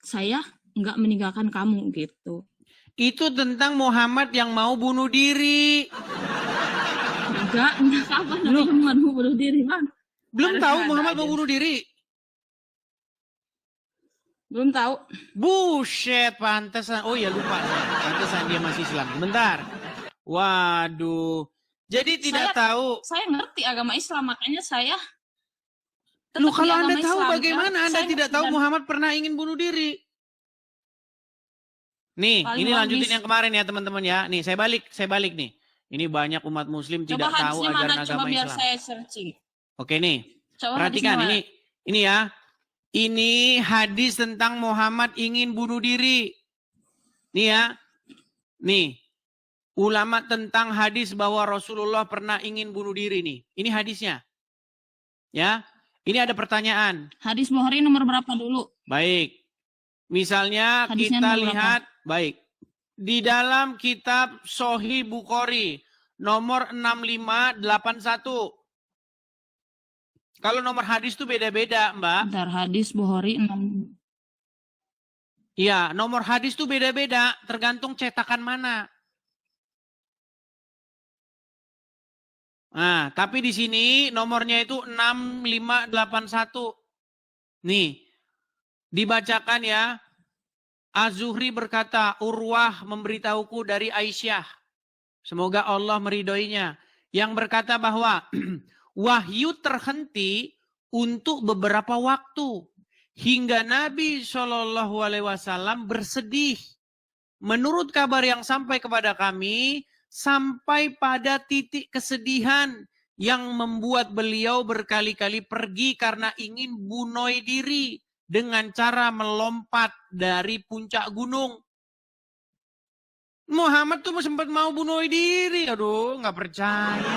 saya nggak meninggalkan kamu gitu. Itu tentang Muhammad yang mau bunuh diri. Enggak kapan Nabi Muhammad mau bunuh diri, Bang? Belum tahu Ada Muhammad aja. mau bunuh diri? Belum tahu. Buset, pantesan. Oh ya lupa. Pantesan dia masih Islam. Bentar. Waduh. Jadi tidak tahu. Saya ngerti agama Islam, makanya saya Lu tetap di kalau Anda agama tahu Islam. bagaimana Anda Saya tidak tahu dan Muhammad pernah ingin bunuh diri? Nih, paling ini lanjutin logis. yang kemarin ya teman-teman ya. Nih, saya balik nih. Ini banyak umat muslim Coba tidak tahu hadisnya ajaran mana? agama Coba biar Islam. saya searching. Oke nih. Coba Perhatikan hadisnya mana? ini ya. Ini hadis tentang Muhammad ingin bunuh diri. Nih ya. Nih. Ulama tentang hadis bahwa Rasulullah pernah ingin bunuh diri nih. Ini hadisnya. Ya. Ini ada pertanyaan. Hadis Bukhari nomor berapa dulu? Baik. Misalnya Hadisnya kita nomor berapa? lihat, baik. Di dalam kitab Sahih Bukhari nomor 6581. Kalau nomor hadis itu beda-beda, Mbak. Bentar, hadis Bukhari 6. Iya, nomor hadis itu beda-beda, tergantung cetakan mana. Nah, tapi di sini nomornya itu 6581. Nih, dibacakan ya. Az-Zuhri berkata, Urwah memberitahuku dari Aisyah. Semoga Allah meridhoinya. Yang berkata bahwa wahyu terhenti untuk beberapa waktu. Hingga Nabi SAW bersedih. Menurut kabar yang sampai kepada kami, sampai pada titik kesedihan yang membuat beliau berkali-kali pergi karena ingin bunuh diri dengan cara melompat dari puncak gunung. Muhammad tuh sempat mau bunuh diri. Aduh, nggak percaya.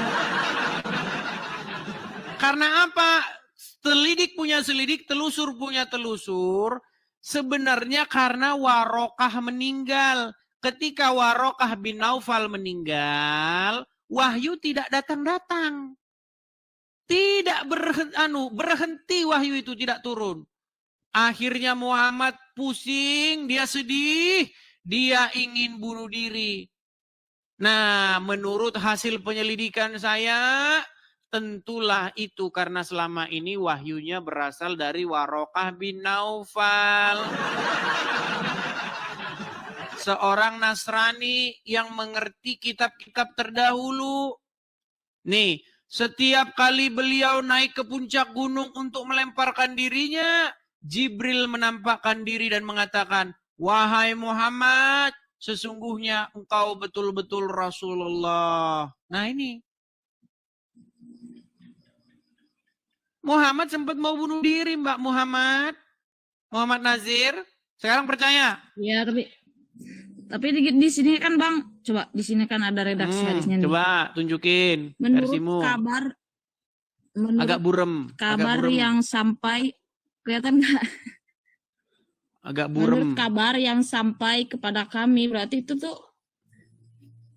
Karena apa? Selidik punya selidik, telusur punya telusur. Sebenarnya karena Warokah meninggal. Ketika Warokah bin Naufal meninggal, wahyu tidak datang-datang. Tidak berhenti wahyu itu tidak turun. Akhirnya Muhammad pusing, dia sedih, dia ingin bunuh diri. Nah, menurut hasil penyelidikan saya, tentulah itu karena selama ini wahyunya berasal dari Warokah bin Naufal. Seorang Nasrani yang mengerti kitab-kitab terdahulu. Nih, setiap kali beliau naik ke puncak gunung untuk melemparkan dirinya, Jibril menampakkan diri dan mengatakan, wahai Muhammad, sesungguhnya engkau betul-betul Rasulullah. Nah ini. Muhammad sempat mau bunuh diri, Mbak Muhammad. Muhammad Nazir. Sekarang percaya? Ya, tapi di sini kan Bang, coba di sini kan ada redaksi hadisnya nih. Coba tunjukin menurut versimu. Agak buram. Kabar yang sampai, kelihatan nggak? Agak buram. Menurut kabar yang sampai kepada kami, berarti itu tuh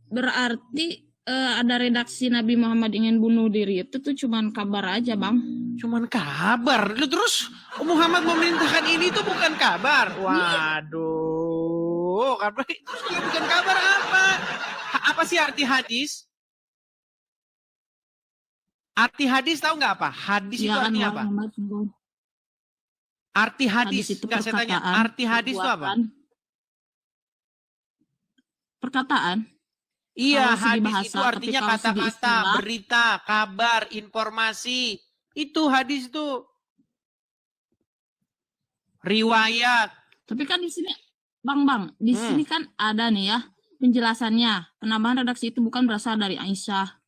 berarti ada redaksi Nabi Muhammad ingin bunuh diri. Itu tuh cuman kabar aja, Bang. Cuman kabar. Lu terus Muhammad memerintahkan ini tuh bukan kabar. Waduh, kabar itu bukan kabar apa? Apa sih arti hadis? Arti hadis tahu nggak apa? Hadis itu artinya apa? Arti hadis itu nggak saya tanya. Arti hadis itu apa? Perkataan. Iya, hadis itu artinya kata-kata, berita, kabar, informasi. Itu hadis itu. Riwayat. Tapi kan di sini, Bang, di sini kan ada nih ya penjelasannya. Penambahan redaksi itu bukan berasal dari Aisyah.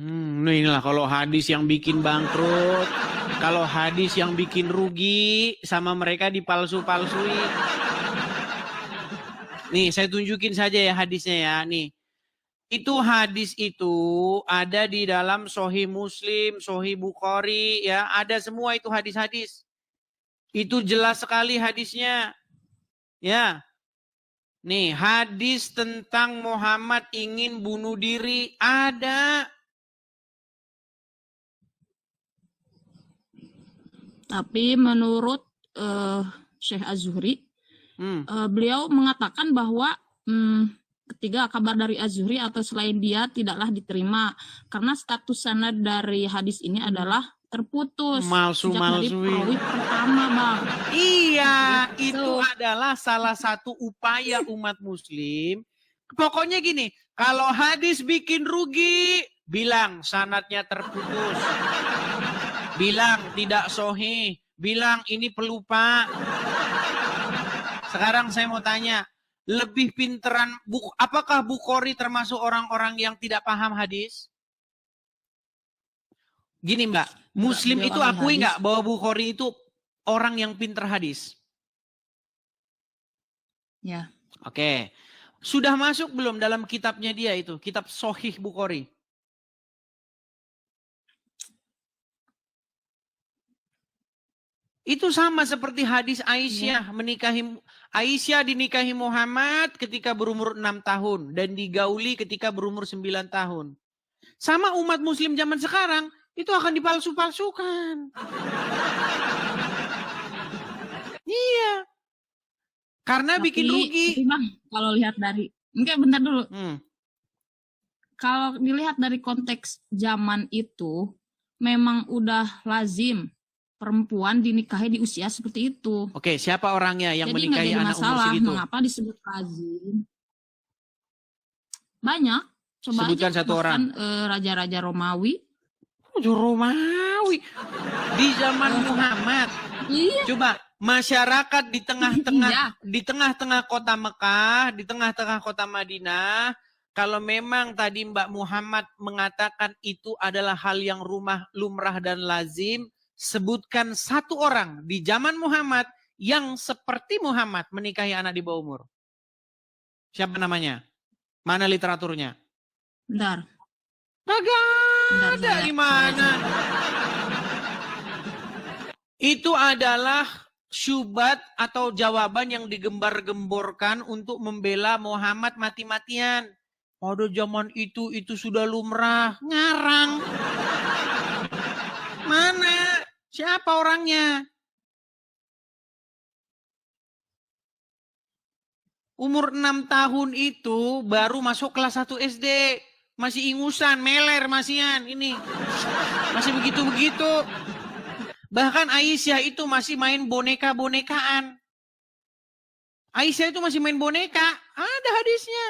Nah inilah kalau hadis yang bikin bangkrut, kalau hadis yang bikin rugi, sama mereka dipalsu-palsui. Nih saya tunjukin saja ya hadisnya ya. Nih, itu hadis itu ada di dalam Sahih Muslim, Sahih Bukhari, ya ada semua itu hadis-hadis. Itu jelas sekali hadisnya. Ya. Nih, hadis tentang Muhammad ingin bunuh diri ada. Tapi menurut Syekh Az-Zuhri. Hmm. Beliau mengatakan bahwa ketiga kabar dari Az-Zuhri atau selain dia tidaklah diterima karena status sanad dari hadis ini adalah terputus sejak dari perawi pertama, Bang. Iya, itu adalah salah satu upaya umat muslim. Pokoknya gini, kalau hadis bikin rugi, bilang sanadnya terputus. Bilang tidak sahih, bilang ini pelupa. Sekarang saya mau tanya, lebih pinteran, apakah Bukhari termasuk orang-orang yang tidak paham hadis? Gini Mbak, Muslim itu akui nggak bahwa Bukhari itu orang yang pinter hadis? Ya. Oke. Sudah masuk belum dalam kitabnya dia itu, kitab Sahih Bukhari? Itu sama seperti hadis Aisyah Aisyah dinikahi Muhammad ketika berumur 6 tahun dan digauli ketika berumur 9 tahun. Sama umat muslim zaman sekarang itu akan dipalsu-palsukan. Iya. Karena bikin rugi. Tapi Bang, kalau lihat dari bentar dulu. Kalau dilihat dari konteks zaman itu memang udah lazim perempuan dinikahi di usia seperti itu. Oke, siapa orangnya yang jadi menikahi anak masalah, umur segitu? Mengapa disebut lazim? Banyak. Coba sebutkan aja, satu orang. Raja-raja Romawi. Romawi di zaman Muhammad. Iya. Coba masyarakat di tengah-tengah kota Mekah, di tengah-tengah kota Madinah. Kalau memang tadi Mbak Muhammad mengatakan itu adalah hal yang lumrah dan lazim, sebutkan satu orang di zaman Muhammad yang seperti Muhammad menikahi anak di bawah umur. Siapa namanya? Mana literaturnya? Bentar. Kagak ada di mana. Itu adalah syubhat atau jawaban yang digembar-gemborkan untuk membela Muhammad mati-matian. Pada zaman itu sudah lumrah. Ngarang. Mana? Siapa orangnya? Umur 6 tahun itu baru masuk kelas 1 SD. Masih ingusan, meler masihan ini. Masih begitu-begitu. Bahkan Aisyah itu masih main boneka-bonekaan. Aisyah itu masih main boneka. Ada hadisnya.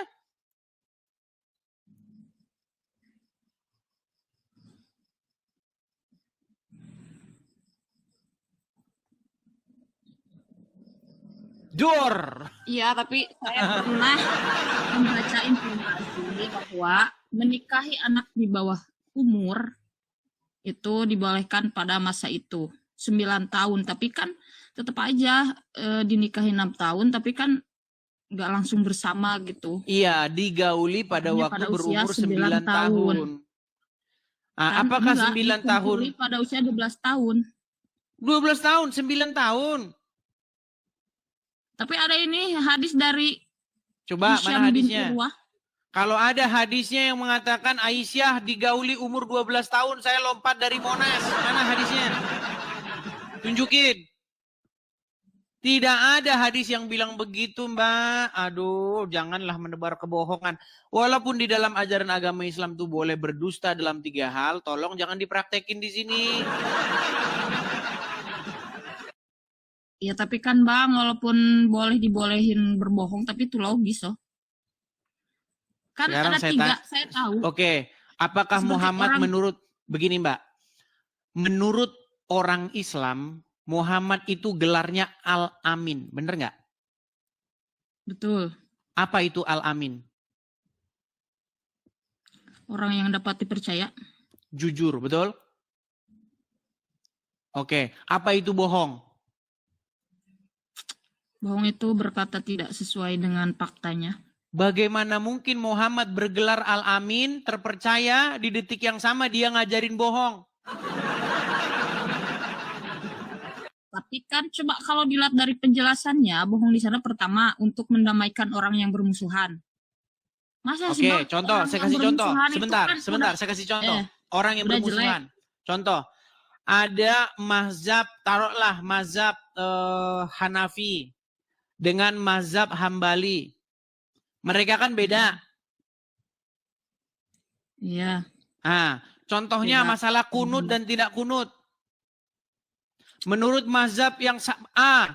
Iya, tapi saya pernah membaca informasi bahwa menikahi anak di bawah umur itu dibolehkan pada masa itu 9 tahun. Tapi kan tetap aja dinikahi 6 tahun, tapi kan nggak langsung bersama gitu. Iya, digauli pada waktu berumur 9 tahun. Nah, apakah 9 tahun? Pada usia 12 tahun. 12 tahun, 9 tahun. Tapi ada ini hadis dari Coba Hisham mana hadisnya? bin Urwah. Kalau ada hadisnya yang mengatakan Aisyah digauli umur 12 tahun, saya lompat dari Monas. Mana hadisnya? Tunjukin. Tidak ada hadis yang bilang begitu, Mbak. Aduh, janganlah menebar kebohongan. Walaupun di dalam ajaran agama Islam itu boleh berdusta dalam 3 hal, tolong jangan dipraktekin di sini. Ya tapi kan Bang, walaupun dibolehin berbohong, tapi itu logis loh. Kan sekarang ada 3, saya tahu. Oke, apakah Muhammad begini Mbak, menurut orang Islam, Muhammad itu gelarnya Al-Amin, bener nggak? Betul. Apa itu Al-Amin? Orang yang dapat dipercaya. Jujur, betul? Oke, apa itu bohong? Bohong itu berkata tidak sesuai dengan faktanya. Bagaimana mungkin Muhammad bergelar Al-Amin, terpercaya, di detik yang sama dia ngajarin bohong? Tapi kan coba kalau dilihat dari penjelasannya, bohong di sana pertama untuk mendamaikan orang yang bermusuhan. Masa sih Bang, contoh, saya kasih contoh. Kan Sebentar, saya kasih contoh. Orang yang bermusuhan. Jelek. Contoh, ada mazhab, taruhlah mazhab Hanafi dengan mazhab Hambali. Mereka kan beda. Iya. Nah, contohnya Beda. masalah kunut dan tidak kunut. Menurut mazhab yang A,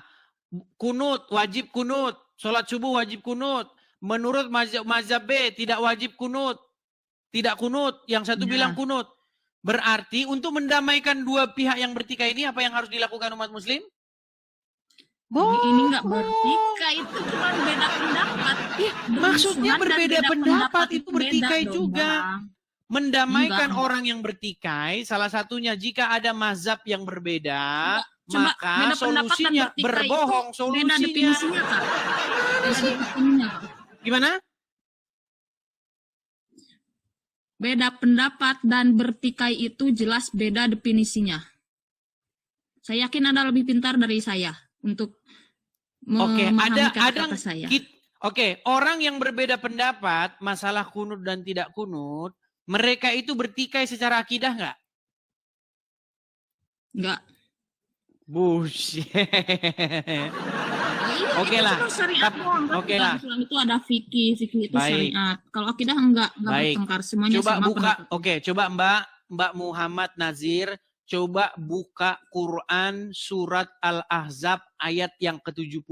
kunut, wajib kunut. Sholat subuh wajib kunut. Menurut mazhab B, tidak wajib kunut. Tidak kunut. Yang satu Ya. bilang kunut. Berarti untuk mendamaikan dua pihak yang bertikai ini, apa yang harus dilakukan umat muslim? Ini nggak bertikai, itu cuma beda pendapat. Maksudnya Bermusuhan dan berbeda beda pendapat itu beda bertikai dong, juga. Bang. Mendamaikan Enggak. orang yang bertikai, salah satunya jika ada mazhab yang berbeda, Coba maka beda pendapat dan solusinya bertikai berbohong. itu beda definisinya, Kak. Beda definisinya, Kak. Gimana? Beda pendapat dan bertikai itu jelas beda definisinya. Saya yakin Anda lebih pintar dari saya untuk Oke, memahami ada kata-kata saya. Oke, orang yang berbeda pendapat masalah kunut dan tidak kunut, mereka itu bertikai secara akidah nggak? Enggak. Bullshit. Iya, Oke itu lah. cuma syariat doang. Kan? Oke lah. Islam itu ada fikih itu Baik. syariat. Kalau akidah enggak Baik. bertengkar, semuanya Coba sama buka, pendapat. oke, coba Mbak Muhammad Nazir, coba buka Quran surat Al-Ahzab ayat yang ke-70.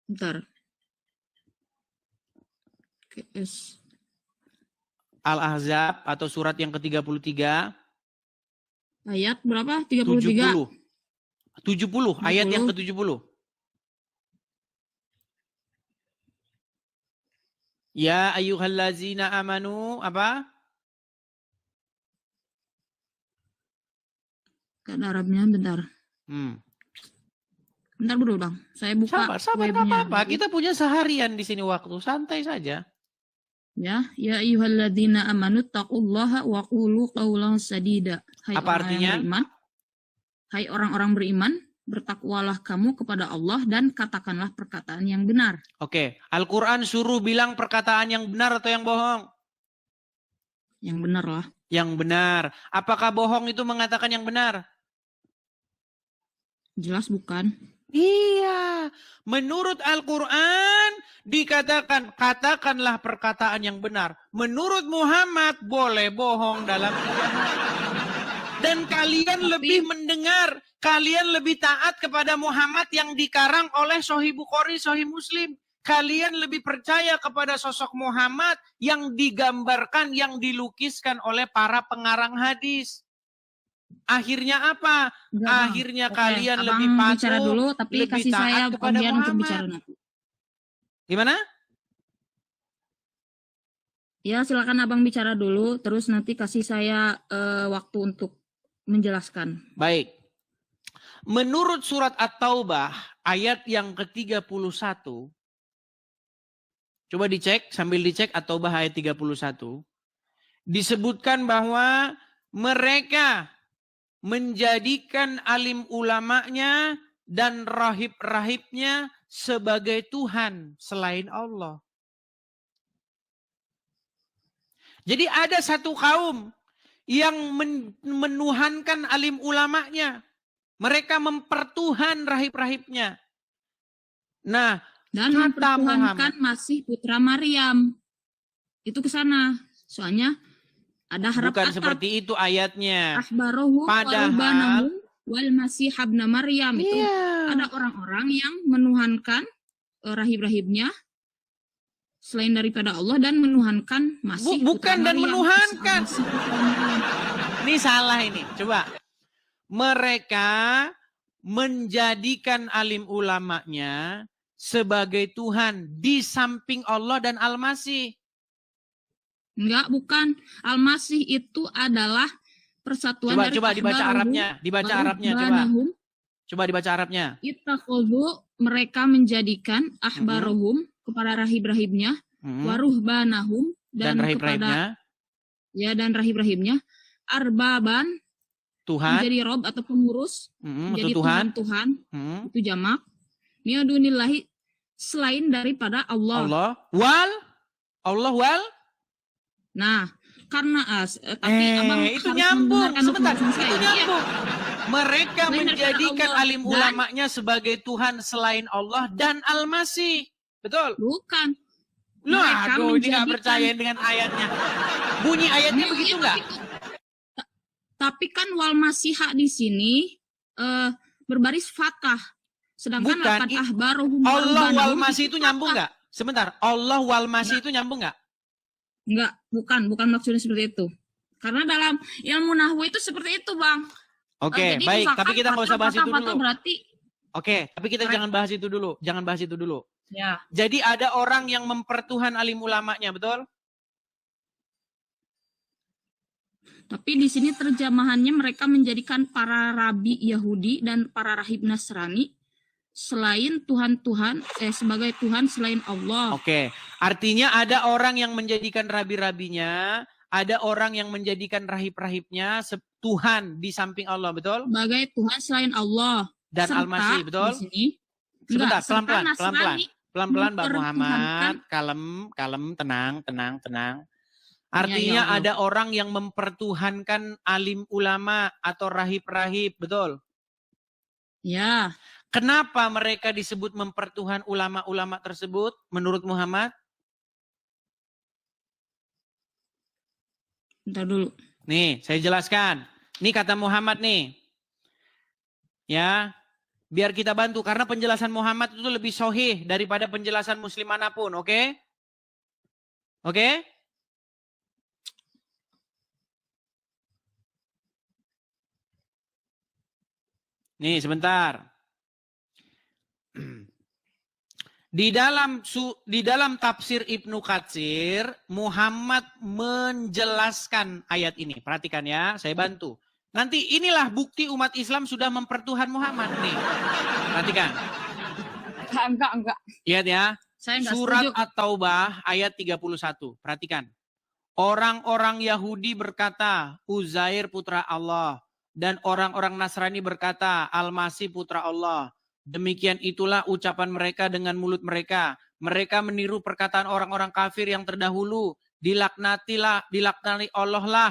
Bentar. KS. Al-Ahzab atau surat yang ke-33. Ayat berapa? 33. 70, ayat yang ke-70. Ya ayyuhallazina amanu, apa? Kan Arabnya bentar. Bentar dulu, Bang. Saya buka Sabar, nggak webnya. apa-apa. Kita punya seharian di sini waktu, santai saja. Ya ayyuhalladzina amanu taqullaha wa qulu qawlan sadida. Hai Apa artinya? Hai orang-orang beriman, bertakwalah kamu kepada Allah dan katakanlah perkataan yang benar. Oke, Al-Quran suruh bilang perkataan yang benar atau yang bohong? Yang benar lah. Yang benar. Apakah bohong itu mengatakan yang benar? Jelas bukan. Iya. Menurut Al-Quran dikatakan, katakanlah perkataan yang benar. Menurut Muhammad boleh bohong dalam dan kalian lebih mendengar, kalian lebih taat kepada Muhammad yang dikarang oleh Sahih Bukhari, Sahih Muslim. Kalian lebih percaya kepada sosok Muhammad yang digambarkan, yang dilukiskan oleh para pengarang hadis. Akhirnya apa? Enggak, Bang. Akhirnya Oke, kalian Abang lebih bicara patuh, dulu, tapi lebih kasih taat saya kepada bagian untuk Muhammad. bicara nanti. Gimana? Ya, silakan Abang bicara dulu, terus nanti kasih saya waktu untuk menjelaskan. Baik. Menurut surat At-Taubah ayat yang ke-31, coba dicek, sambil dicek At-Taubah ayat 31, disebutkan bahwa mereka menjadikan alim ulamanya dan rahib-rahibnya sebagai Tuhan selain Allah. Jadi ada satu kaum yang menuhankan alim ulamanya. Mereka mempertuhan rahib-rahibnya. Nah, dan mempertuhankan Masih putra Maryam. Itu ke sana. Soalnya ada harap bukan atap. seperti itu ayatnya. Ahbarohu Padahal wal Masih habna Maryam. Itu ada orang-orang yang menuhankan rahib-rahibnya selain daripada Allah dan menuhankan Masih bukan putra dan Maryam. menuhankan. Ini salah ini. Coba. Mereka menjadikan alim ulamanya sebagai Tuhan di samping Allah dan Al-Masih. Enggak, bukan. Al-Masih itu adalah persatuan dari coba dibaca Arabnya, coba dibaca Arabnya. Ittakhadhu, mereka menjadikan ahbarohum kepada rahib-rahibnya, waruhbanahum dan rahib-rahibnya, dan rahib-rahibnya, arbaban, Tuhan, menjadi rob atau pengurus, menjadi Tuhan, itu jamak, mi'adunillahi, selain daripada Allah. Allah wal. Nah, tapi abang itu harus nyambung. mendengarkan Sebentar, penjelasan itu saya. Iya, nyambung. Mereka benar kata menjadikan Allah. alim Dan ulamanya sebagai Tuhan selain Allah dan Al-Masih. Betul? bukan, Loh, mereka aduh, ini nggak menjadikan. percaya dengan ayatnya. Bunyi ayatnya Iya, begitu iya, nggak? tapi kan wal masiha di sini berbaris fathah. Sedangkan Bukan. lapan ahbaruhum wa Allah wal ruhbanahum Masih itu nyambung fathah. nggak? Sebentar, Allah wal Masih itu nyambung nggak? Enggak, bukan maksudnya seperti itu. Karena dalam ilmu nahwu itu seperti itu, Bang. Oke, Jadi baik. misalkan Tapi kita nggak usah bahas itu fathah dulu. berarti Oke, tapi kita Korek. jangan bahas itu dulu. Jangan bahas itu dulu. ya. Jadi ada orang yang mempertuhan alim ulamanya, betul? Tapi di sini terjemahannya mereka menjadikan para rabi Yahudi dan para rahib Nasrani selain Tuhan sebagai Tuhan selain Allah. Oke, artinya ada orang yang menjadikan rabi-rabinya, ada orang yang menjadikan rahib-rahibnya Tuhan di samping Allah, betul? Sebagai Tuhan selain Allah. Dan Serta Al-Masih, betul? Di sini Sebentar, serta pelan-pelan, Nasrani pelan-pelan. Pelan-pelan Mbak mempertuhankan. Muhammad, kalem, tenang. Artinya Ya Allah. ada orang yang mempertuhankan alim ulama atau rahib-rahib, betul? Ya, Kenapa mereka disebut mempertuhan ulama-ulama tersebut menurut Muhammad? bentar dulu. Nih, saya jelaskan. Ini kata Muhammad nih. Ya, biar kita bantu. Karena penjelasan Muhammad itu lebih sahih daripada penjelasan muslim manapun, oke? Oke? Nih, sebentar. Di dalam tafsir Ibnu Katsir, Muhammad menjelaskan ayat ini. Perhatikan ya, saya bantu. Nanti inilah bukti umat Islam sudah mempertuhan Muhammad nih. Perhatikan. Enggak. Lihat ya. Saya enggak Surat setuju. At-Taubah ayat 31. Perhatikan. Orang-orang Yahudi berkata, Uzair putra Allah. Dan orang-orang Nasrani berkata, Al-Masih putra Allah. Demikian itulah ucapan mereka dengan mulut mereka. Mereka meniru perkataan orang-orang kafir yang terdahulu. Dilaknati Allah lah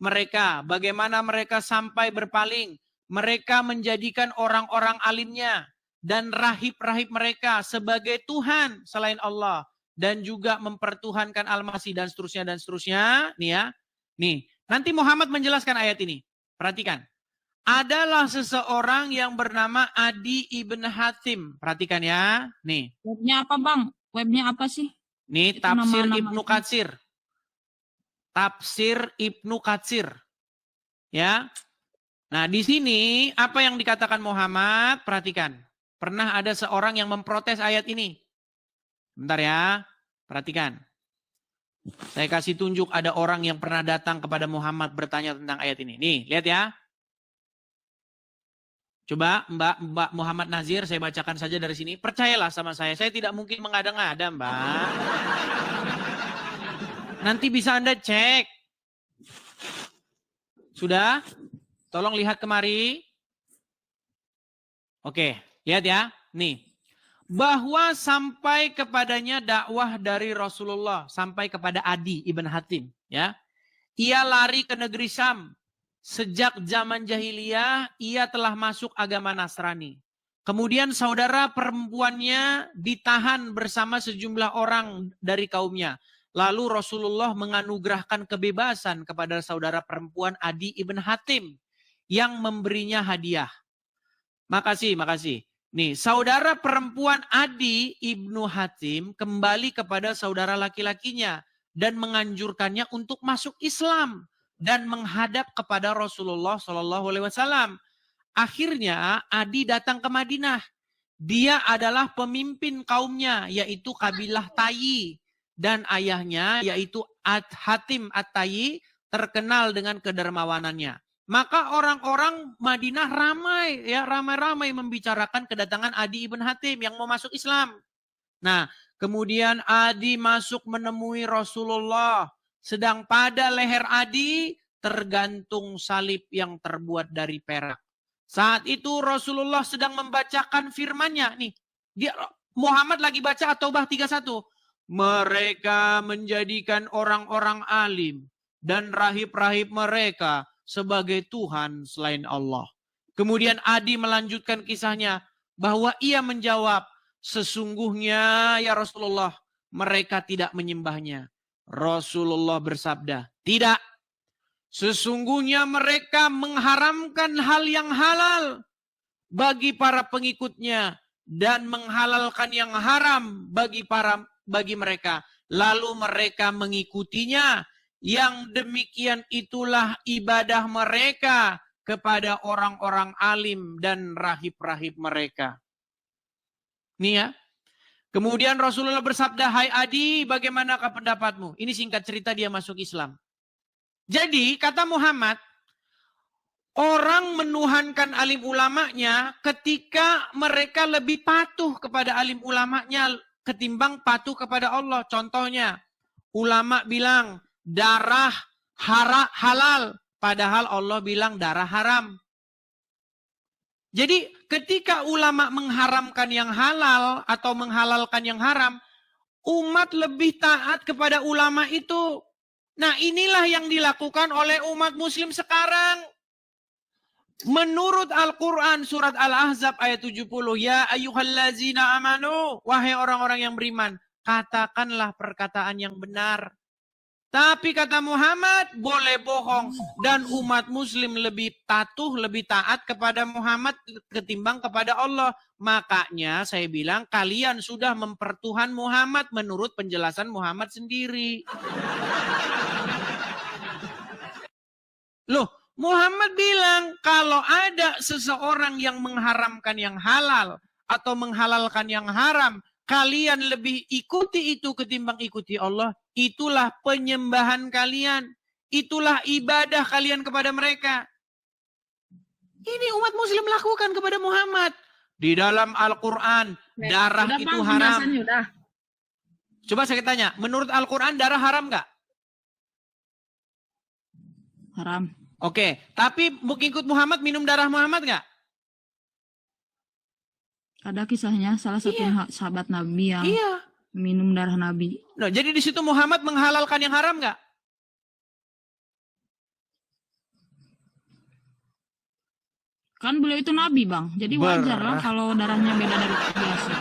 mereka. Bagaimana mereka sampai berpaling. Mereka menjadikan orang-orang alimnya dan rahib-rahib mereka sebagai Tuhan selain Allah. Dan juga mempertuhankan Al-Masih dan seterusnya. Nih ya. Nih, nanti Muhammad menjelaskan ayat ini. Perhatikan. Adalah seseorang yang bernama Adi ibn Hatim. Perhatikan ya. Nih. Webnya apa, Bang? Webnya apa sih? Nih Itu tafsir nama-nama Ibnu itu. Katsir. Tafsir Ibnu Katsir. Ya. Nah, di sini apa yang dikatakan Muhammad? Perhatikan. Pernah ada seorang yang memprotes ayat ini. Bentar ya. Perhatikan. Saya kasih tunjuk ada orang yang pernah datang kepada Muhammad bertanya tentang ayat ini. Nih, lihat ya. Coba Mbak Muhammad Nazir, saya bacakan saja dari sini. Percayalah sama saya tidak mungkin mengada-ngada, Mbak. Nanti bisa Anda cek. Sudah? Tolong lihat kemari. Oke, lihat ya. Nih. Bahwa sampai kepadanya dakwah dari Rasulullah. Sampai kepada Adi ibn Hatim. Ya. Ia lari ke negeri Syam. Sejak zaman jahiliyah, ia telah masuk agama Nasrani. Kemudian saudara perempuannya ditahan bersama sejumlah orang dari kaumnya. Lalu Rasulullah menganugerahkan kebebasan kepada saudara perempuan Adi ibn Hatim yang memberinya hadiah. Makasih. Nih, saudara perempuan Adi ibnu Hatim kembali kepada saudara laki-lakinya dan menganjurkannya untuk masuk Islam. Dan menghadap kepada Rasulullah SAW. Akhirnya Adi datang ke Madinah. Dia adalah pemimpin kaumnya, yaitu kabilah Tayyi. Dan ayahnya, yaitu Hatim At-Tayyi, terkenal dengan kedermawanannya. Maka orang-orang Madinah ramai membicarakan kedatangan Adi ibn Hatim yang mau masuk Islam. Nah, kemudian Adi masuk menemui Rasulullah. Sedang pada leher Adi tergantung salib yang terbuat dari perak. Saat itu Rasulullah sedang membacakan firman-Nya. Nih, Muhammad lagi baca At-Taubah 31. Mereka menjadikan orang-orang alim dan rahib-rahib mereka sebagai Tuhan selain Allah. Kemudian Adi melanjutkan kisahnya bahwa ia menjawab, sesungguhnya ya Rasulullah, mereka tidak menyembahnya. Rasulullah bersabda, tidak. Sesungguhnya mereka mengharamkan hal yang halal bagi para pengikutnya dan menghalalkan yang haram bagi mereka. Lalu mereka mengikutinya. Yang demikian itulah ibadah mereka kepada orang-orang alim dan rahib-rahib mereka. Nih ya. Kemudian Rasulullah bersabda, hai Adi, bagaimanakah pendapatmu? Ini singkat cerita dia masuk Islam. Jadi kata Muhammad, orang menuhankan alim ulamanya ketika mereka lebih patuh kepada alim ulamanya ketimbang patuh kepada Allah. Contohnya, ulama bilang darah halal, padahal Allah bilang darah haram. Jadi ketika ulama mengharamkan yang halal atau menghalalkan yang haram, umat lebih taat kepada ulama itu. Nah, inilah yang dilakukan oleh umat muslim sekarang. Menurut Al-Quran surat Al-Ahzab ayat 70, ya ayyuhallazina amanu, wahai orang-orang yang beriman, katakanlah perkataan yang benar. Tapi kata Muhammad, boleh bohong. Dan umat muslim lebih patuh, lebih taat kepada Muhammad ketimbang kepada Allah. Makanya saya bilang, kalian sudah mempertuhan Muhammad menurut penjelasan Muhammad sendiri. Loh, Muhammad bilang kalau ada seseorang yang mengharamkan yang halal atau menghalalkan yang haram, kalian lebih ikuti itu ketimbang ikuti Allah. Itulah penyembahan kalian. Itulah ibadah kalian kepada mereka. Ini umat muslim lakukan kepada Muhammad. Di dalam Al-Quran, darah udah, itu Bang, haram. udah. Coba saya tanya, menurut Al-Quran darah haram nggak? Haram. Oke, tapi ikut Muhammad minum darah Muhammad nggak? Ada kisahnya salah satu sahabat Nabi yang minum darah Nabi. Nah, jadi di situ Muhammad menghalalkan yang haram nggak? Kan beliau itu Nabi, Bang. Jadi wajar lah kalau darahnya beda dari biasa.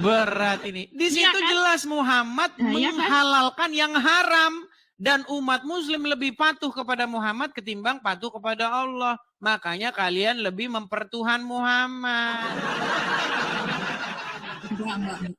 Berat ini. Di situ kan? jelas Muhammad menghalalkan yang haram. Dan umat muslim lebih patuh kepada Muhammad ketimbang patuh kepada Allah. Makanya kalian lebih mempertuhan Muhammad. Enggak.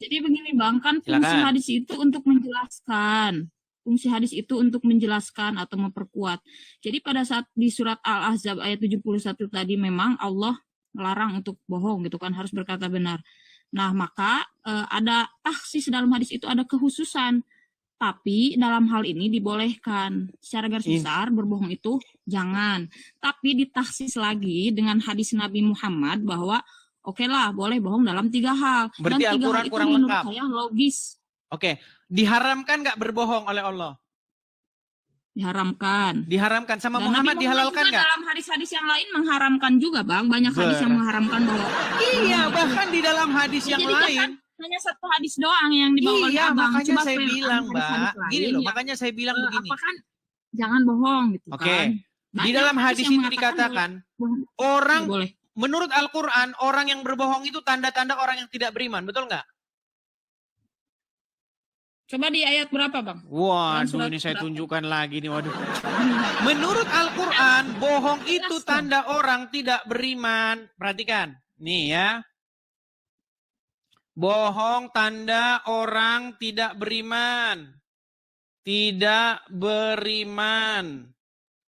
Jadi begini Bang, kan fungsi Silakan. hadis itu untuk menjelaskan. Fungsi hadis itu untuk menjelaskan atau memperkuat. Jadi pada saat di surat Al-Ahzab ayat 71 tadi memang Allah melarang untuk bohong gitu kan, harus berkata benar. Nah maka ada taksis dalam hadis itu, ada kekhususan. Tapi dalam hal ini dibolehkan. Secara garis besar berbohong itu jangan. Tapi ditaksis lagi dengan hadis Nabi Muhammad bahwa oke lah boleh bohong dalam 3 hal. Berarti dan 3 hal itu kurang menurut lengkap. saya logis. Oke, diharamkan nggak berbohong oleh Allah? Diharamkan. Diharamkan sama Dan Muhammad Nabi dihalalkan nggak? Dalam hadis-hadis yang lain mengharamkan juga Bang. Banyak hadis yang mengharamkan bahwa. Iya, bahkan di dalam hadis yang lain. Hanya satu hadis doang yang dibawa oleh Abang. Makanya Coba saya bilang, Mbak. Gini loh, makanya saya bilang begini. Apa kan jangan bohong gitu kan. Di dalam hadis itu dikatakan, orang boleh. Menurut Al-Quran, orang yang berbohong itu tanda-tanda orang yang tidak beriman. Betul nggak? Coba di ayat berapa, Bang? Waduh, ini saya tunjukkan lagi nih. Waduh. Menurut Al-Quran, bohong itu tanda orang tidak beriman. Perhatikan. Nih ya. Bohong tanda orang tidak beriman. Tidak beriman.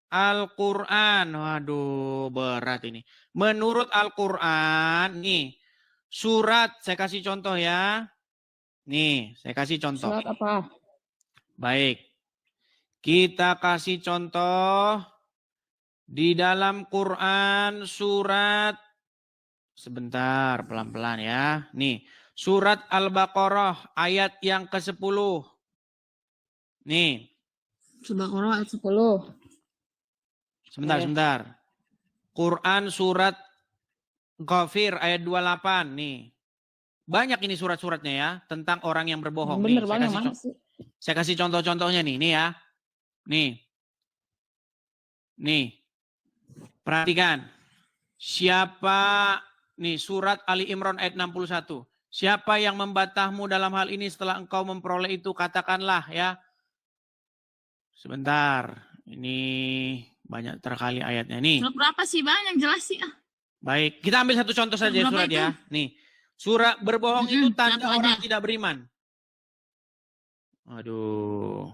Al-Quran. Waduh, berat ini. Menurut Al-Quran, nih. Surat, saya kasih contoh ya. Nih, saya kasih contoh. Surat apa? Baik. Kita kasih contoh. Di dalam Quran surat. Sebentar, pelan-pelan ya. Nih. Surat Al-Baqarah ayat yang ke-10. Nih. Surat Al-Baqarah ayat 10. Sebentar. Quran surat Ghafir ayat 28. Nih. Banyak ini surat-suratnya ya. Tentang orang yang berbohong. Bener nih, banget, mana sih? Saya kasih contoh-contohnya nih. Nih ya. Nih. Nih. Perhatikan. Siapa, nih surat Ali Imran ayat 61. Siapa yang membantahmu dalam hal ini setelah engkau memperoleh itu, katakanlah ya. Sebentar. Ini banyak terkali ayatnya nih. Surat berapa sih Bang yang jelas sih? Baik, kita ambil satu contoh saja Berapa surat itu? ya. Nih, surat berbohong itu tanda contoh orang aja. tidak beriman. Aduh.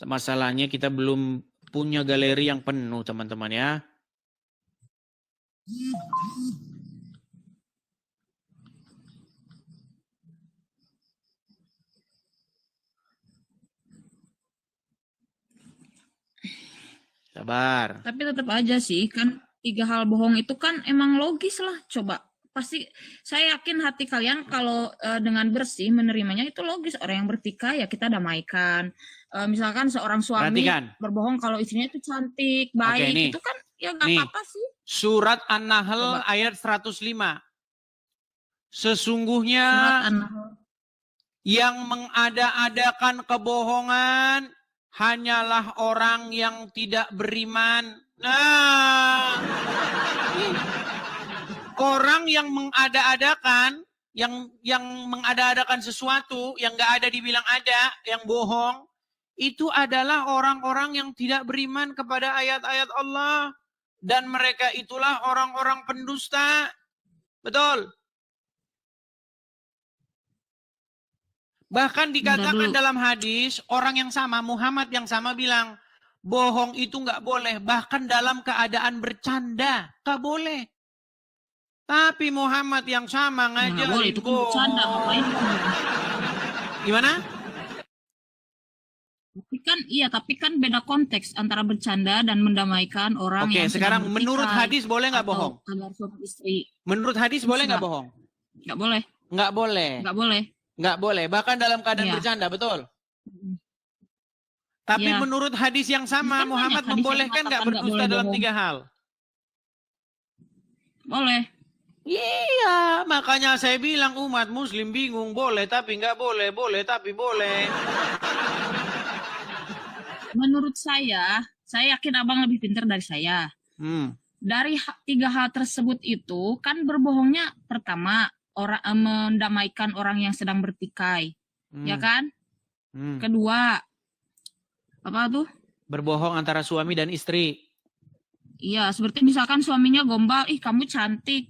Masalahnya kita belum punya galeri yang penuh teman-teman ya. Sabar. Tapi tetap aja sih kan 3 hal bohong itu kan emang logis lah. Coba pasti saya yakin hati kalian kalau dengan bersih menerimanya itu logis. Orang yang bertikai ya kita damaikan. Misalkan seorang suami Perhatikan. berbohong kalau istrinya itu cantik, baik, nih. itu kan ya nggak Nih. apa-apa sih. Surat An-Nahl Coba. ayat 105. Sesungguhnya Surat An-Nahl. yang mengada-adakan kebohongan hanyalah orang yang tidak beriman. Nah, orang yang mengada-adakan, yang mengada-adakan sesuatu yang nggak ada dibilang ada, yang bohong, itu adalah orang-orang yang tidak beriman kepada ayat-ayat Allah. Dan mereka itulah orang-orang pendusta. Betul. Bahkan dikatakan dalam hadis, orang yang sama, Muhammad yang sama bilang, bohong itu nggak boleh. Bahkan dalam keadaan bercanda, nggak boleh. Tapi Muhammad yang sama ngajarin Nggak boleh, itu kan bercanda, ngapain? Gimana? Tapi kan beda konteks antara bercanda dan mendamaikan orang Oke, yang sekarang sedang menurut bertikai hadis boleh nggak atau bohong? agar suami istri. Menurut hadis boleh nggak bohong? Nggak boleh. Nggak boleh. Nggak boleh. Nggak boleh. Bahkan dalam keadaan Iya. bercanda, betul? Tapi Iya. menurut hadis yang sama, Kan Muhammad banyak hadis yang membolehkan nggak mengatakan nggak berdusta boleh dalam bohong. 3 hal? Boleh. Iya, makanya saya bilang umat muslim bingung, boleh tapi nggak boleh, boleh tapi boleh. Menurut saya yakin abang lebih pintar dari saya. Dari 3 hal tersebut itu kan berbohongnya pertama orang mendamaikan orang yang sedang bertikai, ya kan? Kedua, apa tuh? Berbohong antara suami dan istri. Iya, seperti misalkan suaminya gombal, ih kamu cantik.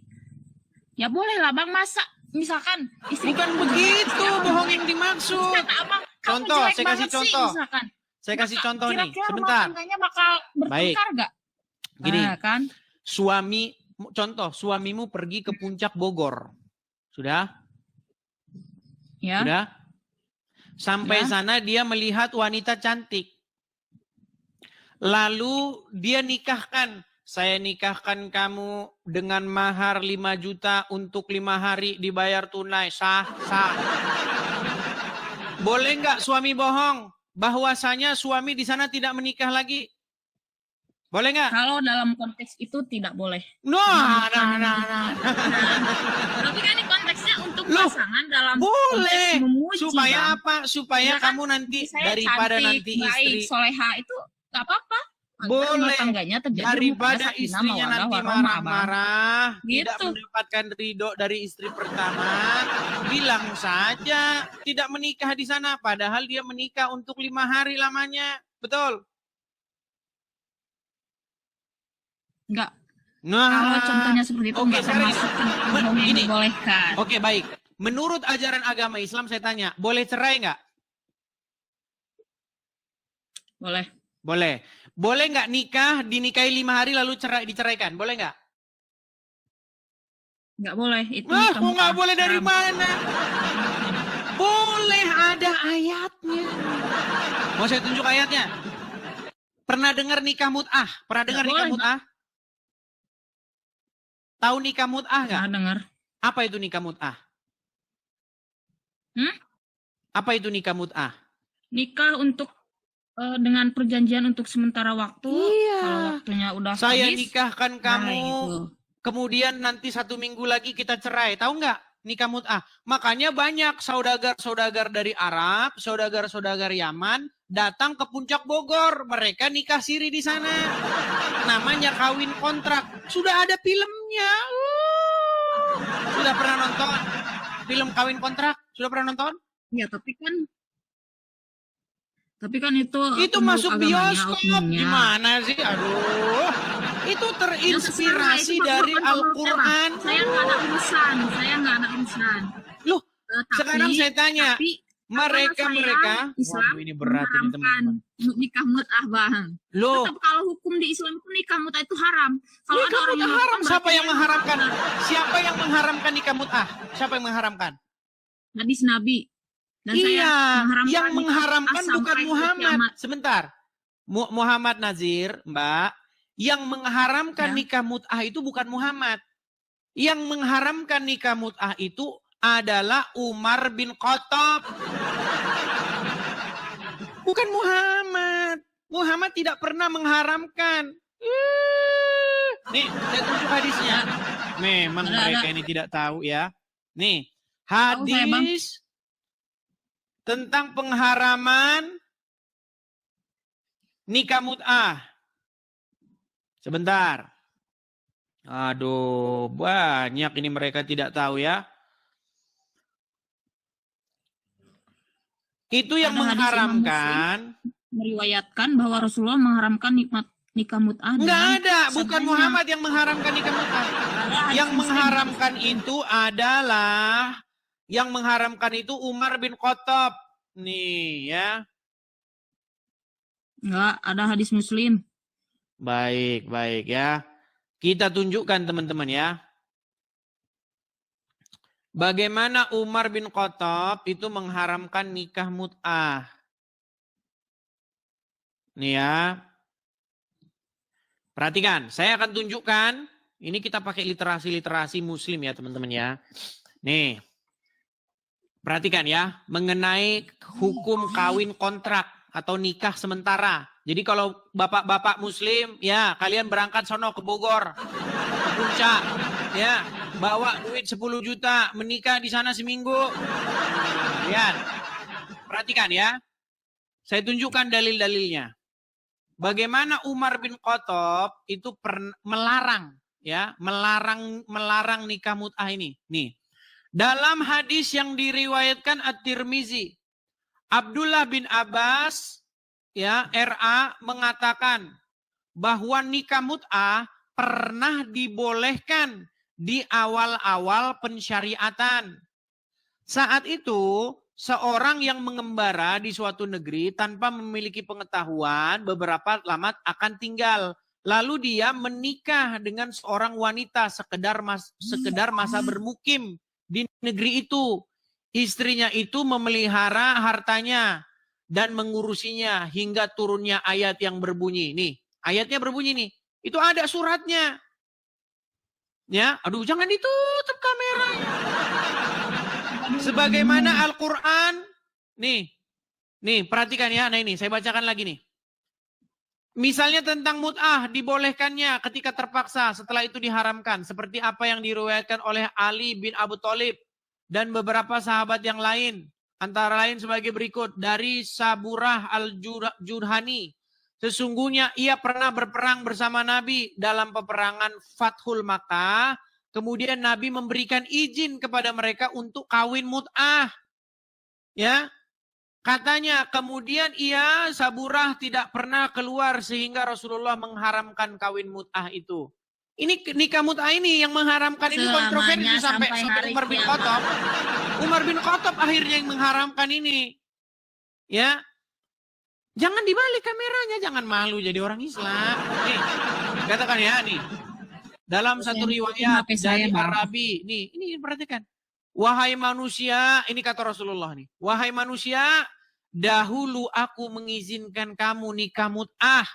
Ya boleh lah bang, masa misalkan istri Bukan begitu bohong yang dimaksud. kata abang, kamu Contoh, jelek saya kasih banget sih, contoh. misalkan. Saya kasih contoh nih, Kira-kira rumah sebentar. tangganya bakal bertengkar gak? Gini, Nah, kan? suamimu pergi ke puncak Bogor. Sudah? Ya. Sudah? Sampai Ya. sana dia melihat wanita cantik. Lalu dia nikahkan. Saya nikahkan kamu dengan mahar 5 juta untuk 5 hari dibayar tunai. Sah, sah. Boleh nggak suami bohong? Bahwasanya suami di sana tidak menikah lagi. Boleh nggak? Kalau dalam konteks itu tidak boleh. Nah. Tapi kan ini konteksnya untuk Loh, pasangan dalam boleh. konteks memuji. Supaya Bang. apa? Supaya Ya kan? kamu nanti Saya daripada cantik, nanti baik, istri. soleha itu gak apa-apa. Agar Boleh. rumah tangganya terjadi Daripada sakinah, istrinya mawaddah, nanti warahmah, Bang. marah-marah, tidak Gitu. mendapatkan ridho dari istri pertama, bilang saja tidak menikah di sana, padahal dia menikah untuk 5 hari lamanya, betul? Enggak. Nah, Kalau contohnya seperti itu oke, enggak sekarang termasuk bohong yang gini. dibolehkan. Oke, baik. Menurut ajaran agama Islam saya tanya, boleh cerai nggak? Boleh. Boleh. Boleh nggak nikah, dinikahi 5 hari lalu diceraikan? Boleh nggak? Enggak boleh. Itu Wah, nikah kok nggak mut'ah. boleh dari Haram. mana? Boleh, ada ayatnya. Mau saya tunjuk ayatnya? Pernah dengar nikah mut'ah? Pernah dengar Nggak nikah boleh, mut'ah? Tahu nikah mut'ah nggak? Pernah dengar. Apa itu nikah mut'ah? Apa itu nikah mut'ah? Nikah untuk dengan perjanjian untuk sementara waktu. Iya. Kalau waktunya udah Saya habis. nikahkan nah, kamu, gitu. kemudian nanti 1 minggu lagi kita cerai. Tahu nggak? nikah mut'ah. Makanya banyak saudagar-saudagar dari Arab, saudagar-saudagar Yaman datang ke puncak Bogor. Mereka nikah siri di sana. Namanya kawin kontrak. Sudah ada filmnya. Sudah pernah nonton film kawin kontrak? Sudah pernah nonton? Ya, tapi kan itu Itu pemeluk masuk agamanya, bioskop. oknumnya. Gimana sih? Aduh. Itu terinspirasi dari Al-Quran. Saya nggak ada urusan. Loh, Tapi- sekarang saya tanya. tapi Mereka Islam waduh, ini berat ini mengharamkan teman-teman. nikah mut'ah, Bang. Loh, Tetap kalau hukum di Islam itu nikah mut'ah itu haram. Kalau ada nikah orang mut'ah yang haram. melakukan, Siapa berarti yang dia mengharamkan? melanggar Siapa yang mengharamkan nikah mut'ah? Siapa yang mengharamkan? hadis Nabi. Dan saya Iya, mengharamkan yang nikah mengharamkan mut'ah bukan sampai Muhammad. kiamat. Sebentar. Muhammad Nazir, Mbak. Yang mengharamkan Ya. nikah mut'ah itu bukan Muhammad. Yang mengharamkan nikah mut'ah itu adalah Umar bin Khattab. Bukan Muhammad. Muhammad tidak pernah mengharamkan. Nih, saya tunjuk hadisnya. Memang Ada. mereka ini tidak tahu ya. Nih, Tahu saya, Bang. hadis tentang pengharaman nikah mut'ah. Sebentar. Aduh, banyak ini mereka tidak tahu ya. Itu yang Ada hadis Imam mengharamkan. Meriwayatkan bahwa Rasulullah mengharamkan nikah mut'ah. Enggak dengan ada, bukan sabdanya. Muhammad yang mengharamkan nikah mut'ah. Ada hadis Yang Muslim. mengharamkan itu adalah Umar bin Khattab. Nih ya. Enggak, ada hadis Muslim. Baik, baik ya. Kita tunjukkan teman-teman ya. Bagaimana Umar bin Khattab itu mengharamkan nikah mut'ah. Nih ya. Perhatikan, saya akan tunjukkan. Ini kita pakai literasi-literasi muslim ya teman-teman ya. Nih. Perhatikan ya. Mengenai hukum kawin kontrak atau nikah sementara. Jadi kalau bapak-bapak muslim, ya kalian berangkat sono ke Bogor. Ke puncak. Ya. Bawa duit 10 juta. Menikah di sana seminggu. Lihat. Perhatikan ya. Saya tunjukkan dalil-dalilnya. Bagaimana Umar bin Khattab itu melarang ya, melarang nikah mut'ah ini. Nih. Dalam hadis yang diriwayatkan At-Tirmizi, Abdullah bin Abbas ya, RA mengatakan bahwa nikah mut'ah pernah dibolehkan di awal-awal pensyariatan. Saat itu seorang yang mengembara di suatu negeri tanpa memiliki pengetahuan beberapa lama akan tinggal. Lalu dia menikah dengan seorang wanita sekedar masa bermukim di negeri itu. Istrinya itu memelihara hartanya dan mengurusinya hingga turunnya ayat yang berbunyi. Nih, ayatnya berbunyi nih. Itu ada suratnya. Ya, aduh jangan ditutup kameranya. Sebagaimana Al-Quran, nih perhatikan ya, nah ini saya bacakan lagi nih. Misalnya tentang mut'ah, dibolehkannya ketika terpaksa, setelah itu diharamkan. Seperti apa yang diriwayatkan oleh Ali bin Abu Thalib dan beberapa sahabat yang lain. Antara lain sebagai berikut, dari Saburah al-Jurhani. Sesungguhnya ia pernah berperang bersama Nabi dalam peperangan Fathul Makkah. Kemudian Nabi memberikan izin kepada mereka untuk kawin mut'ah. Ya. Katanya kemudian Saburah tidak pernah keluar sehingga Rasulullah mengharamkan kawin mut'ah itu. Ini nikah mut'ah ini yang mengharamkan ini kontroversi sampai Umar bin Khattab. Umar bin Khattab akhirnya yang mengharamkan ini. Ya. Jangan dibalik kameranya, jangan malu jadi orang Islam. Nih, katakan ya nih. Dalam satu riwayat dari Arabi, nih, ini perhatikan. Wahai manusia, ini kata Rasulullah nih. Wahai manusia, dahulu aku mengizinkan kamu nikah mut'ah.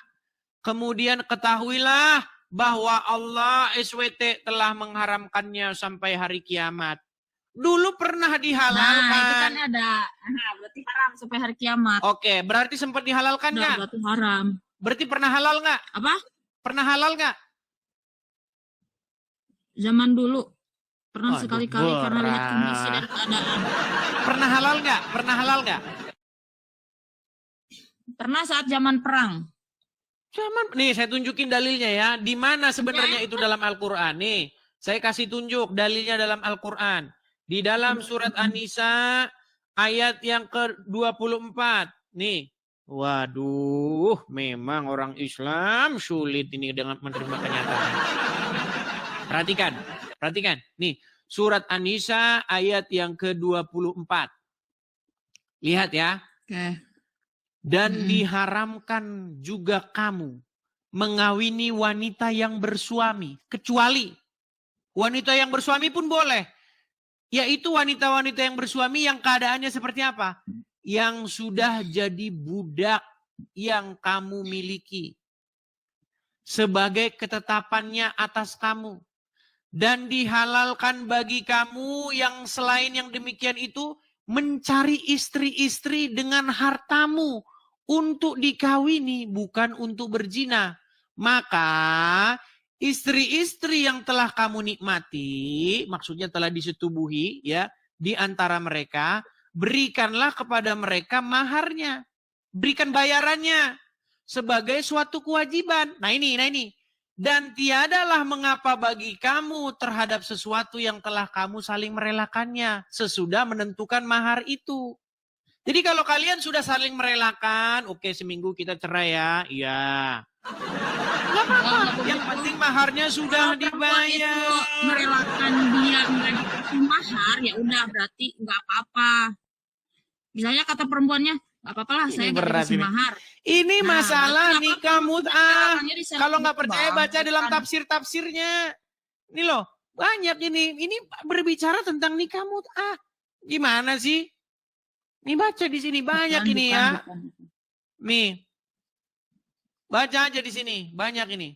Kemudian ketahuilah bahwa Allah SWT telah mengharamkannya sampai hari kiamat. Dulu pernah dihalalkan. Nah, itu kan ada. Nah, berarti haram sampai hari kiamat. Oke, berarti sempat dihalalkan nggak? Berarti haram. Berarti pernah halal nggak? Apa? Pernah halal nggak? Zaman dulu. Pernah Waduh, sekali-kali karena lihat kondisi berat. dan keadaan. Pernah halal nggak? Pernah halal nggak? Pernah saat zaman perang. Nih saya tunjukin dalilnya ya. Di mana sebenarnya itu dalam Al-Quran? Nih, saya kasih tunjuk dalilnya dalam Al-Quran. Di dalam surat An-Nisa ayat yang ke-24. Nih, waduh, memang orang Islam sulit ini dengan menerima kenyataan. Perhatikan, perhatikan. Nih, surat An-Nisa ayat yang ke-24. Lihat ya. Oke. Dan diharamkan juga kamu mengawini wanita yang bersuami. Kecuali wanita yang bersuami pun boleh. Yaitu wanita-wanita yang bersuami yang keadaannya seperti apa? Yang sudah jadi budak yang kamu miliki. Sebagai ketetapannya atas kamu. Dan dihalalkan bagi kamu yang selain yang demikian itu mencari istri-istri dengan hartamu untuk dikawini, bukan untuk berzina. Maka istri-istri yang telah kamu nikmati, maksudnya telah disetubuhi ya, di antara mereka, berikanlah kepada mereka maharnya. Berikan bayarannya sebagai suatu kewajiban. Nah ini. Dan tiadalah mengapa bagi kamu terhadap sesuatu yang telah kamu saling merelakannya sesudah menentukan mahar itu. Jadi kalau kalian sudah saling merelakan, oke seminggu kita cerai ya, iya. Nggak apa-apa, yang penting maharnya sudah dibayar. Merelakan dia nggak dikasih mahar, ya udah berarti nggak apa-apa. Misalnya kata perempuannya, nggak apa-apa lah, saya nggak dikasih mahar. Ini masalah nikah mut'ah. Kalau nggak percaya baca Bang, dalam tafsir-tafsirnya. Ini loh, banyak ini. Ini berbicara tentang nikah mut'ah. Gimana sih? Ini baca di sini banyak ini ya. Nih. Baca aja di sini, banyak ini.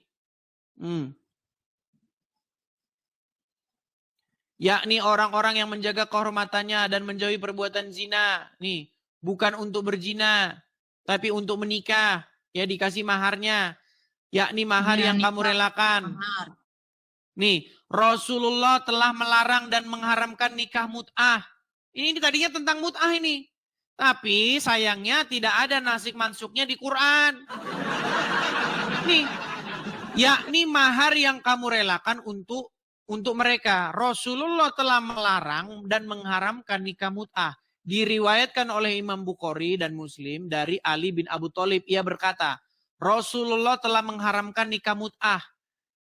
Yakni orang-orang yang menjaga kehormatannya dan menjauhi perbuatan zina. Nih, bukan untuk berzina, tapi untuk menikah. Ya dikasih maharnya. Yakni mahar yang kamu relakan. Mahar. Nih, Rasulullah telah melarang dan mengharamkan nikah mut'ah. Ini tadinya tentang mut'ah ini. Tapi sayangnya tidak ada nasik mansuknya di Quran. Nih, yakni mahar yang kamu relakan untuk mereka. Rasulullah telah melarang dan mengharamkan nikah mut'ah. Diriwayatkan oleh Imam Bukhari dan Muslim dari Ali bin Abu Thalib. Ia berkata, Rasulullah telah mengharamkan nikah mut'ah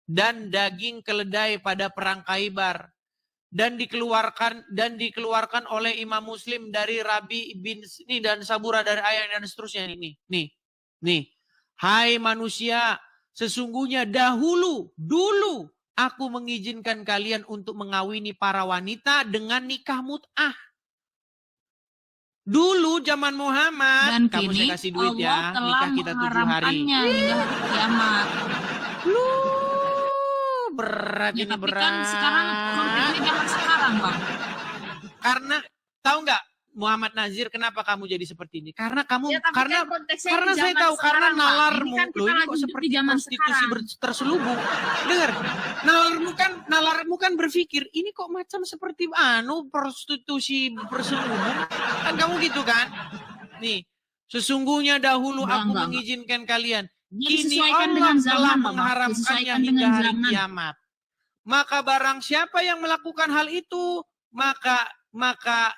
dan daging keledai pada perang Khaibar. Dan dikeluarkan oleh Imam Muslim dari Rabi bin Sini dan Sabura dari ayat dan seterusnya. Nih. Hai manusia, sesungguhnya dulu aku mengizinkan kalian untuk mengawini para wanita dengan nikah mut'ah. Dulu zaman Muhammad, dan kamu kini saya kasih duit ya, Allah telah nikah kita 7 hari. hingga hari kiamat. Berat Ya, ini tapi berat. kan sekarang konfliknya zaman sekarang, Bang. Karena tahu nggak Muhammad Nazir kenapa kamu jadi seperti ini? Karena kamu Ya, tapi karena kan konteksnya karena di saya zaman tahu karena sekarang, Bang. nalarmu Ini kan kita loh ini lagi kok hidup seperti di zaman prostitusi sekarang. terselubung. Dengar, nalarmu kan berpikir ini kok macam seperti prostitusi berselubung. Kan kamu gitu kan? Nih, sesungguhnya dahulu aku Enggak. mengizinkan kalian. Dia Kini disesuaikan Allah dengan telah zaman, Bang. mengharamkannya Disesuaikan hingga dengan hari zaman. kiamat. Maka barang siapa yang melakukan hal itu, maka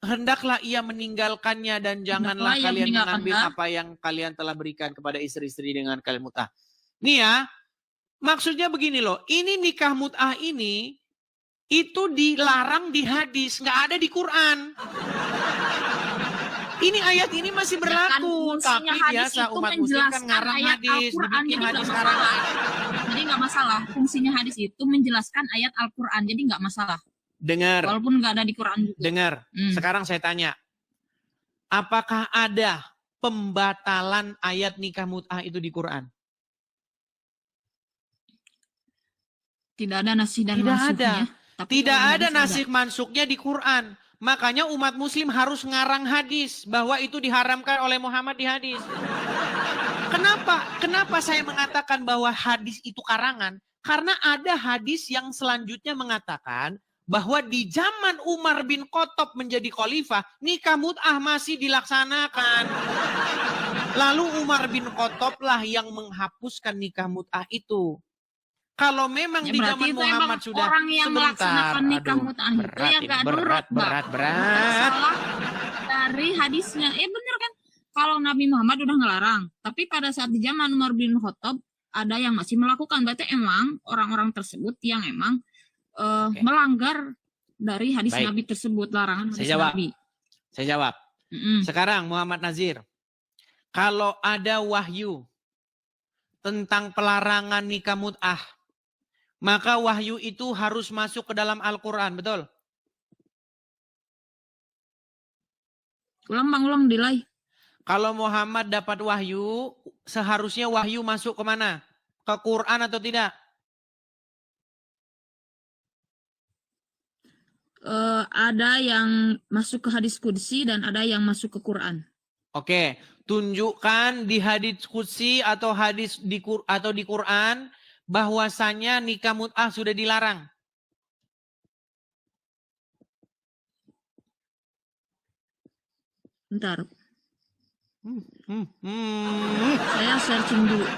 hendaklah ia meninggalkannya dan janganlah Hendaklah ia kalian meninggalkan, mengambil ha? apa yang kalian telah berikan kepada istri-istri dengan kalian mut'ah. Nih ya, maksudnya begini loh, ini nikah mut'ah ini itu dilarang di hadis, nggak ada di Quran. Ini ayat ini masih berlaku, fungsinya tapi hadis biasa itu umat muslim kan menjelaskan ngarang ayat hadis, Al-Quran, dibikin jadi nggak hadis masalah. ngarang. Jadi nggak masalah. Fungsinya hadis itu menjelaskan ayat Al-Quran, jadi nggak masalah. Dengar. Walaupun nggak ada di Quran juga. Dengar, sekarang saya tanya. Apakah ada pembatalan ayat nikah mut'ah itu di Quran? Tidak ada nasih dan Tidak mansuknya. ada. Tidak ada nasih mansuknya di Quran. Makanya umat muslim harus ngarang hadis bahwa itu diharamkan oleh Muhammad di hadis. Kenapa? Kenapa saya mengatakan bahwa hadis itu karangan? Karena ada hadis yang selanjutnya mengatakan bahwa di zaman Umar bin Khattab menjadi khalifah, nikah mut'ah masih dilaksanakan. Lalu Umar bin Khattab lah yang menghapuskan nikah mut'ah itu. Kalau memang Ya, di berarti zaman itu Muhammad emang sudah orang yang melaksanakan nikah aduh, mut'ah itu berat yang ini, nggak berat, nurut, Mbak. berat. Salah dari hadisnya. Bener kan? Kalau Nabi Muhammad udah ngelarang, tapi pada saat di zaman Umar bin Khattab ada yang masih melakukan. Berarti emang orang-orang tersebut yang emang Oke. melanggar dari hadis Baik. Nabi tersebut, larangan hadis Saya jawab. Nabi. Saya jawab. Sekarang Muhammad Nazir, kalau ada wahyu tentang pelarangan nikah mut'ah, maka wahyu itu harus masuk ke dalam Al-Quran, betul? Ulang delay. Kalau Muhammad dapat wahyu, seharusnya wahyu masuk ke mana? Ke Quran atau tidak? Ada yang masuk ke hadis qudsi dan ada yang masuk ke Quran. Oke, tunjukkan di hadis qudsi atau hadis di Quran bahwasanya nikah mut'ah sudah dilarang. Bentar. Saya searching dulu.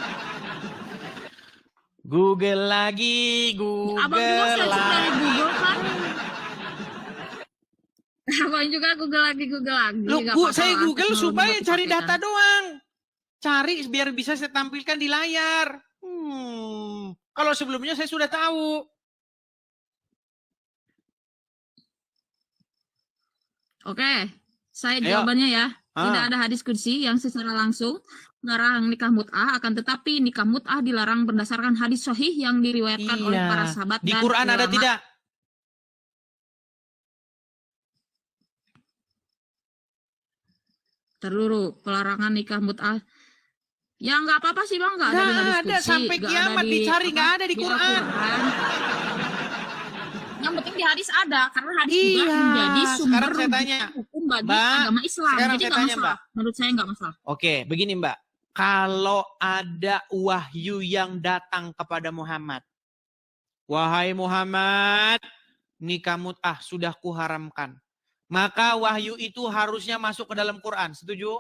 Google lagi, Google Abang juga searching dari Google kan? Abang juga Google lagi. Loh, Nggak apa-apa saya lah, Google teknologi supaya buat cari dipakai, data kan? doang. Cari biar bisa saya tampilkan di layar. Kalau sebelumnya saya sudah tahu. Oke, saya Ayo. jawabannya ya. Tidak ada hadis qudsi yang secara langsung melarang nikah mut'ah, akan tetapi nikah mut'ah dilarang berdasarkan hadis sahih yang diriwayatkan oleh para sahabat Di dan Quran ada ulama. tidak? Terlalu pelarangan nikah mut'ah. Ya nggak apa-apa sih Bang, nggak ada di hadis Nggak ada, qudsi, sampai nggak kiamat ada di, dicari, nggak ada di Quran. Al-Quran. Yang penting di hadis ada, karena hadis juga Iya, menjadi sumber sekarang saya tanya. hukum bagi Mbak, agama Islam. sekarang Jadi saya nggak tanya, masalah. Mbak. Menurut saya nggak masalah. Oke, begini Mbak. Kalau ada wahyu yang datang kepada Muhammad. Wahai Muhammad, nikah mut'ah sudah kuharamkan. Maka wahyu itu harusnya masuk ke dalam Quran. Setuju?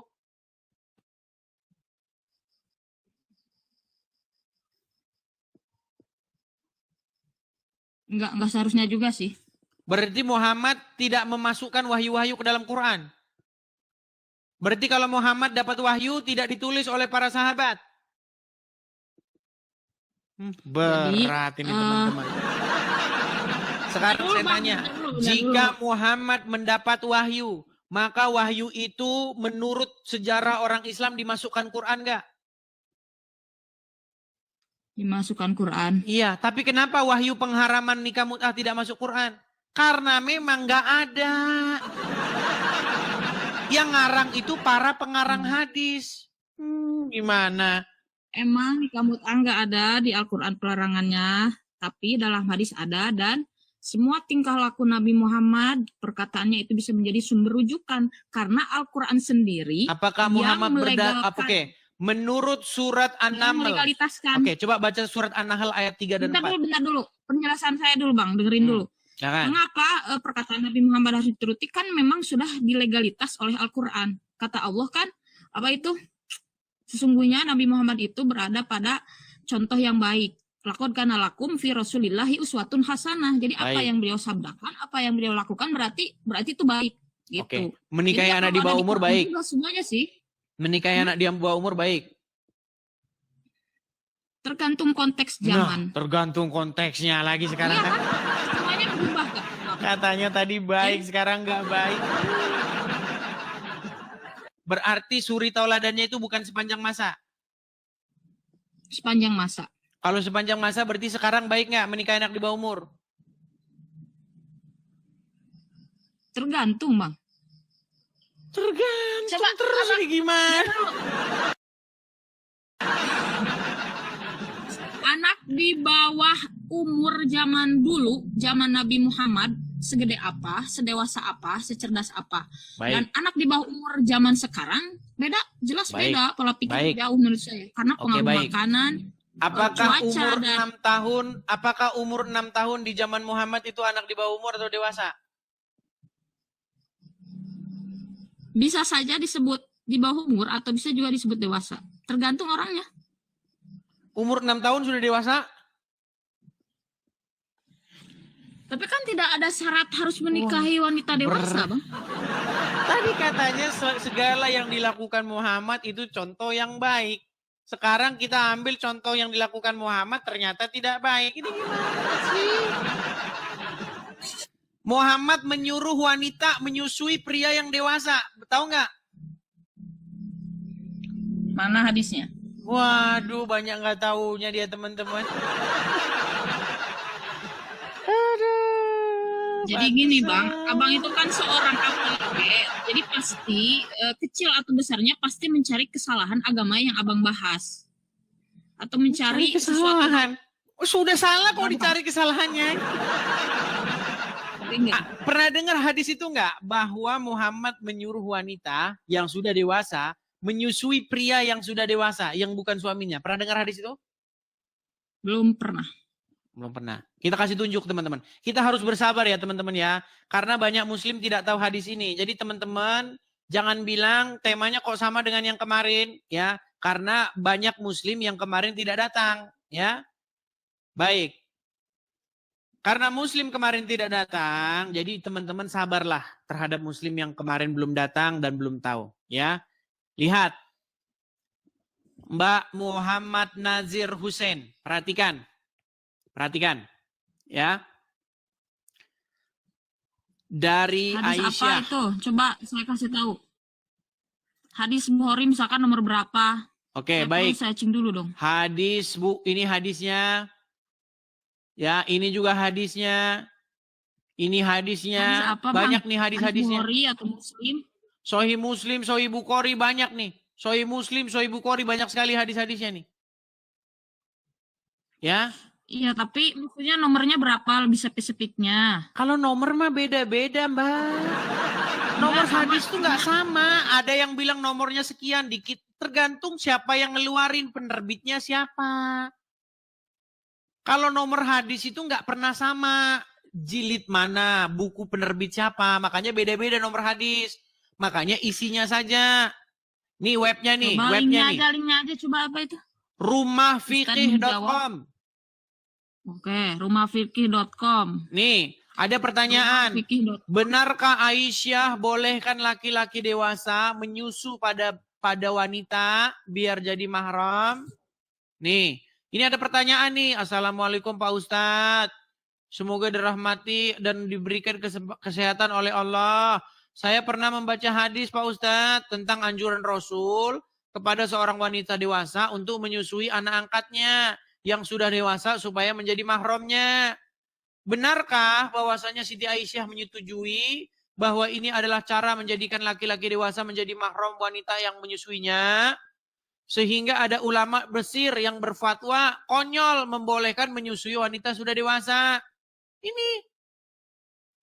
Nggak seharusnya juga sih. Berarti Muhammad tidak memasukkan wahyu-wahyu ke dalam Quran. Berarti kalau Muhammad dapat wahyu tidak ditulis oleh para sahabat. Berat ini teman-teman. Sekarang saya tanya, jika Muhammad mendapat wahyu, maka wahyu itu menurut sejarah orang Islam dimasukkan Quran nggak? Dimasukkan Quran. Iya, tapi kenapa wahyu pengharaman nikah mut'ah tidak masuk Quran? Karena memang nggak ada. Yang ngarang itu para pengarang hadis. Gimana? Emang nikah mut'ah nggak ada di Al-Quran pelarangannya, tapi dalam hadis ada, dan semua tingkah laku Nabi Muhammad, perkataannya itu bisa menjadi sumber rujukan. Karena Al-Quran sendiri Apakah Muhammad Oke, menurut surat An-Nahl. Oke, coba baca surat An-Nahl ayat 3 dan 4. Bentar dulu. Penjelasan saya dulu Bang, dengerin dulu. Jangan. Mengapa perkataan Nabi Muhammad harus dituruti? Kan memang sudah dilegalitas oleh Al-Quran. Kata Allah kan, apa itu? Sesungguhnya Nabi Muhammad itu berada pada contoh yang baik. Laqad kana lakum fi Rasulillahi uswatun hasanah. Jadi apa yang beliau sabdakan, apa yang beliau lakukan berarti itu baik. Gitu. Oke. Menikahi anak di bawah umur baik. Semuanya sih. Menikahi anak di bawah umur baik. Tergantung konteks zaman. Nah, tergantung konteksnya lagi sekarang kan. Semuanya berubah kan. Katanya tadi baik, sekarang nggak baik. Berarti suri tauladannya itu bukan sepanjang masa. Sepanjang masa. Kalau sepanjang masa berarti sekarang baik nggak menikahi anak di bawah umur? Tergantung Bang. Tergantung. Coba, terus ini gimana? Anak di bawah umur zaman dulu, zaman Nabi Muhammad, segede apa, sedewasa apa, secerdas apa. Baik. Dan anak di bawah umur zaman sekarang, beda, jelas beda. Pola pikir jauh menurut saya. Karena pengaruh makanan, Apakah cuaca umur dan 6 tahun, apakah umur 6 tahun di zaman Muhammad itu anak di bawah umur atau dewasa? bisa saja disebut di bawah umur atau bisa juga disebut dewasa. Tergantung orangnya. Umur 6 tahun sudah dewasa? Tapi kan tidak ada syarat harus menikahi wanita dewasa, Bang. Tadi katanya segala yang dilakukan Muhammad itu contoh yang baik. Sekarang kita ambil contoh yang dilakukan Muhammad ternyata tidak baik. Ini gimana sih? Muhammad menyuruh wanita menyusui pria yang dewasa. Tahu nggak? Mana hadisnya? Waduh, banyak nggak taunya dia teman-teman. Jadi gini Bang, abang itu kan seorang Katolik, jadi pasti kecil atau besarnya pasti mencari kesalahan agama yang abang bahas. Atau mencari sesuatu. Kesalahan. Oh, sudah salah kok dicari kesalahannya. Tapi enggak. Pernah dengar hadis itu nggak? Bahwa Muhammad menyuruh wanita yang sudah dewasa menyusui pria yang sudah dewasa, yang bukan suaminya. Pernah dengar hadis itu? Belum pernah. Belum pernah. Kita kasih tunjuk teman-teman. Kita harus bersabar ya teman-teman ya. Karena banyak muslim tidak tahu hadis ini. Jadi teman-teman jangan bilang temanya kok sama dengan yang kemarin ya. Karena banyak muslim yang kemarin tidak datang ya. Baik. Karena muslim kemarin tidak datang. Jadi teman-teman sabarlah terhadap muslim yang kemarin belum datang dan belum tahu ya. Lihat. Mbak Muhammad Nazir Hussein. Perhatikan. Perhatikan, ya. Dari Hadis Aisyah. apa itu? Coba saya kasih tahu. Hadis Bukhari misalkan nomor berapa? Oke, Saya baik. perlu searching dulu dong. Hadis, Bu, ini hadisnya. Ya, ini juga hadisnya. Ini hadisnya. Hadis apa, Banyak Bang? nih Hadis hadis-hadisnya. Bukhari atau Muslim? Sahih Muslim, Sahih Bukhari banyak nih. Sahih Muslim, Sahih Bukhari banyak sekali hadis-hadisnya nih. Ya. Iya, tapi maksudnya nomornya berapa lebih spesifiknya? Kalau nomor mah beda-beda, Mbak. Nomor hadis tuh nggak sama. Ada yang bilang nomornya sekian, dikit. Tergantung siapa yang ngeluarin, penerbitnya siapa. Kalau nomor hadis itu nggak pernah sama. Jilid mana, buku penerbit siapa. Makanya beda-beda nomor hadis. Makanya isinya saja. Nih webnya nih, Coba webnya nih. linknya aja, coba apa itu? Rumahfikih.com. Oke, rumahfikih.com. Nih, ada pertanyaan. Rumahfikih.com. Benarkah Aisyah bolehkan laki-laki dewasa menyusu pada wanita biar jadi mahram? Nih, ini ada pertanyaan nih. Assalamualaikum Pak Ustadz. Semoga dirahmati dan diberikan kesehatan oleh Allah. Saya pernah membaca hadis Pak Ustadz tentang anjuran Rasul kepada seorang wanita dewasa untuk menyusui anak angkatnya yang sudah dewasa supaya menjadi mahramnya. Benarkah bahwasanya Siti Aisyah menyetujui bahwa ini adalah cara menjadikan laki-laki dewasa menjadi mahram wanita yang menyusuinya? Sehingga ada ulama Mesir yang berfatwa konyol membolehkan menyusui wanita sudah dewasa. Ini.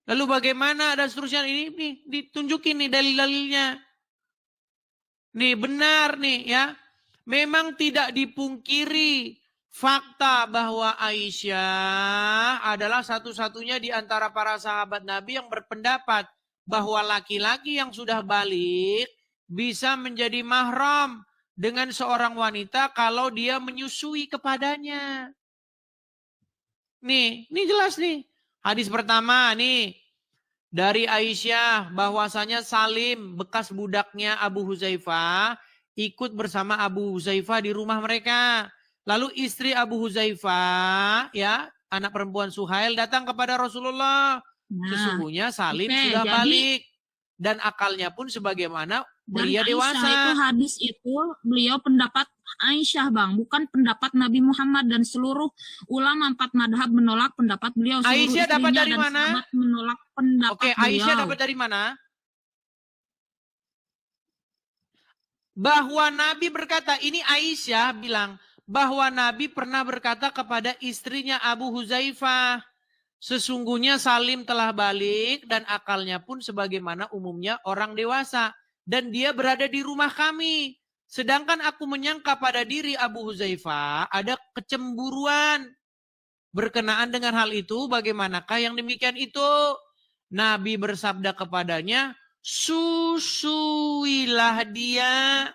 Lalu bagaimana dan seterusnya ini nih ditunjukin nih dalil-dalilnya. Nih benar nih ya. Memang tidak dipungkiri fakta bahwa Aisyah adalah satu-satunya di antara para sahabat Nabi yang berpendapat bahwa laki-laki yang sudah balik bisa menjadi mahram dengan seorang wanita kalau dia menyusui kepadanya. Nih, ini jelas nih. Hadis pertama nih dari Aisyah bahwasanya Salim bekas budaknya Abu Huzaifah ikut bersama Abu Huzaifah di rumah mereka. Lalu istri Abu Huzaifah, ya, anak perempuan Suhail datang kepada Rasulullah. Sesungguhnya Salim sudah balik. Dan akalnya pun sebagaimana pria dewasa. Itu hadis itu beliau pendapat Aisyah Bang. Bukan pendapat Nabi Muhammad dan seluruh ulama 4 madhab menolak pendapat beliau. Aisyah dapat dari mana? Menolak pendapat beliau. Aisyah dapat dari mana? Bahwa Nabi berkata, ini Aisyah bilang, bahwa Nabi pernah berkata kepada istrinya Abu Huzaifah, sesungguhnya Salim telah balik dan akalnya pun sebagaimana umumnya orang dewasa. Dan dia berada di rumah kami. Sedangkan aku menyangka pada diri Abu Huzaifah ada kecemburuan. Berkenaan dengan hal itu, bagaimanakah yang demikian itu? Nabi bersabda kepadanya, susuilah dia,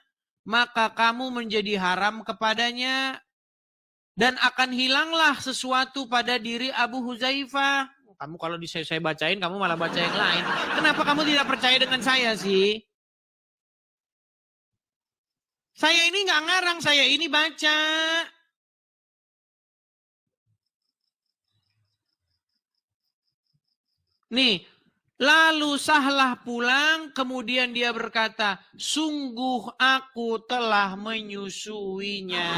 maka kamu menjadi haram kepadanya. Dan akan hilanglah sesuatu pada diri Abu Huzaifah. Kamu kalau saya bacain, kamu malah baca yang lain. Kenapa kamu tidak percaya dengan saya sih? Saya ini nggak ngarang, saya ini baca. Nih, lalu Sahlah pulang, kemudian dia berkata, sungguh aku telah menyusuinya.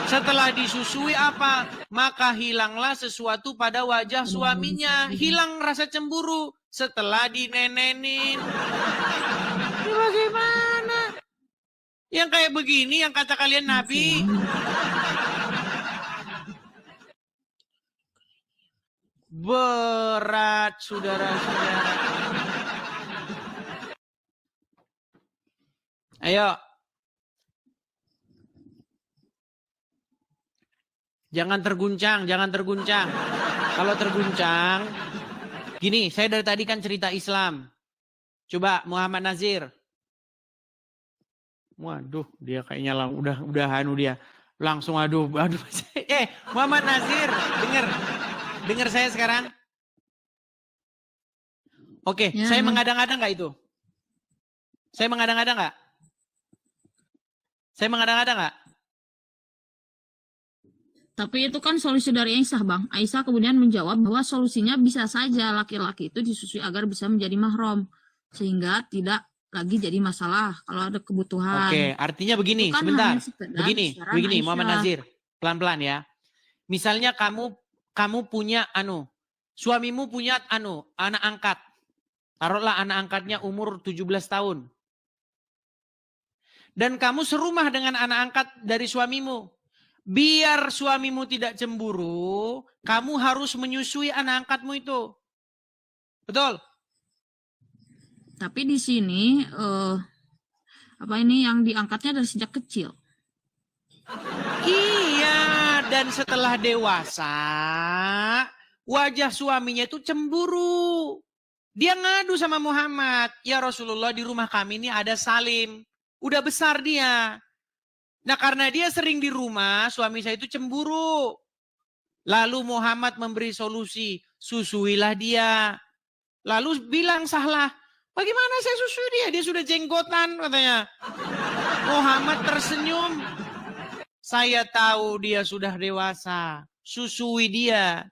Setelah disusui apa? Maka hilanglah sesuatu pada wajah suaminya. Hilang rasa cemburu setelah dinenenin. Ini bagaimana? Yang kayak begini yang kata kalian Nabi. Berat, saudara-saudara. Ayo. Jangan terguncang, jangan terguncang. Kalau terguncang, gini, saya dari tadi kan cerita Islam. Coba Muhammad Nazir. Waduh, dia kayaknya udah anu dia. Langsung aduh. Muhammad Nazir, dengar saya sekarang. Oke, Ya, saya mengadang-adang nggak itu? Saya mengadang-adang nggak? Saya mengadang-adang nggak? Tapi itu kan solusi dari Aisyah, Bang. Aisyah kemudian menjawab bahwa solusinya bisa saja laki-laki itu disusui agar bisa menjadi mahram. Sehingga tidak lagi jadi masalah kalau ada kebutuhan. Oke, artinya begini, Itu kan sebentar. hanya sekedar Begini saran Muhammad Aisyah. Nazir. Pelan-pelan ya. Misalnya kamu punya suamimu punya anak angkat. Taruhlah anak angkatnya umur 17 tahun. Dan kamu serumah dengan anak angkat dari suamimu. Biar suamimu tidak cemburu, kamu harus menyusui anak angkatmu itu. Betul? Tapi di sini yang diangkatnya dari sejak kecil. Iya, dan setelah dewasa, wajah suaminya itu cemburu. Dia ngadu sama Muhammad, ya Rasulullah di rumah kami ini ada Salim. Udah besar dia. Nah karena dia sering di rumah, suami saya itu cemburu. Lalu Muhammad memberi solusi, susuilah dia. Lalu bilang Sahlah, bagaimana saya susui dia? Dia sudah jenggotan katanya. Muhammad tersenyum. Saya tahu dia sudah dewasa. Susui dia.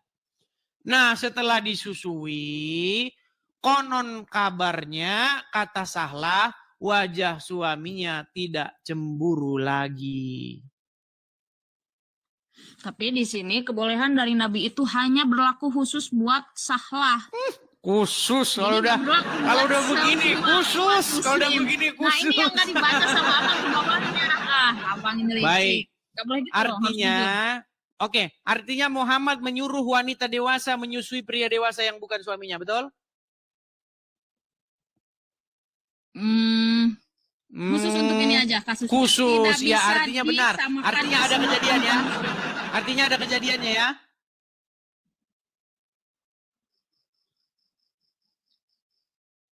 Nah setelah disusui, konon kabarnya kata Sahlah, wajah suaminya tidak cemburu lagi. Tapi di sini kebolehan dari Nabi itu hanya berlaku khusus buat Sahlah. Khusus kalau udah begini khusus. Kalau udah begini khusus. Nah ini yang nggak dibaca sama abang di bawahnya. Abang ini licik. Baik. Gak boleh gitu Artinya, artinya Muhammad menyuruh wanita dewasa menyusui pria dewasa yang bukan suaminya, betul? Khusus untuk ini aja kasus. Khusus, ya artinya benar. Artinya ada kejadian ya. Artinya ada kejadiannya ya.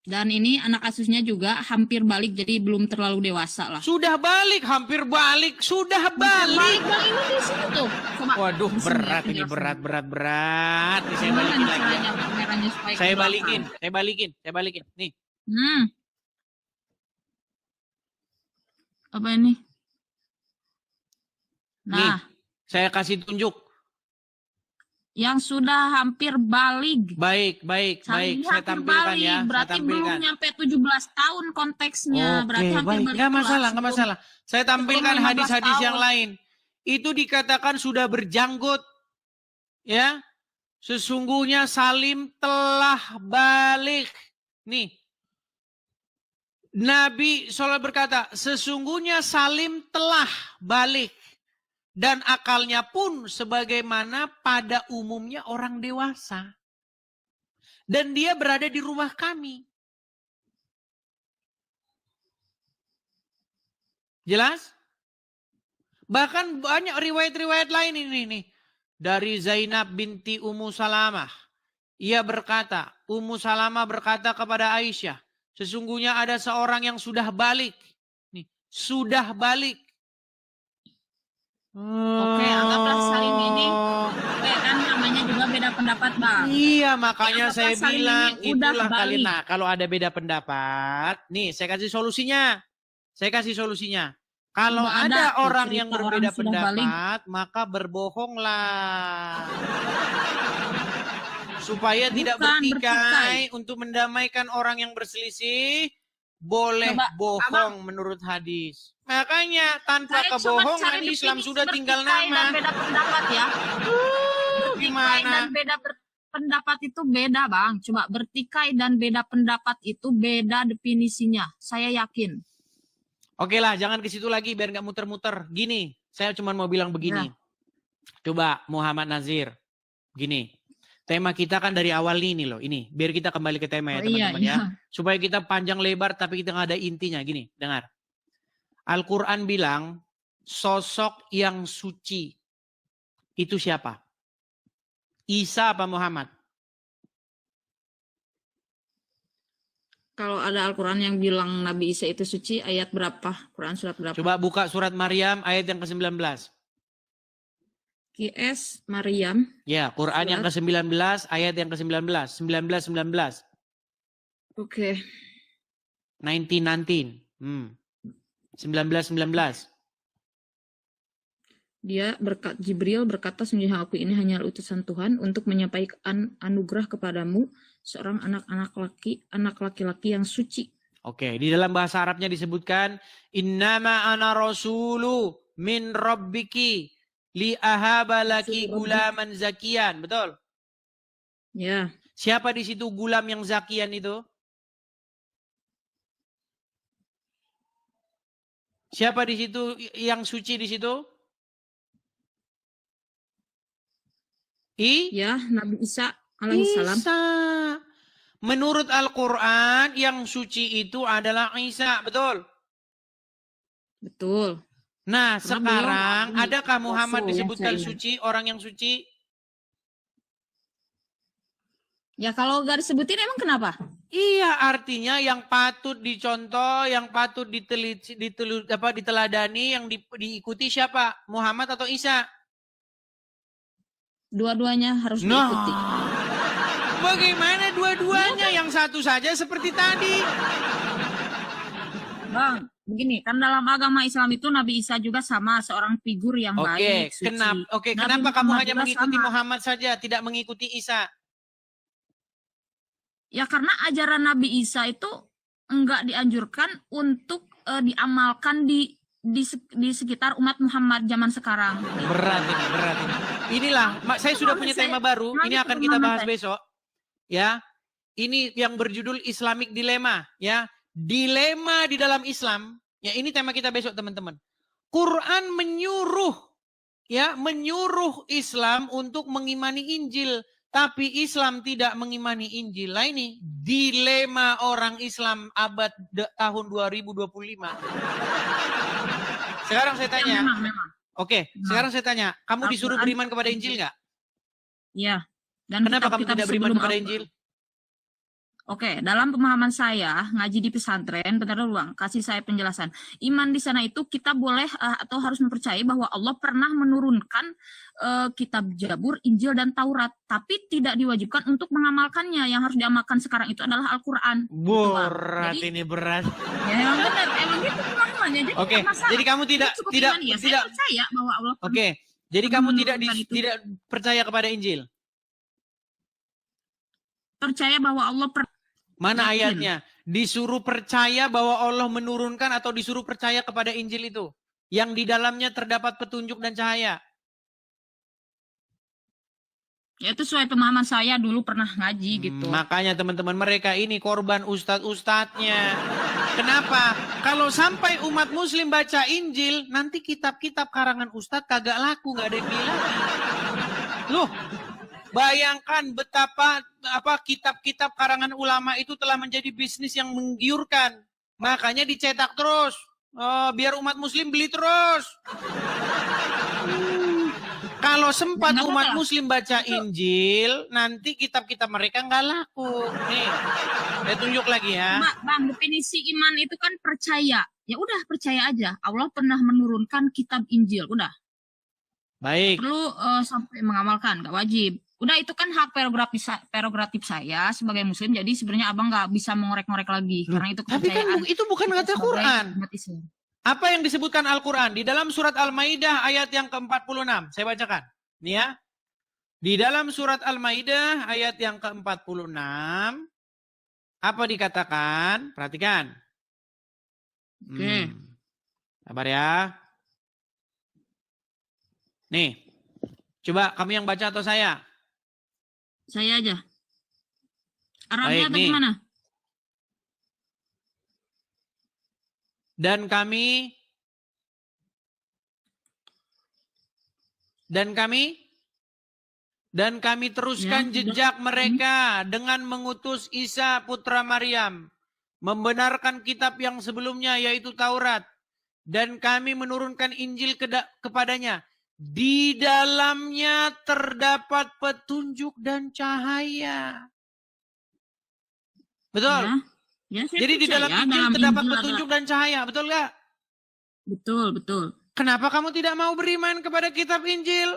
Dan ini anak asuhnya juga hampir balik, jadi belum terlalu dewasa lah. Sudah balik, hampir balik, sudah balik. Bang ini di sini tuh. Coba. Waduh, berat ini, berat. Nih, saya balikin lagi ya. Saya balikin. Nih. Apa ini? Nah, nih, saya kasih tunjuk. Yang sudah hampir balik. Baik. Saya tampilkan balik. ya. Berarti belum nyampe 17 tahun konteksnya. Oke, Berarti hampir baik. balik. Nggak masalah. Saya tampilkan hadis-hadis yang lain. Itu dikatakan sudah berjanggut. Ya. Sesungguhnya Salim telah balik. Nih. Nabi SAW berkata, sesungguhnya Salim telah balik. Dan akalnya pun sebagaimana pada umumnya orang dewasa. Dan dia berada di rumah kami. Jelas? Bahkan banyak riwayat-riwayat lain ini nih. Dari Zainab binti Ummu Salamah. Ia berkata, Ummu Salamah berkata kepada Aisyah, sesungguhnya ada seorang yang sudah balik. Nih, sudah balik. Oke, anggaplah saling ini. Oke, kan namanya juga beda pendapat, Bang. Iya, makanya Anggaplah saya saling bilang ini udah itulah balik. kalian. Nah, kalau ada beda pendapat, nih saya kasih solusinya. Kalau Nggak ada ada tuh orang cerita yang orang berbeda sudah balik. pendapat, maka berbohonglah. Supaya tidak Bukan bertikai untuk mendamaikan orang yang berselisih, boleh Coba, bohong menurut hadis. Makanya tanpa Saya cuma kebohongan cari Islam definisi sudah tinggal bertikai dan nama. beda pendapat ya. Bertikai Gimana? dan beda pendapat itu beda, Bang. Coba bertikai dan beda pendapat itu beda definisinya. Saya yakin. Oke lah, jangan ke situ lagi biar nggak muter-muter. Gini, saya cuma mau bilang begini. Ya. Coba Muhammad Nazir, gini. Tema kita kan dari awal ini loh, ini. Biar kita kembali ke tema ya teman-teman ya. Supaya kita panjang lebar tapi kita nggak ada intinya. Gini, dengar. Al-Quran bilang sosok yang suci itu siapa? Isa apa Muhammad? Kalau ada Al-Quran yang bilang Nabi Isa itu suci, ayat berapa? Quran surat berapa? Coba buka surat Maryam ayat yang ke-19. QS Maryam. Ya, Quran yang ke-19 ayat yang ke-19. 19. Oke. 19. 19. Dia Jibril berkata, sungguh aku ini hanya utusan Tuhan untuk menyampaikan anugerah kepadamu seorang anak laki-laki yang suci. Oke, di dalam bahasa Arabnya disebutkan innama ana rasulu min rabbiki li ahaba laki gulaman zakian, betul? Ya. Siapa di situ gulam yang zakian itu? Siapa di situ yang suci di situ? Ya, Nabi Isa alaihissalam. Isa. Menurut Al-Quran, yang suci itu adalah Isa, betul? Betul. Nah, Karena sekarang beliau adakah Muhammad Rasul disebutkan yang suci, orang yang suci? Ya kalau gak disebutin emang kenapa? Iya, artinya yang patut dicontoh, yang patut diteladani, yang diikuti siapa? Muhammad atau Isa? Dua-duanya harus diikuti. Bagaimana dua-duanya? Yang satu saja seperti tadi. Bang, begini, kan dalam agama Islam itu Nabi Isa juga sama seorang figur yang baik, suci. Kenapa kamu hanya mengikuti Muhammad saja, tidak mengikuti Isa? Ya karena ajaran Nabi Isa itu enggak dianjurkan untuk diamalkan di sekitar umat Muhammad zaman sekarang. Berat ini. Inilah, saya sudah punya tema baru, ini akan kita bahas besok. Ya, ini yang berjudul Islamic Dilemma. Ya, dilema di dalam Islam. Ya, ini tema kita besok teman-teman. Quran menyuruh Islam untuk mengimani Injil. Tapi Islam tidak mengimani Injil. Lah ini dilema orang Islam abad tahun 2025. Sekarang saya tanya. Memang. Oke, sekarang saya tanya. Kamu disuruh beriman kepada Injil nggak? Iya. Dan kenapa kamu tidak beriman kepada Injil? Oke, dalam pemahaman saya, ngaji di pesantren, bentar dulu Bang, kasih saya penjelasan. Iman di sana itu kita boleh atau harus mempercayai bahwa Allah pernah menurunkan kitab Zabur, Injil, dan Taurat. Tapi tidak diwajibkan untuk mengamalkannya. Yang harus diamalkan sekarang itu adalah Al-Quran. Berat gitu, ini berat. Ya, emang benar. Emang gitu pemahamannya. Oke, jadi kamu tidak saya percaya bahwa Allah Oke, jadi kamu tidak percaya kepada Injil? Percaya bahwa Allah Mana ayatnya? Disuruh percaya bahwa Allah menurunkan atau disuruh percaya kepada Injil itu? Yang di dalamnya terdapat petunjuk dan cahaya. Ya itu sesuai pemahaman saya dulu pernah ngaji gitu. Makanya teman-teman mereka ini korban ustadz-ustadznya. Kenapa? Kalau sampai umat muslim baca Injil, nanti kitab-kitab karangan ustadz kagak laku, gak ada yang beli lagi. Loh, bayangkan betapa kitab-kitab karangan ulama itu telah menjadi bisnis yang menggiurkan. Makanya dicetak terus. Oh, biar umat muslim beli terus. Kalau sempat Nggak umat apa-apa. muslim baca Injil, nanti kitab-kitab mereka nggak laku. Nih, saya tunjuk lagi ya. Bang, definisi iman itu kan percaya. Ya udah percaya aja. Allah pernah menurunkan kitab Injil. Udah. Baik. Perlu sampai mengamalkan, nggak wajib. Udah itu kan hak prerogatif saya sebagai muslim. Jadi sebenarnya abang nggak bisa mengorek-ngorek lagi karena itu Tapi kan kepercayaan. itu bukan kita kata sebagai Quran. umat Islam. Apa yang disebutkan Al-Quran? Di dalam surat Al-Maidah ayat yang ke-46. Saya bacakan. Nih ya. Di dalam surat Al-Maidah ayat yang ke-46. Apa dikatakan? Perhatikan. Oke. Sabar ya. Nih. Coba kamu yang baca atau saya? Saya aja. Arabnya Baik, atau nih. gimana? Dan kami teruskan Ya, jejak mereka dengan mengutus Isa putra Maryam, membenarkan kitab yang sebelumnya yaitu Taurat, dan kami menurunkan Injil kepadanya. Di dalamnya terdapat petunjuk dan cahaya. Betul? Ya, saya Jadi di dalam percaya Injil terdapat Injil petunjuk dan cahaya, betul nggak? Betul. Kenapa kamu tidak mau beriman kepada kitab Injil?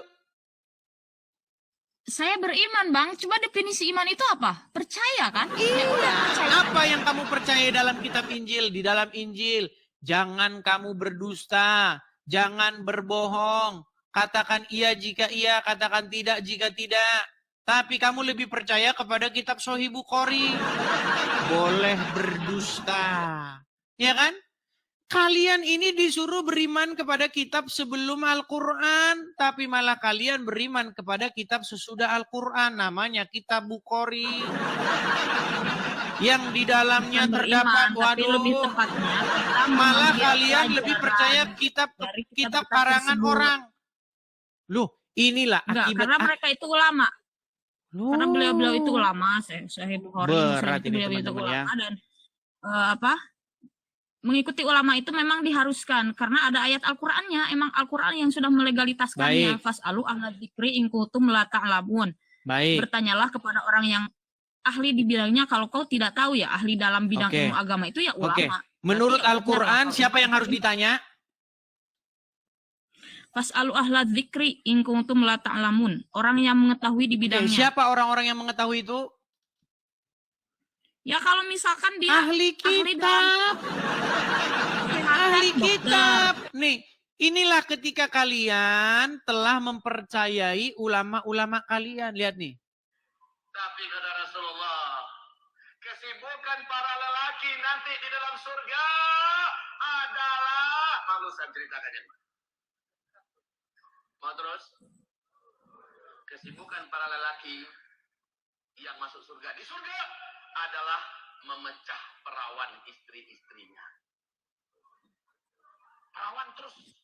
Saya beriman, Bang. Coba definisi iman itu apa? Percaya kan? Ya udah percaya. Apa yang kamu percaya dalam kitab Injil? Di dalam Injil, jangan kamu berdusta, jangan berbohong. Katakan iya jika iya, katakan tidak jika tidak. Tapi kamu lebih percaya kepada kitab Sahih Bukhari. Boleh berdusta. Ya kan? Kalian ini disuruh beriman kepada kitab sebelum Al-Quran. Tapi malah kalian beriman kepada kitab sesudah Al-Quran. Namanya kitab Bukhari. Yang di dalamnya Bukan terdapat, beriman, tapi lebih waduh. tepatnya kita Malah mengambil kalian lebih pelajaran percaya dari kitab kitab-kitab karangan tersebut. orang. Loh, inilah Enggak, akibat. karena mereka itu ulama. Karena beliau-beliau itu Loh. ulama, Sahih Bukhari, Berat Muslim, ini beliau itu teman-teman ya. ulama dan mengikuti ulama itu memang diharuskan karena ada ayat Al-Qur'annya, emang Al-Qur'an yang sudah melegalitaskannya. Baik. Fas'alu ahla dzikri in kuntum la ta'lamun. Baik. Bertanyalah kepada orang yang ahli di bidangnya kalau kau tidak tahu ya, ahli dalam bidang Oke. ilmu agama itu ya ulama. Oke. Menurut Berarti ya Al-Quran, benar, siapa yang harus ditanya? Fas'alu ahla dzikri in kuntum la ta'lamun. Orang yang mengetahui di Oke, bidangnya. siapa orang-orang yang mengetahui itu? Ya kalau misalkan dia Ahli kitab. Ahli kitab. Nih, inilah ketika kalian telah mempercayai ulama-ulama kalian. Lihat nih. Tapi kata Rasulullah, kesibukan para lelaki nanti di dalam surga adalah, malu saya ceritakannya. Mau terus? Kesibukan para lelaki yang masuk surga di surga adalah memecah perawan istri-istrinya. Perawan terus.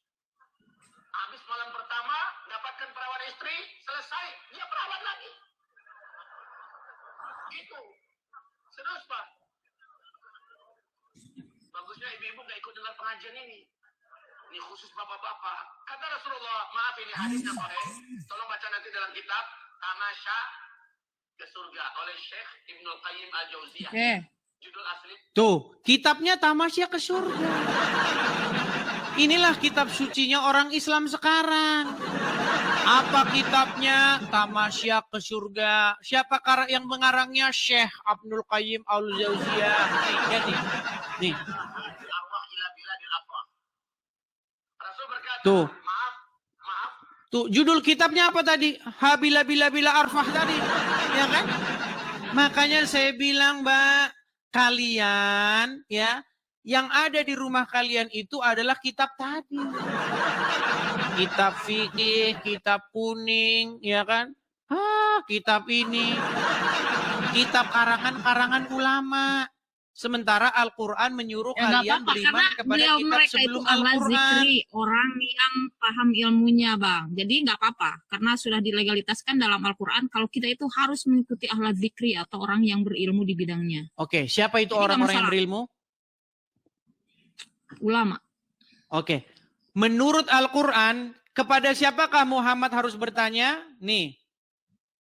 Habis malam pertama, dapatkan perawan istri, selesai, dia perawan lagi. Itu. Serius, Pak. Bagusnya ibu-ibu gak ikut dengar pengajian ini. Ini khusus bapak-bapak. Kata Rasulullah, maaf ini hadisnya sahih. Tolong baca nanti dalam kitab Tamasya ke Surga oleh Syekh Ibnul Qayyim Al-Jauziyah. Oke. Judul asli. Tuh, kitabnya Tamasya ke surga. Inilah kitab sucinya orang Islam sekarang. Apa kitabnya? Tamasya ke surga. Siapa yang mengarangnya? Syekh Ibnul Qayyim Al-Jauziyah. Nih. Arwah ila biladil afrah. Rasul berkata, Tuh. maaf. Tuh, judul kitabnya apa tadi? Habila bila arfah tadi. Ya kan? Makanya saya bilang, Mbak, kalian ya, yang ada di rumah kalian itu adalah kitab tadi. Kitab fikih, kitab kuning, ya kan? Kitab ini. Kitab karangan-karangan ulama. Sementara Al-Quran menyuruh Ya, kalian beriman kepada kitab sebelum Al-Quran. Orang yang paham ilmunya, Bang. Jadi nggak apa-apa. Karena sudah dilegalitaskan dalam Al-Quran. Kalau kita itu harus mengikuti ahla zikri atau orang yang berilmu di bidangnya. Oke, siapa itu Jadi nggak orang-orang yang masalah. berilmu? Ulama. Oke. Menurut Al-Quran, kepada siapakah Muhammad harus bertanya? Nih.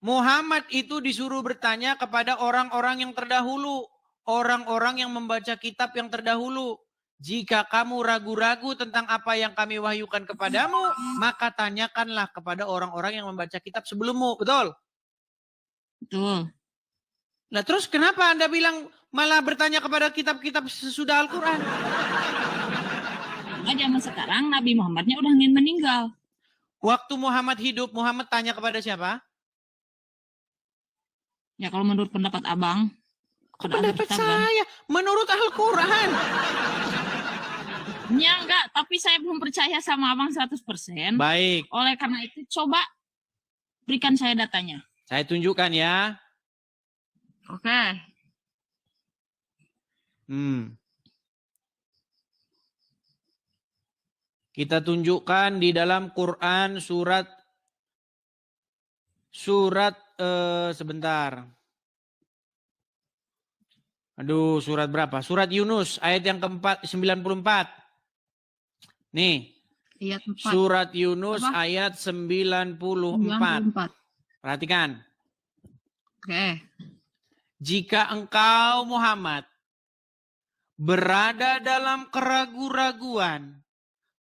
Muhammad itu disuruh bertanya kepada orang-orang yang terdahulu. Orang-orang yang membaca kitab yang terdahulu. Jika kamu ragu-ragu tentang apa yang kami wahyukan kepadamu, maka tanyakanlah kepada orang-orang yang membaca kitab sebelummu. Betul? Betul. Nah terus kenapa Anda bilang malah bertanya kepada kitab-kitab sesudah Al-Quran? Nah, zaman sekarang Nabi Muhammadnya udah ingin meninggal. Waktu Muhammad hidup, Muhammad tanya kepada siapa? Ya kalau menurut pendapat abang. pada ahli Pendapat kitab, kan? saya, menurut Al-Quran. Ya enggak, tapi saya belum percaya sama abang 100%. Baik, Oleh karena itu coba berikan saya datanya. saya tunjukkan ya. Oke. Kita tunjukkan di dalam Quran surat sebentar. Aduh, surat berapa? Surat Yunus ayat yang keempat 94. Nih. Ayat 4. Surat Yunus Apa? ayat 94. 94. Perhatikan. Oke. Jika engkau Muhammad berada dalam keraguan-raguan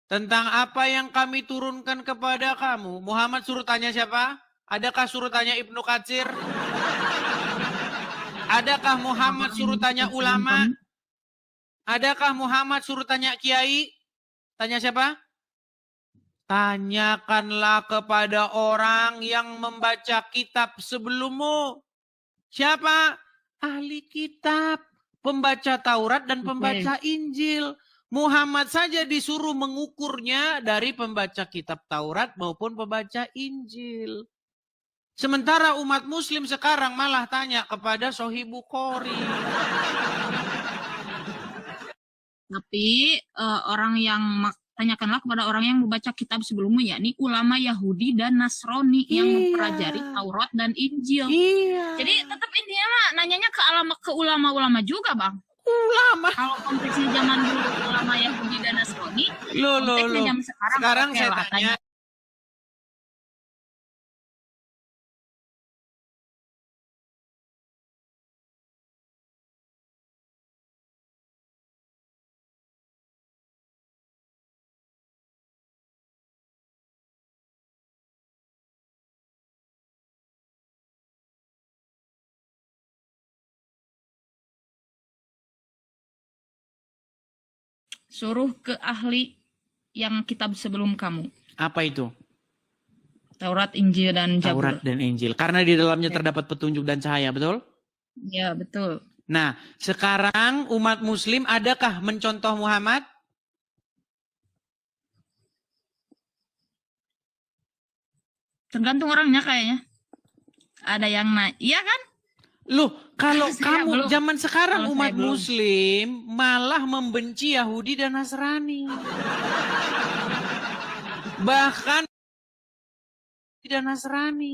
tentang apa yang kami turunkan kepada kamu. Muhammad suruh tanya siapa? Adakah suruh tanya Ibnu Katsir? Adakah Muhammad suruh tanya ulama? Adakah Muhammad suruh tanya kiai? Tanya siapa? Tanyakanlah kepada orang yang membaca kitab sebelummu. Siapa? Ahli kitab. Pembaca Taurat dan pembaca Injil. Muhammad saja disuruh mengukurnya dari pembaca kitab Taurat maupun pembaca Injil. Sementara umat muslim sekarang malah tanya kepada Sahih Bukhari. Tapi orang yang tanyakanlah kepada orang yang membaca kitab sebelumnya, yakni ulama Yahudi dan Nasrani yang mempelajari Taurat dan Injil. Iya. Jadi tetap intinya mah nanyanya ke ulama-ulama juga, Bang. Ulama. Kalau konteksnya zaman dulu ulama Yahudi dan Nasrani, Loh. konteksnya zaman sekarang Sekarang oke saya lah, tanya. suruh ke ahli yang kitab sebelum kamu. Apa itu? Taurat, Injil, dan Zabur. Taurat dan Injil. Karena di dalamnya terdapat petunjuk dan cahaya, betul? Ya, betul. Nah, sekarang umat muslim adakah mencontoh Muhammad? Tergantung orangnya kayaknya. Ada yang iya kan? Loh, kalau Saya kamu belum. zaman sekarang Kalau umat saya belum. muslim malah membenci Yahudi dan Nasrani. Bahkan Yahudi dan Nasrani.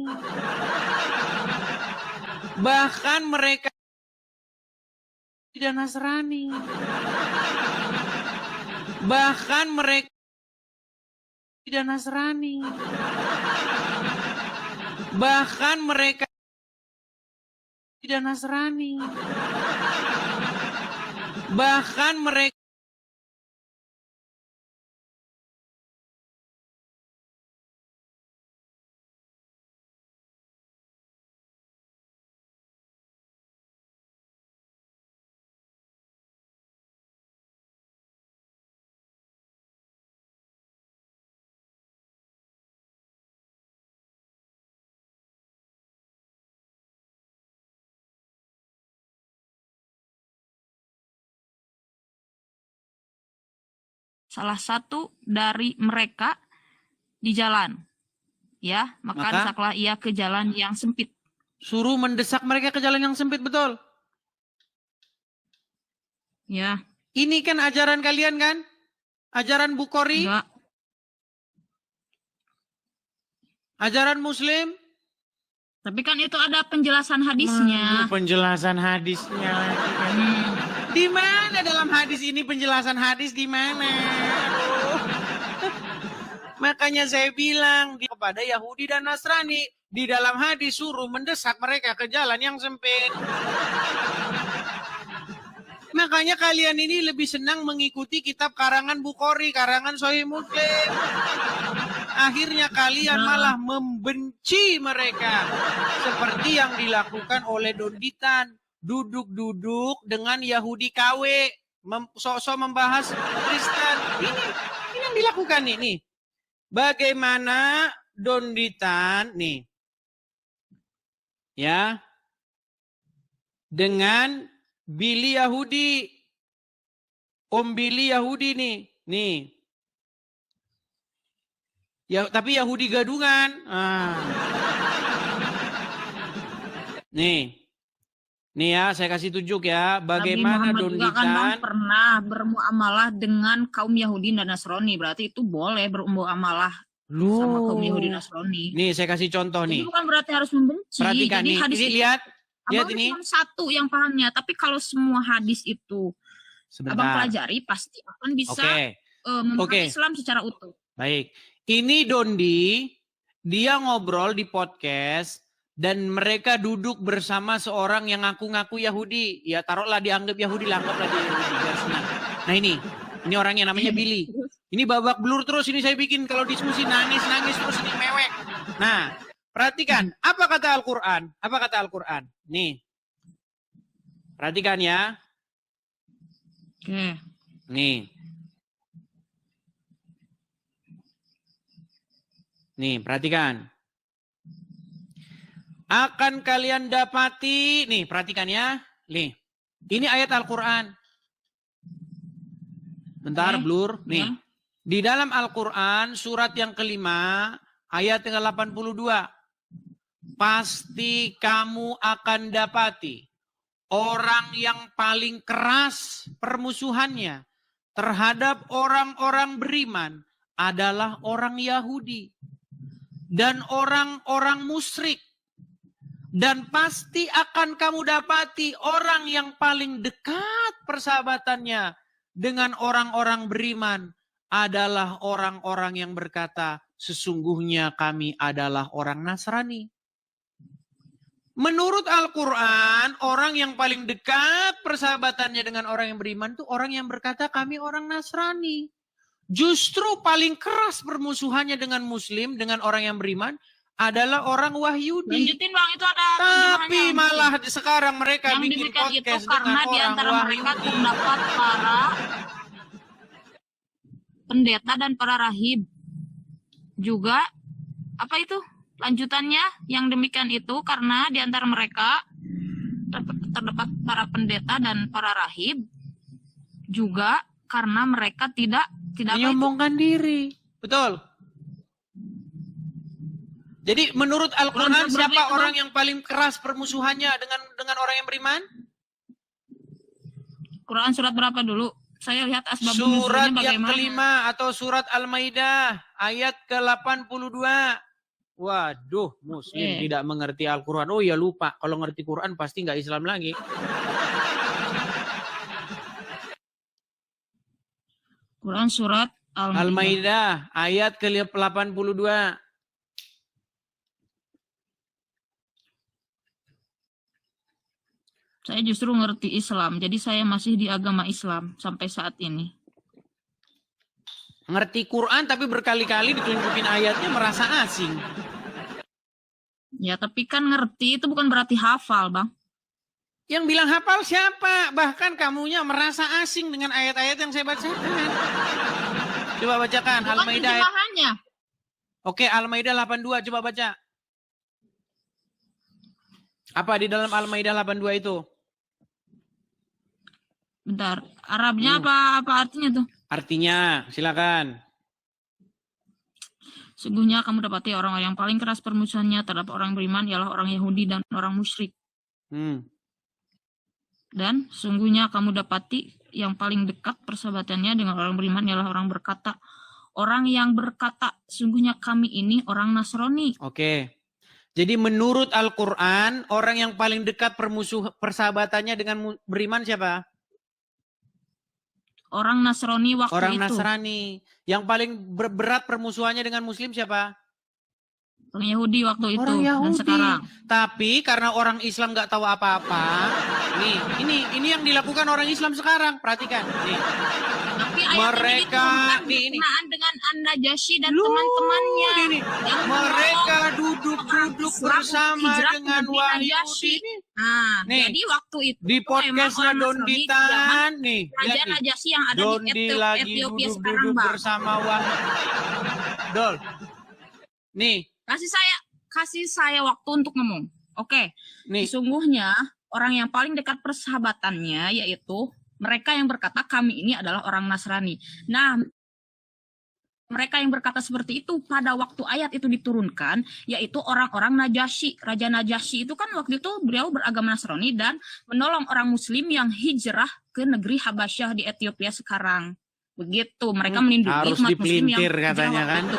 Bahkan mereka Yahudi dan Nasrani. Bahkan mereka Yahudi dan Nasrani. Bahkan mereka dan Nasrani. Bahkan mereka salah satu dari mereka di jalan. Ya, maka Maka? desaklah ia ke jalan yang sempit. suruh mendesak mereka ke jalan yang sempit, betul? Ya, Ini kan ajaran kalian kan? Ajaran Bukhari, enggak. ajaran Muslim. Tapi kan itu ada penjelasan hadisnya. Penjelasan hadisnya lagi kan. Di mana dalam hadis ini penjelasan hadis di mana? Aduh. Makanya saya bilang kepada Yahudi dan Nasrani, di dalam hadis suruh mendesak mereka ke jalan yang sempit. Makanya kalian ini lebih senang mengikuti kitab karangan Bukhari, karangan Sahih Muslim. Akhirnya kalian malah membenci mereka. Seperti yang dilakukan oleh Donditan. Duduk-duduk dengan Yahudi KW. Sok-sok membahas Kristen. Ini yang dilakukan nih. Bagaimana Donditan nih. Ya. Dengan Billy Yahudi. Om Billy Yahudi nih. Nih. Ya, tapi Yahudi gadungan. Nih. Nih ya, saya kasih tunjuk ya. Bagaimana Nabi Muhammad juga kan Bang, Donditan. pernah bermuamalah dengan kaum Yahudi dan Nasrani. Berarti itu boleh bermuamalah sama kaum Yahudi dan Nasrani. Nih, saya kasih contoh nih. Jadi bukan berarti harus membenci. Perhatikan Jadi nih. hadis Ini itu, lihat Abang ini. cuma satu yang pahamnya. Tapi kalau semua hadis itu Sebentar. Abang pelajari, pasti akan bisa memahami Islam secara utuh. Baik. Ini Dondi, dia ngobrol di podcast dan mereka duduk bersama seorang yang ngaku-ngaku Yahudi. Ya taruhlah dianggap Yahudi, anggaplah dia Yahudi. Biar senang. Nah ini orangnya namanya Billy. Ini babak belur terus ini saya bikin kalau diskusi nangis terus ini mewek. Nah, perhatikan apa kata Al-Qur'an? Apa kata Al-Qur'an? Nih. Perhatikan ya. Oke. Nih. Nih, perhatikan. Akan kalian dapati, nih perhatikan ya. Nih, ini ayat Al-Quran. Bentar, blur. Nih, di dalam Al-Quran surat yang kelima, ayat yang 82. Pasti kamu akan dapati orang yang paling keras permusuhannya terhadap orang-orang beriman adalah orang Yahudi dan orang-orang musyrik. Dan pasti akan kamu dapati orang yang paling dekat persahabatannya dengan orang-orang beriman adalah orang-orang yang berkata, sesungguhnya kami adalah orang Nasrani. Menurut Al-Quran, orang yang paling dekat persahabatannya dengan orang yang beriman itu orang yang berkata kami orang Nasrani. Justru paling keras permusuhannya dengan Muslim, dengan orang yang beriman, adalah orang Wahyudi. Lanjutin Bang, itu ada Tapi malah sekarang mereka yang bikin demikian itu podcast karena dengan di orang antara mereka Wahyudi. terdapat para pendeta dan para rahib. Juga, apa itu? Lanjutannya, yang demikian itu karena di antara mereka terdapat para pendeta dan para rahib. Juga karena mereka tidak menyombongkan diri. Betul. Jadi menurut Al-Quran siapa orang yang paling keras permusuhannya dengan orang yang beriman? Quran surat berapa dulu? Saya lihat asbab Surat nuzulnya yang bagaimana. kelima atau surat Al-Maidah ayat ke-82. Waduh, Muslim tidak mengerti Al-Quran. Oh ya lupa, kalau ngerti Quran pasti nggak Islam lagi. Quran surat Al-Maidah ayat ke-82. Saya justru ngerti Islam, jadi saya masih di agama Islam sampai saat ini. Ngerti Quran tapi berkali-kali ditunjukin ayatnya merasa asing. Ya, tapi kan ngerti itu bukan berarti hafal, Bang. Yang bilang hafal siapa? Bahkan kamunya merasa asing dengan ayat-ayat yang saya bacakan. Coba bacakan Al-Maidah. Oke, Al-Maidah 82 coba baca. Apa di dalam Al-Maidah 82 itu? Bentar, Arabnya apa artinya tuh? Artinya, silakan. Sungguhnya kamu dapati orang yang paling keras permusuhannya terhadap orang beriman ialah orang Yahudi dan orang musyrik. Dan sungguhnya kamu dapati yang paling dekat persahabatannya dengan orang beriman ialah orang berkata. Orang yang berkata, sungguhnya kami ini orang Nasrani. Oke. Jadi menurut Al-Quran, orang yang paling dekat persahabatannya dengan beriman siapa? Orang Nasrani waktu Orang itu. Nasrani. Yang paling berat permusuhannya dengan Muslim siapa? Orang Yahudi waktu itu. Orang Dan Yahudi. sekarang. Tapi karena orang Islam nggak tahu apa-apa, nih, ini yang dilakukan orang Islam sekarang. Perhatikan, nih. Tapi ayat Mereka, ini nih, berkenaan dengan An-Najasyi dan Lu, teman-temannya. ini. Yang Mereka menolong duduk-duduk Islam bersama hijrah ke dengan negeri Wahyu. Najasyi. Ini. Nah, Nih, jadi waktu itu di podcastnya Donditan, nih, Raja lihat nih. Najasyi yang ada Dondi di lagi Ethiopia sekarang, duduk-duduk Bang. bersama Wahyu. Dol. Nih, Kasih saya waktu untuk ngomong. Oke. nih. Sesungguhnya orang yang paling dekat persahabatannya yaitu mereka yang berkata kami ini adalah orang Nasrani. Nah, mereka yang berkata seperti itu pada waktu ayat itu diturunkan, yaitu orang-orang Najasyi. Raja Najasyi itu kan waktu itu beliau beragama Nasrani dan menolong orang Muslim yang hijrah ke negeri Habasyah di Ethiopia sekarang. Begitu, mereka melindungi Harus umat Muslim yang dipelintir hijrah katanya waktu kan. itu.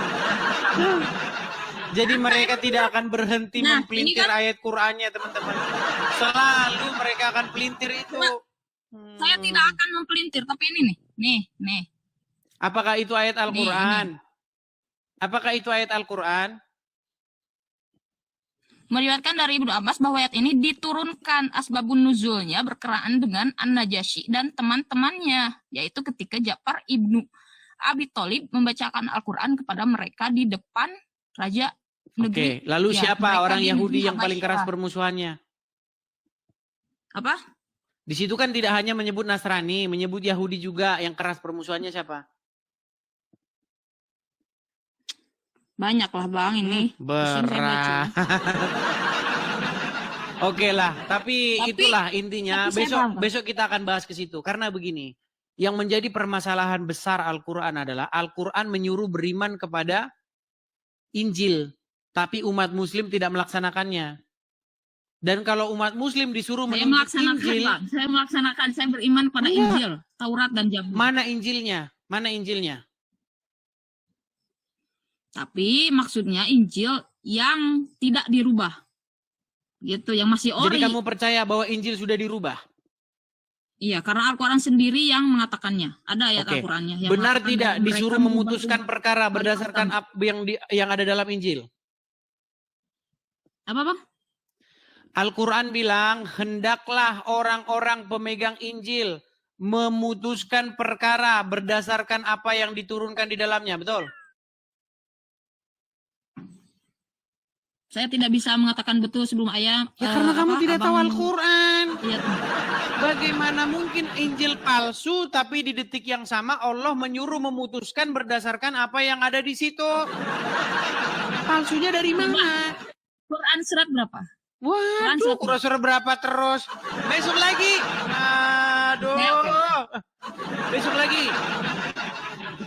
Jadi mereka tidak akan berhenti Nah, mempelintir ini kan- ayat Qur'annya, teman-teman. Selalu mereka akan pelintir itu. Saya tidak akan mempelintir, tapi ini nih. Apakah itu ayat Al-Quran? Apakah itu ayat Al-Quran? Meriwayatkan dari Ibnu Abbas bahwa ayat ini diturunkan asbabun nuzulnya berkenaan dengan An-Najasyi dan teman-temannya, yaitu ketika Ja'far ibnu Abi Thalib membacakan Al-Quran kepada mereka di depan raja negeri. Oke, lalu Ya, siapa mereka orang di Yahudi negeri yang paling keras Habasyah. permusuhannya? Apa? Di situ kan tidak hanya menyebut Nasrani, menyebut Yahudi juga. Yang keras permusuhannya siapa? Banyak lah Bang ini. Pusing saya baca. Berat. Oke lah, tapi itulah intinya. tapi saya paham. Besok kita akan bahas ke situ. Karena begini, yang menjadi permasalahan besar Al-Quran adalah Al-Quran menyuruh beriman kepada Injil, tapi umat Muslim tidak melaksanakannya. Dan kalau umat Muslim disuruh Saya menuntut melaksanakan, Injil, Bang. Saya melaksanakan, saya beriman pada Iya. Injil, Taurat dan Zabur. mana Injilnya? Mana Injilnya? Tapi maksudnya Injil yang tidak dirubah. Gitu, yang masih ori. Jadi kamu percaya bahwa Injil sudah dirubah? Iya, karena Al-Quran sendiri yang mengatakannya. Ada ayat Oke. Al-Qurannya. yang Benar mengatakan tidak bahwa disuruh mereka memutuskan mengubah- perkara berdasarkan apa yang ada dalam Injil? Apa Bang? Al-Quran bilang, hendaklah orang-orang pemegang Injil memutuskan perkara berdasarkan apa yang diturunkan di dalamnya, betul? Saya tidak bisa mengatakan betul sebelum ayat. Ya karena kamu tidak tahu Al-Quran. Iya, Bagaimana mungkin Injil palsu, tapi di detik yang sama Allah menyuruh memutuskan berdasarkan apa yang ada di situ. Palsunya dari mana? Quran surat berapa? Waduh, kurang berapa terus? Besok lagi. Aduh. Besok lagi.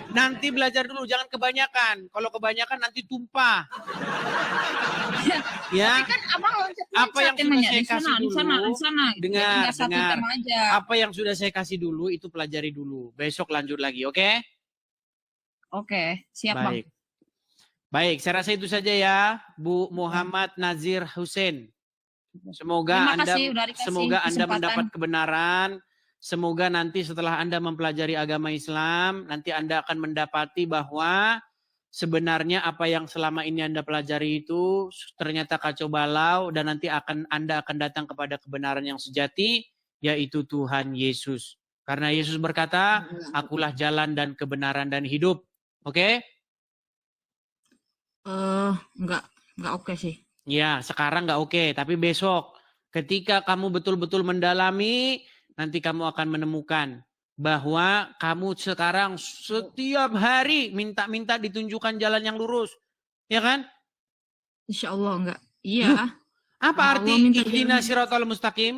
Nanti belajar dulu, jangan kebanyakan. Kalau kebanyakan nanti tumpah. Ya. Tapi kan abang Apa yang sudah saya kasih di sana. Dengar, Nggak satu dengar. tema aja. Apa yang sudah saya kasih dulu itu pelajari dulu. Besok lanjut lagi, oke? Oke, siap Bang. Baik. Baik, saya rasa itu saja ya, Bu Muhammad Nazir Hussein. Semoga Terima kasih udah dikasih Anda kesempatan. mendapat kebenaran. Semoga nanti setelah Anda mempelajari agama Islam, nanti Anda akan mendapati bahwa sebenarnya apa yang selama ini Anda pelajari itu ternyata kacau balau dan nanti Anda akan datang kepada kebenaran yang sejati, yaitu Tuhan Yesus. Karena Yesus berkata, akulah jalan dan kebenaran dan hidup. Oke? Enggak oke sih. Ya, sekarang nggak oke, tapi besok ketika kamu betul-betul mendalami, nanti kamu akan menemukan bahwa kamu sekarang setiap hari minta-minta ditunjukkan jalan yang lurus. Ya kan? Insya Allah enggak. Iya. Apa Ya arti Allah, minta ihdina jalan. siratal mustaqim?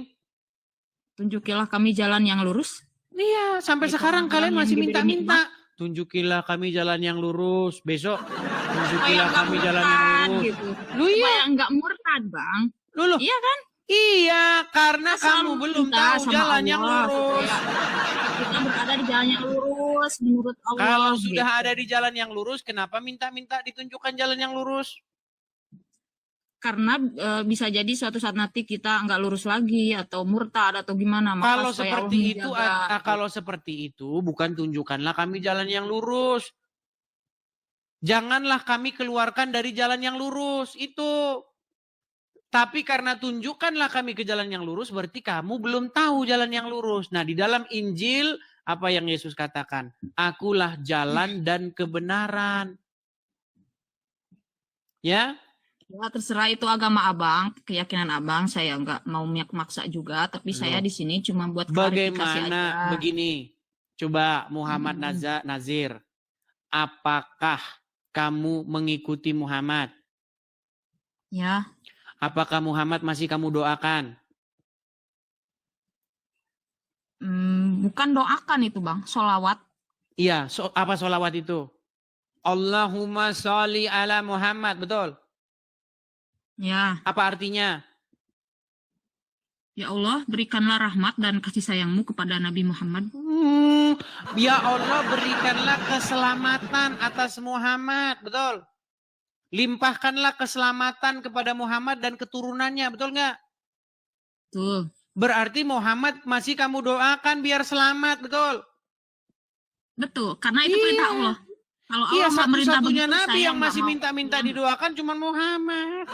Tunjukilah kami jalan yang lurus. Iya, sampai Itu sekarang jalan kalian yang masih diberi minta-minta. Tunjukilah kami jalan yang lurus. Besok, tunjukilah Supaya kami enggak jalan yang murtad, lurus. gitu. Lu iya, Supaya enggak murtad, Bang. lu. Iya kan? Iya, karena Kita kamu selalu belum minta tahu sama jalan yang Allah lurus. supaya kita berada di jalan yang lurus menurut Allah. Kalau sudah gitu. ada di jalan yang lurus, kenapa minta-minta ditunjukkan jalan yang lurus? karena bisa jadi suatu saat nanti kita nggak lurus lagi atau murtad atau gimana. Maka Kalau supaya Allah seperti itu, menjaga. kalau seperti itu, bukan tunjukkanlah kami jalan yang lurus. Janganlah kami keluarkan dari jalan yang lurus itu. Tapi karena tunjukkanlah kami ke jalan yang lurus, berarti kamu belum tahu jalan yang lurus. Nah, di dalam Injil apa yang Yesus katakan? Akulah jalan dan kebenaran. Ya, Ya, terserah itu agama abang, keyakinan abang. Saya nggak mau maksa juga, tapi saya di sini cuma buat klarifikasi aja. bagaimana begini? Coba Muhammad Nazir, apakah kamu mengikuti Muhammad? Ya, Apakah Muhammad masih kamu doakan? bukan doakan itu bang, sholawat. Iya, apa sholawat itu? Allahumma sholli ala Muhammad, betul? Ya, Apa artinya? ya Allah berikanlah rahmat dan kasih sayangmu kepada Nabi Muhammad. Ya Allah berikanlah keselamatan atas Muhammad, betul? Limpahkanlah keselamatan kepada Muhammad dan keturunannya, betul nggak? Betul. Berarti Muhammad masih kamu doakan biar selamat, betul? Betul, karena itu perintah Allah. Kalau Iya, Allah nggak merintah satu-satunya begitu, Nabi saya yang nggak masih mau. minta-minta didoakan cuma Muhammad.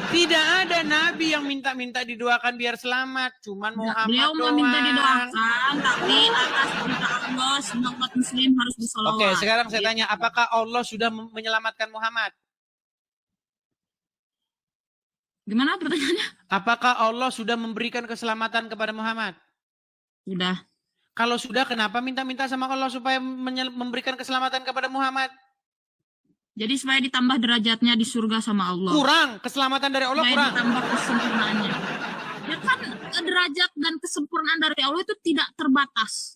Tidak ada Nabi yang minta-minta didoakan biar selamat, cuma Muhammad Beliau doang. meminta didoakan, tapi atas perintah Allah semua umat muslim harus bersolawat. Oke, sekarang saya tanya, apakah Allah sudah menyelamatkan Muhammad? Gimana pertanyaannya? Apakah Allah sudah memberikan keselamatan kepada Muhammad? Sudah. Kalau sudah, kenapa minta-minta sama Allah supaya memberikan keselamatan kepada Muhammad? Jadi supaya ditambah derajatnya di surga sama Allah. Kurang, keselamatan dari Allah Supaya kurang. ditambah kesempurnaannya. Ya kan derajat dan kesempurnaan dari Allah itu tidak terbatas.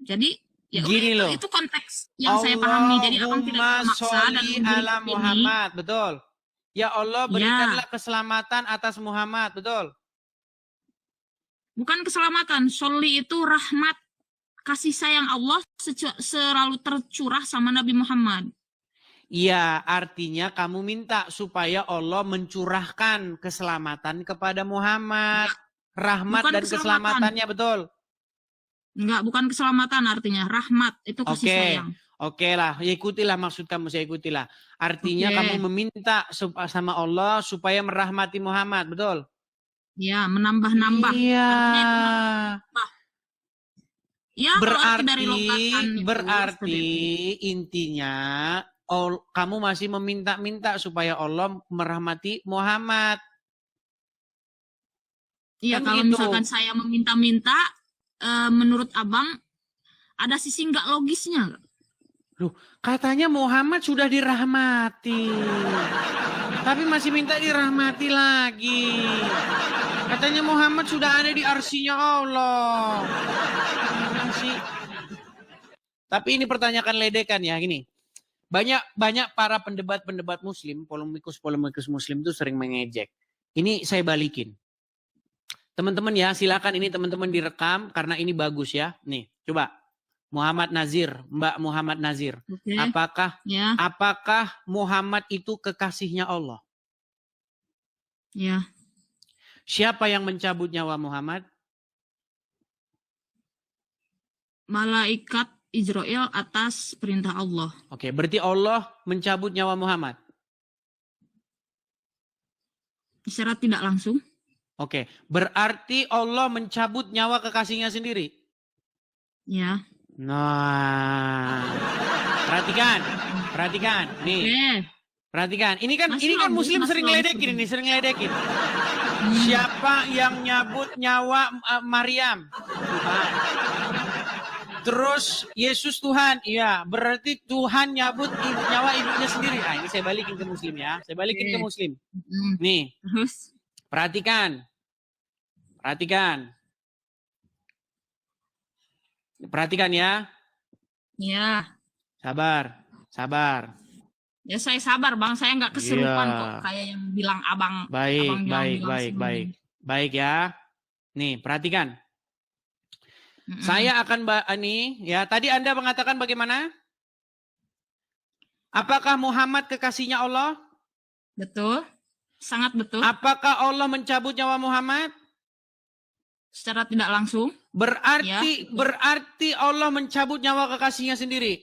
Jadi ya Gini loh. itu konteks yang saya pahami. Jadi abang tidak memaksa dan sholli ala memberi Muhammad, betul. Ya Allah berikanlah keselamatan atas Muhammad, betul. Bukan keselamatan, sholli itu rahmat, kasih sayang Allah selalu tercurah sama Nabi Muhammad. Iya, artinya kamu minta supaya Allah mencurahkan keselamatan kepada Muhammad. Rahmat dan keselamatannya, betul. Enggak, bukan keselamatan artinya, rahmat itu kasih sayang. Oke lah, ya ikutilah maksud kamu, saya ikutilah. Artinya kamu meminta sama Allah supaya merahmati Muhammad, betul? Ya, menambah-nambah. Iya. Ya, berarti intinya kamu masih meminta-minta supaya Allah merahmati Muhammad. Iya, kan kalau gitu. Misalkan saya meminta-minta, menurut abang ada sisi nggak logisnya? Loh, katanya Muhammad sudah dirahmati. Tapi masih minta dirahmati lagi. Katanya Muhammad sudah ada di arsinya Allah. Masih. Tapi ini pertanyaan ledekan ya, gini. Banyak para pendebat muslim, polemikus muslim itu sering mengejek. Ini saya balikin. Teman-teman ya, silakan ini teman-teman direkam karena ini bagus ya. Nih, coba. Muhammad Nazir, Mbak Muhammad Nazir. Okay. Apakah Muhammad itu kekasihnya Allah? Ya. Siapa yang mencabut nyawa Muhammad? Malaikat Israel atas perintah Allah. Oke, berarti Allah mencabut nyawa Muhammad? Secara tidak langsung. Oke, berarti Allah mencabut nyawa kekasihnya sendiri? Ya. Nah, perhatikan, nih, perhatikan. Ini kan Muslim sering ledekin. Siapa yang nyabut nyawa Maryam? Tuhan. Terus Yesus Tuhan, iya. Berarti Tuhan nyabut nyawa ibunya sendiri. Nah, ini saya balikin ke Muslim ya. Saya balikin ke Muslim. Nih, perhatikan. Perhatikan ya. Ya. Sabar. Ya saya sabar bang, saya nggak keserupan kok kayak yang bilang abang. Baik ya. Nih perhatikan. Saya akan nih ya. Tadi Anda mengatakan bagaimana? Apakah Muhammad kekasihnya Allah? Betul. Sangat betul. Apakah Allah mencabut nyawa Muhammad? Secara tidak langsung. Berarti Ya, betul. berarti Allah mencabut nyawa kekasihnya sendiri.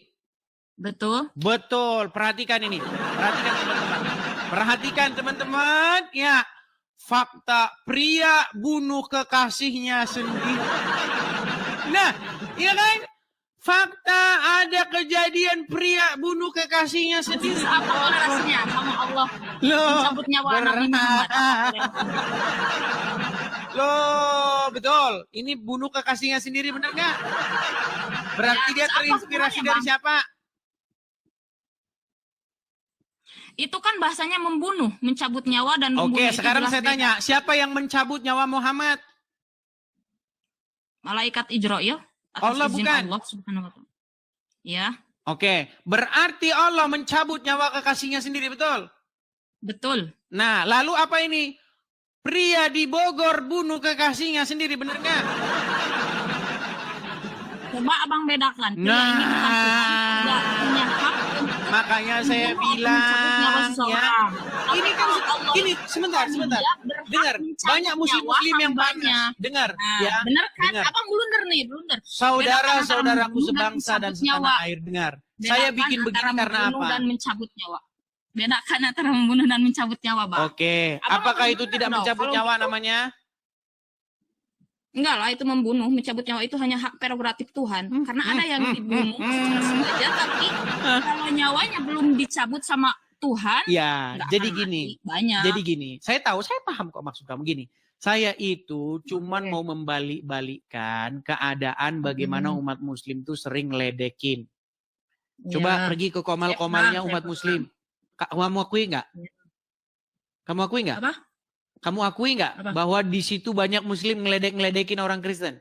Betul. Betul. Perhatikan ini. Perhatikan teman-teman. Perhatikan teman-teman. Ya. Fakta pria bunuh kekasihnya sendiri. Nah, iya kan? Fakta ada kejadian pria bunuh kekasihnya sendiri. Apa toleransinya sama Allah Loh, mencabut nyawa Nabi Muhammad? Apa toleransinya? loh, betul. Ini bunuh kekasihnya sendiri, benar nggak? Berarti Ya, dia terus apa terinspirasi hubungannya, dari Bang? siapa? Itu kan bahasanya membunuh, mencabut nyawa dan membunuh. Oke, itu sekarang jelas saya beda. tanya, siapa yang mencabut nyawa Muhammad? Malaikat Ijra'il atas Allah izin bukan? Allah Subhanahu wa taala. Ya, Oke, berarti Allah mencabut nyawa kekasihnya sendiri, betul? betul. Nah, lalu apa ini? Pria di Bogor bunuh kekasihnya sendiri, benar nggak? Coba Abang bedakan. Pria ini bukan Tuhan, tidak punya hak untuk Makanya saya membunuh atau mencabut nyawa bilang, ya. seseorang. Tapi Ini kan, kalau Allah gini, sebentar. dia berhak Dengar, mencabut banyak muslim-muslim nyawa yang hambanya. panas. Dengar, Nah, ya. benar kan? Dengar. Abang blunder nih, blunder. Saudara-saudaraku Bedakan antara sebangsa dan mencabut nyawa. setanah air, dengar. Saya Bedakan bikin begini antara karena membunuh apa? dan mencabut nyawa. Bedakan antara membunuh dan mencabut nyawa, Bang. Oke, Abang apakah harus itu benar tidak dong. mencabut Kalau nyawa gitu- namanya? Enggak lah, itu membunuh, mencabut nyawa itu hanya hak prerogatif Tuhan. Karena ada yang dibunuh secara sengaja, tapi kalau nyawanya belum dicabut sama Tuhan, Ya, nggak jadi akan gini. mati. Banyak. Jadi gini, saya tahu, saya paham kok maksud kamu gini. Saya itu cuman Oke. mau membalik-balikkan keadaan bagaimana umat muslim tuh sering ledekin. Coba Ya. pergi ke komal-komalnya Saya umat paham. muslim. Kamu akui nggak? Ya. Kamu akui nggak? Apa? Kamu akui nggak Apa? bahwa di situ banyak muslim ngeledek-ngeledekin orang Kristen?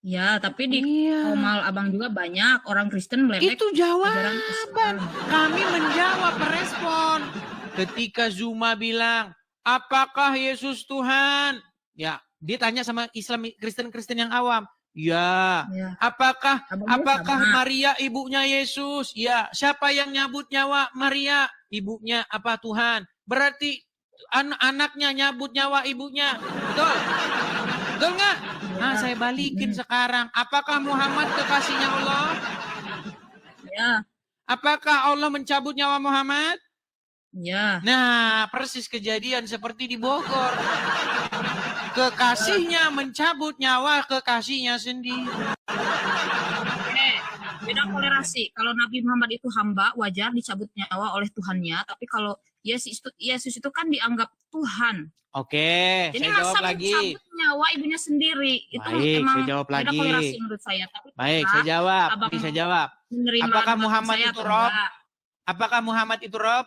Ya, tapi di Iya. Komal Abang juga banyak orang Kristen meledek Itu ajaran jawaban. Islam. Kami menjawab, merespon. Ketika Zuma bilang, apakah Yesus Tuhan? Ya, dia tanya sama Islam Kristen-Kristen yang awam. Ya. Ya. Apakah Abangnya sama. Maria ibunya Yesus? Ya. Siapa yang nyabut nyawa Maria? Ibunya apa Tuhan? Berarti anaknya nyabut nyawa ibunya. Betul? Betul nggak? Nah, saya balikin sekarang. Apakah Muhammad kekasihnya Allah? Ya. Apakah Allah mencabut nyawa Muhammad? Ya. Nah, persis kejadian seperti di Bogor. Kekasihnya mencabut nyawa kekasihnya sendiri. Beda toleransi. Kalau Nabi Muhammad itu hamba, wajar dicabut nyawa oleh Tuhannya. Tapi kalau Yesus itu kan dianggap Tuhan. Oke, Jadi saya jawab masa lagi. mencabut nyawa ibunya sendiri? Itu Baik, emang saya jawab beda lagi. toleransi menurut saya. Tapi Baik, tetap saya jawab. Abang Ini saya jawab. menerima Apakah debat Muhammad saya itu atau Rob? enggak. Apakah Muhammad itu Rob?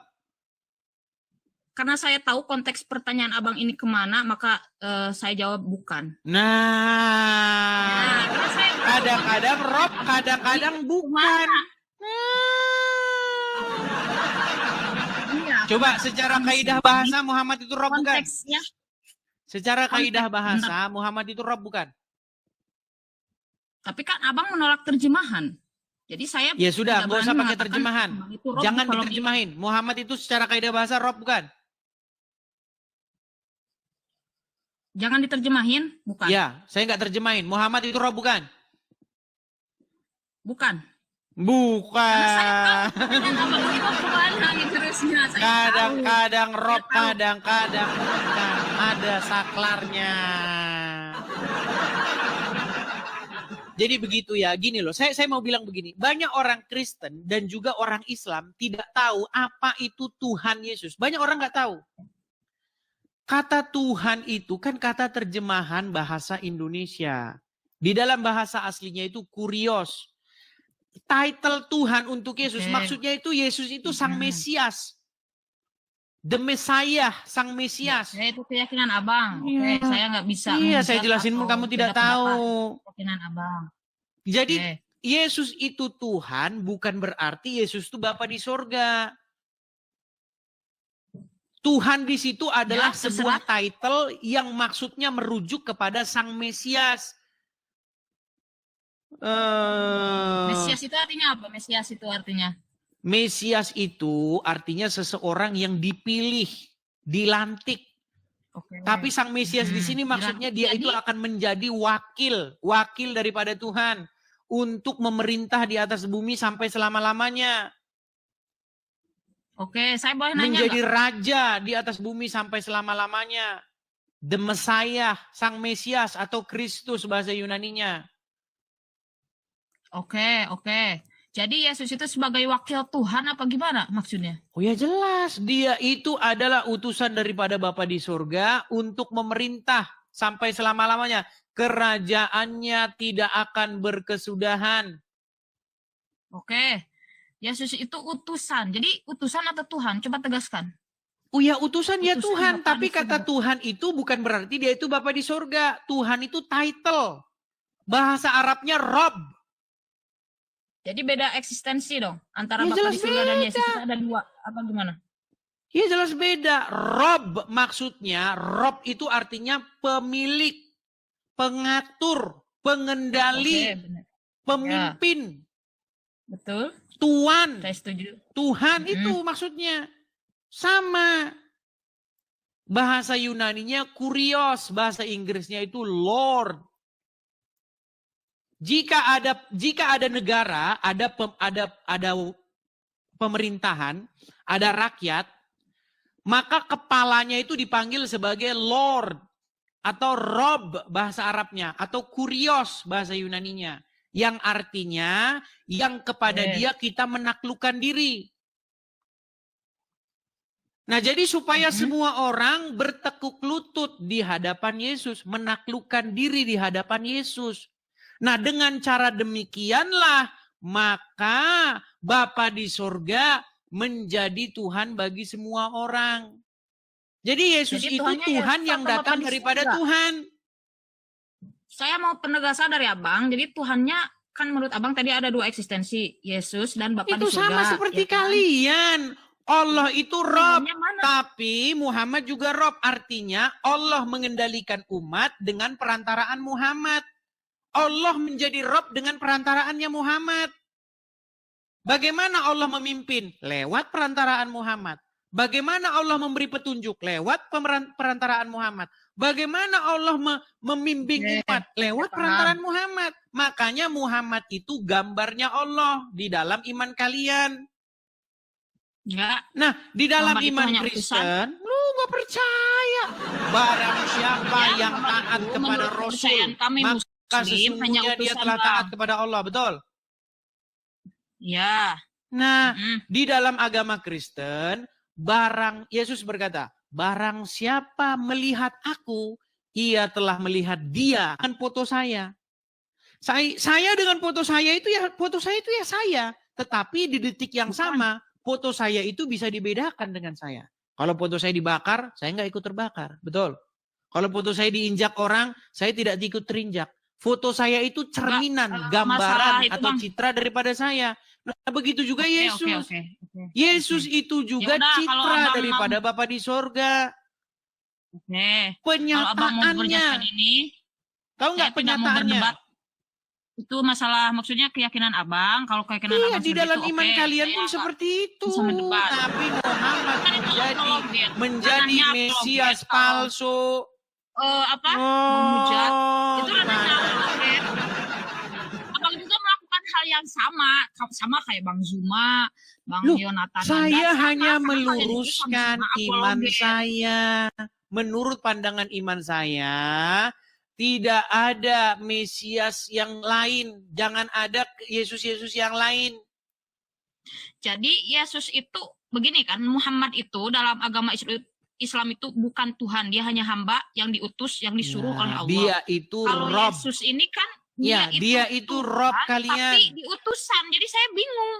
Karena saya tahu konteks pertanyaan abang ini kemana, maka saya jawab bukan. Nah, Karena saya tahu kadang-kadang Rob, kadang-kadang bukan. Iya, Coba secara kaidah bahasa Muhammad itu Rob bukan? konteksnya. Secara kaidah Konteks, bahasa Muhammad itu Rob bukan? Tapi kan abang menolak terjemahan. Jadi saya Ya sudah, tidak nggak usah berani pakai mengatakan terjemahan. Abang itu Rob Jangan kalau diterjemahin. Muhammad itu secara kaidah bahasa Rob bukan? jangan diterjemahin, bukan. Ya, saya nggak terjemahin. Muhammad itu Rob bukan? Bukan. Bukan. Pertanyaan abang ini mau kemana nih terusnya? Saya tahu. Kadang-kadang Rob, Saya tahu. kadang-kadang bukan. Ada saklarnya. Jadi begitu ya, gini loh. Saya mau bilang begini. Banyak orang Kristen dan juga orang Islam tidak tahu apa itu Tuhan Yesus. Banyak orang nggak tahu. Kata Tuhan itu kan kata terjemahan bahasa Indonesia. Di dalam bahasa aslinya itu kurios. Title Tuhan untuk Yesus. Oke. Maksudnya itu Yesus itu Sang Mesias. The Messiah, Sang Mesias. Ya, itu keyakinan abang. Oke, Iya. saya nggak bisa. Iya, saya menjudge jelasin atau kamu tidak beda pendapat. tahu. Keyakinan abang. Jadi Oke. Yesus itu Tuhan bukan berarti Yesus itu Bapa di sorga. Tuhan di situ adalah Ya, sebuah title yang maksudnya merujuk kepada Sang Mesias. Mesias itu artinya apa? Mesias itu artinya Mesias itu artinya seseorang yang dipilih, dilantik. Oke. Tapi sang Mesias di sini maksudnya dia Jadi- itu akan menjadi wakil daripada Tuhan untuk memerintah di atas bumi sampai selama-lamanya. Oke, saya boleh nanya Menjadi nggak? raja di atas bumi sampai selama-lamanya. The Messiah, sang Mesias atau Kristus bahasa Yunaninya. Oke. Jadi Yesus itu sebagai wakil Tuhan apa gimana maksudnya? Oh ya jelas, dia itu adalah utusan daripada Bapa di surga untuk memerintah sampai selama-lamanya. Kerajaannya tidak akan berkesudahan. Oke. Yesus itu utusan. Jadi utusan atau Tuhan? Coba tegaskan. Oh ya utusan ya Utusan Tuhan, Bapa tapi di kata surga. Tuhan itu bukan berarti dia itu Bapa di surga. Tuhan itu title. Bahasa Arabnya Rob. Jadi beda eksistensi dong antara Ya, Bapa jelas di surga dan beda. Yesus itu ada dua apa gimana? Ya jelas beda. Rob maksudnya, Rob itu artinya pemilik, pengatur, pengendali, Oke, benar. pemimpin, Betul. tuan, Saya setuju. Tuhan Mm-mm. itu maksudnya. Sama. Bahasa Yunaninya kurios, bahasa Inggrisnya itu Lord. Jika ada negara, ada pemerintahan, ada rakyat, maka kepalanya itu dipanggil sebagai Lord atau Rob bahasa Arabnya atau kurios bahasa Yunaninya, yang artinya yang kepada dia kita menaklukkan diri. Nah, jadi supaya semua orang bertekuk lutut di hadapan Yesus, menaklukkan diri di hadapan Yesus. Nah, dengan cara demikianlah maka Bapa di surga menjadi Tuhan bagi semua orang. Jadi Yesus Jadi itu Tuhannya Tuhan Yesus yang atau Bapa datang di daripada surga? Tuhan. Saya mau penegasan dari Abang. Jadi Tuhannya kan menurut Abang tadi ada dua eksistensi, Yesus dan Bapa di Itu surga. sama seperti ya kan? kalian. Allah itu Rob, Tuhannya mana? tapi Muhammad juga Rob. Artinya Allah mengendalikan umat dengan perantaraan Muhammad. Allah menjadi Rob dengan perantaraannya Muhammad. Bagaimana Allah memimpin? Lewat perantaraan Muhammad. Bagaimana Allah memberi petunjuk? Lewat perantaraan Muhammad. Bagaimana Allah membimbing umat? Lewat paham. perantaraan Muhammad. Makanya Muhammad itu gambarnya Allah di dalam iman kalian. Ya, Nah, di dalam Muhammad itu iman hanya Kristen, lu gak percaya. Barang siapa Ya, yang Muhammad taat itu kepada menurut Rasul, kepercayaan kami maka Muslim sesungguhnya hanya dia utusan telah Bang. taat kepada Allah, betul? Ya. Nah, Mm. di dalam agama Kristen, Yesus berkata, barang siapa melihat aku, ia telah melihat dia. Dengan foto saya. Saya dengan foto saya itu ya saya. Tetapi di detik yang sama, foto saya itu bisa dibedakan dengan saya. Kalau foto saya dibakar, saya nggak ikut terbakar. Betul. Kalau foto saya diinjak orang, saya tidak ikut terinjak. Foto saya itu cerminan, gambaran masalah itu, atau Bang. citra daripada saya. Nah, begitu juga Yesus. Oke. Yesus itu juga Yaudah, kalau citra Abang daripada Bapa di sorga. Oke. Kalau Abang mau Penyataannya. mengerjakan ini, Tahu saya nggak tidak mau penyataannya? berdebat. Itu masalah maksudnya keyakinan Abang. Kalau keyakinan Iya, Abang di seperti dalam itu, iman oke. kalian Saya pun nggak seperti itu. bisa mendebat. Tapi Muhammad Kan itu apologet. menjadi Ranahnya Mesias apologet. palsu. Menghujat. Itu ranahnya gimana? apologet. Abang juga melakukan hal yang sama kayak Bang Zuma, Bang Loh, Yonatan. Saya hanya sama, meluruskan sama iman apologet. saya. Menurut pandangan iman saya, tidak ada Mesias yang lain. Jangan ada Yesus-Yesus yang lain. Jadi Yesus itu begini kan, Muhammad itu dalam agama Islam itu bukan Tuhan, dia hanya hamba yang diutus, yang disuruh oleh Allah. Dia itu Kalau Rob. Yesus ini kan Ya, dia itu Tuhan, Rob kalian. tapi diutusan. Jadi saya bingung.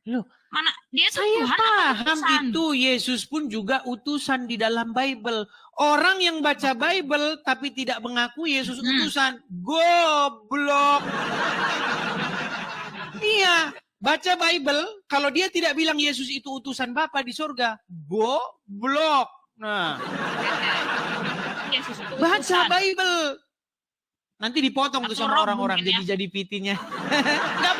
Loh, Mana dia itu saya Tuhan atau paham utusan? itu. Yesus pun juga utusan di dalam Bible. Orang yang baca Bible tapi tidak mengaku Yesus utusan. Goblok. Iya, baca Bible. Kalau dia tidak bilang Yesus itu utusan Bapa di surga. Goblok. Nah, Yesus itu baca utusan. Bible. Nanti dipotong tuh Atau sama Rob orang-orang mungkin ya. jadi pitinya. Gak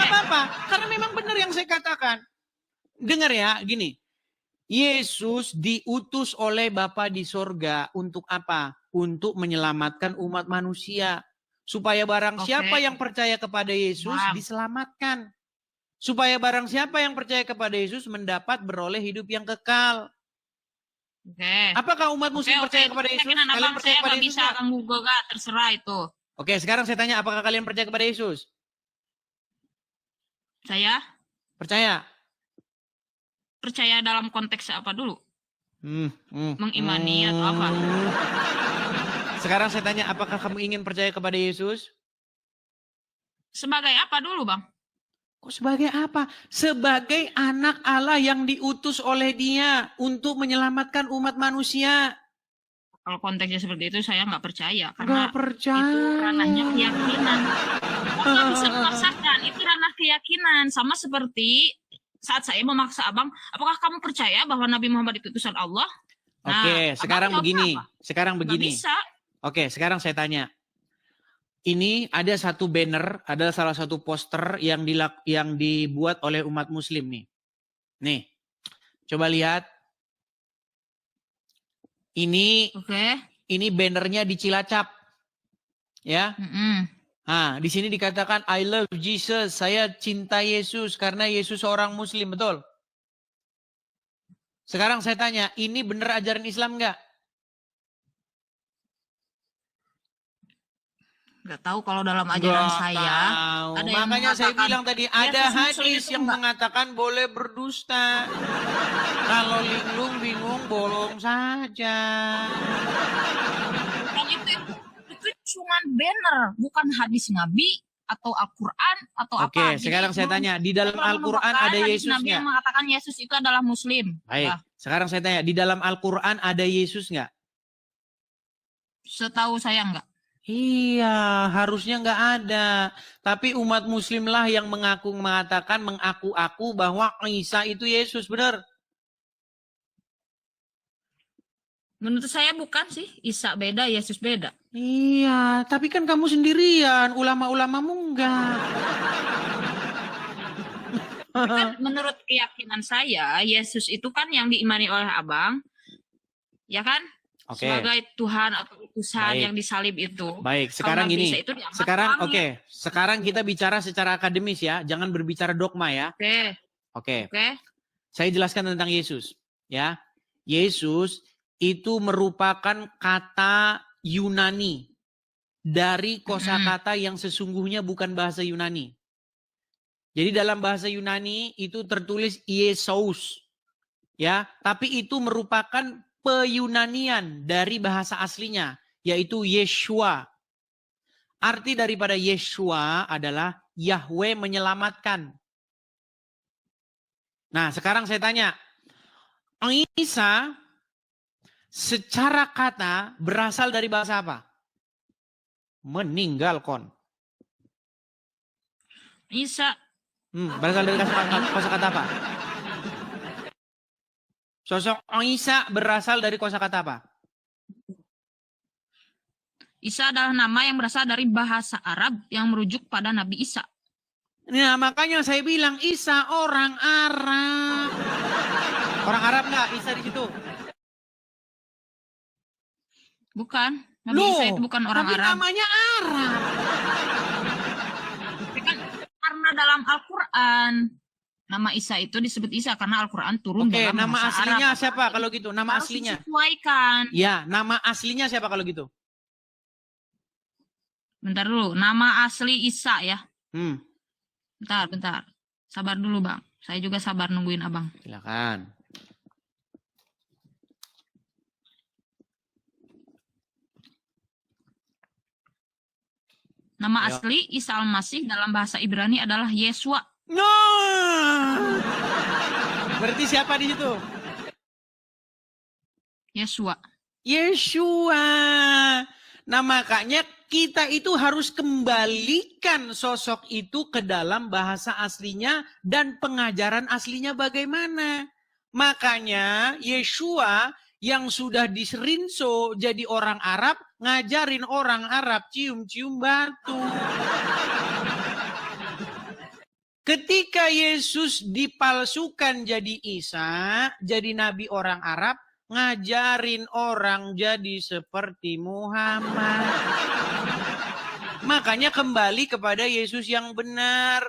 apa-apa. Karena memang benar yang saya katakan. dengar ya, gini. Yesus diutus oleh Bapa di sorga untuk apa? Untuk menyelamatkan umat manusia. Supaya barang Oke. siapa yang percaya kepada Yesus Paham. diselamatkan. Supaya barang siapa yang percaya kepada Yesus mendapat beroleh hidup yang kekal. Oke. Apakah umat muslim percaya kepada Yesus? Keyakinan Kalian abang percaya saya kepada nggak Yesus bisa nggak? ganggu gugat, terserah itu. Oke, sekarang saya tanya, apakah kalian percaya kepada Yesus? Saya Percaya? percaya dalam konteks apa dulu? Mengimani atau apa? Sekarang saya tanya, apakah kamu ingin percaya kepada Yesus? Sebagai apa dulu, Bang? Kok sebagai apa? Sebagai anak Allah yang diutus oleh Dia untuk menyelamatkan umat manusia. Kalau konteksnya seperti itu saya nggak percaya karena Nggak percaya. itu ranahnya keyakinan. Abang nggak bisa memaksakan, itu ranah keyakinan. Sama seperti saat saya memaksa abang, apakah kamu percaya bahwa Nabi Muhammad itu utusan Allah? Nah, Oke, sekarang abang jawab begini. apa? Sekarang Nggak begini. bisa. Oke, sekarang saya tanya. Ini ada satu banner, ada salah satu poster yang dibuat oleh umat muslim nih. Nih, coba lihat. Oke. Ini bannernya di Cilacap. Ya. Mm-mm. Nah, di sini dikatakan I love Jesus, saya cinta Yesus karena Yesus seorang muslim, betul? Sekarang saya tanya, ini benar ajaran Islam enggak? Nggak tahu kalau dalam ajaran Nggak saya tahu. ada yang Makanya saya mengatakan bilang tadi Yesus ada Muslim hadis itu yang enggak. mengatakan boleh berdusta. Kalau linglung bingung bolong saja. Bukan itu cuman banner, bukan hadis Nabi atau Al-Quran atau apa. Oke, Jadi sekarang saya tanya, di dalam Allah Al-Quran membawakan ada hadis Yesus Nabi nggak? yang mengatakan Yesus itu adalah Muslim. Baik, Nah, sekarang saya tanya, di dalam Al-Quran ada Yesus nggak? setahu saya enggak. Iya, harusnya nggak ada. Tapi umat muslim lah yang mengatakan, mengaku-aku bahwa Isa itu Yesus, benar? Menurut saya bukan sih. Isa beda, Yesus beda. Iya, tapi kan kamu sendirian, ulama-ulamamu enggak. Tapi kan menurut keyakinan saya, Yesus itu kan yang diimani oleh abang, ya kan? Oke. Sebagai Tuhan atau utusan Baik. yang disalib itu. Baik, Kalau sekarang Nabi gini. Isa itu diangkat Sekarang langit. oke, sekarang kita bicara secara akademis ya, jangan berbicara dogma ya. Oke. Oke. Oke. Saya jelaskan tentang Yesus, ya. Yesus itu merupakan kata Yunani dari kosakata yang sesungguhnya bukan bahasa Yunani. Jadi dalam bahasa Yunani itu tertulis Yesus, ya, tapi itu merupakan peyunanian dari bahasa aslinya, yaitu Yeshua. Arti daripada Yeshua adalah Yahweh menyelamatkan. Nah, sekarang saya tanya, Isa secara kata berasal dari bahasa apa? Meninggalkan. Isa Berasal dari kosakata apa? Sosok Isa berasal dari kosakata apa? Isa adalah nama yang berasal dari bahasa Arab yang merujuk pada Nabi Isa. Nah, makanya saya bilang Isa orang Arab. Orang Arab nggak Isa di situ? Bukan. Nabi Isa itu bukan orang tapi Arab. namanya Arab. Tapi kan karena dalam Al-Quran nama Isa itu disebut Isa karena Al-Quran turun Oke, dalam nama bahasa aslinya Arab. siapa kalau gitu? Nama Harus aslinya? disesuaikan. Ya, nama aslinya siapa kalau gitu? Bentar dulu, nama asli Isa ya. Bentar. Sabar dulu bang. Saya juga sabar nungguin abang. Silakan. Nama Ayo. asli Isa Al-Masih dalam bahasa Ibrani adalah Yesua. No. Berarti siapa di situ? Yesua. Yeshua. Nah, makanya kita itu harus kembalikan sosok itu ke dalam bahasa aslinya dan pengajaran aslinya bagaimana. Makanya Yeshua yang sudah diserinso jadi orang Arab, ngajarin orang Arab cium-cium batu. Ketika Yesus dipalsukan jadi Isa, jadi nabi orang Arab, ngajarin orang jadi seperti Muhammad. Makanya kembali kepada Yesus yang benar.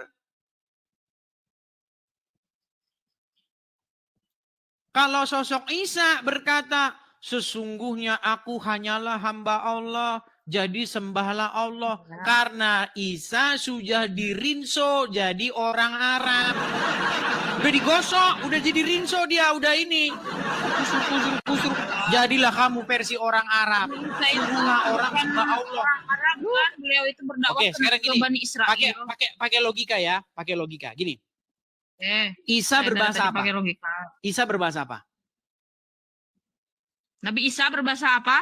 Kalau sosok Isa berkata, sesungguhnya aku hanyalah hamba Allah, jadi sembahlah Allah. Karena Isa sudah dirinso jadi orang Arab. Udah digosok, udah jadi rinso dia, udah ini. Kusur. Jadilah kamu versi orang Arab. Suruhlah orang sembah Allah. Orang Arab kan, beliau itu berdakwah Oke, sekarang ke gini. Bani Israel. Pakai logika ya, pakai logika. Gini, Isa Saya berbahasa tadi apa? pakai logika. Isa berbahasa apa? Nabi Isa berbahasa apa?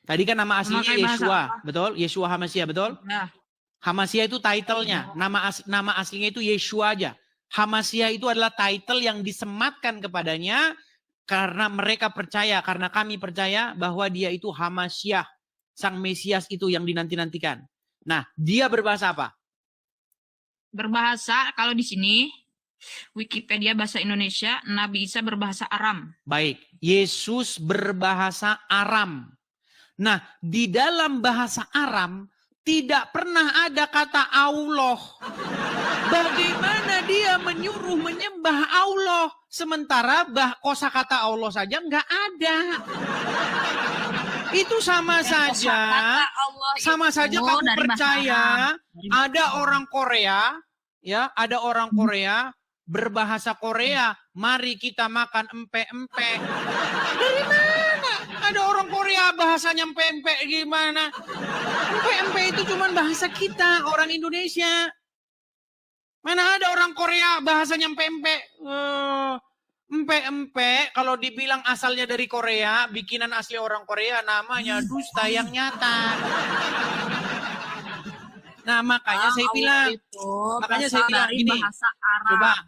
Tadi kan nama aslinya Memakai bahasa Yeshua, apa? betul? Yeshua Hamasia, betul? Ya. Hamasia itu title-nya. Nama aslinya itu Yeshua aja. Hamasia itu adalah title yang disematkan kepadanya karena mereka percaya, karena kami percaya bahwa dia itu Hamasyah, sang Mesias itu yang dinanti-nantikan. Nah, dia berbahasa apa? Berbahasa, kalau di sini Wikipedia bahasa Indonesia, Nabi Isa berbahasa Aram. Baik, Yesus berbahasa Aram. Nah, di dalam bahasa Aram tidak pernah ada kata Allah. Bagaimana dia menyuruh menyembah Allah sementara kosakata Allah saja nggak ada? Itu sama saja, kamu percaya ada orang Korea, ya, ada orang Korea berbahasa Korea, mari kita makan empek-empek. Dari mana? Ada orang Korea bahasanya empek-empek gimana? Empek-empek itu cuma bahasa kita, orang Indonesia. Mana ada orang Korea bahasanya empek-empek? Empek-empek kalau dibilang asalnya dari Korea, bikinan asli orang Korea namanya dusta yang nyata. Nah, makanya saya bilang, gini, bahasa Arab.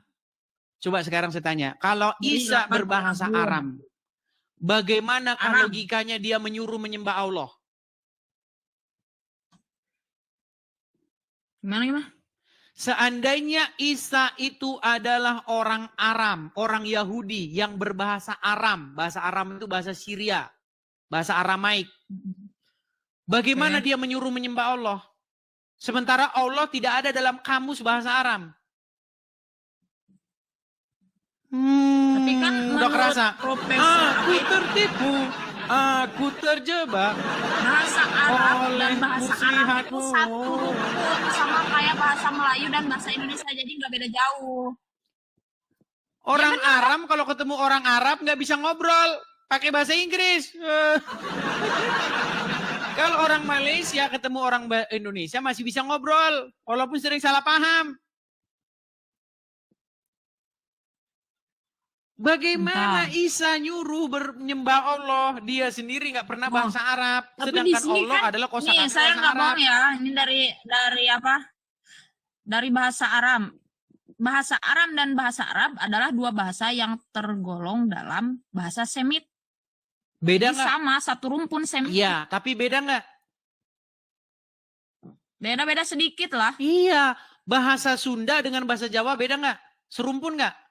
coba sekarang saya tanya, kalau Isa berbahasa Aram, bagaimana logikanya dia menyuruh menyembah Allah? Gimana? Seandainya Isa itu adalah orang Aram, orang Yahudi yang berbahasa Aram. Bahasa Aram itu bahasa Syria, bahasa Aramaik. Bagaimana dia menyuruh menyembah Allah? Sementara Allah tidak ada dalam kamus bahasa Aram. Tapi kan udah kerasa. Aku itu tertipu, aku terjebak. bahasa Arab dan bahasa Arab itu muslihatmu. satu rukun, sama kayak bahasa Melayu dan bahasa Indonesia, jadi nggak beda jauh. Orang Aram kalau ketemu orang Arab nggak bisa ngobrol, pakai bahasa Inggris. Kalau orang Malaysia ketemu orang Indonesia masih bisa ngobrol, walaupun sering salah paham. Bagaimana Isa nyuruh menyembah Allah? Dia sendiri nggak pernah bahasa Arab. Sedangkan Allah adalah kosakata bahasa Arab. Saya nggak bohong ya. Ini dari apa? Dari bahasa Aram. Bahasa Aram dan bahasa Arab adalah dua bahasa yang tergolong dalam bahasa Semit. Beda nggak? Sama, satu rumpun Semit. Iya, tapi beda nggak? Beda-beda sedikit lah. Iya, bahasa Sunda dengan bahasa Jawa beda nggak? Serumpun nggak?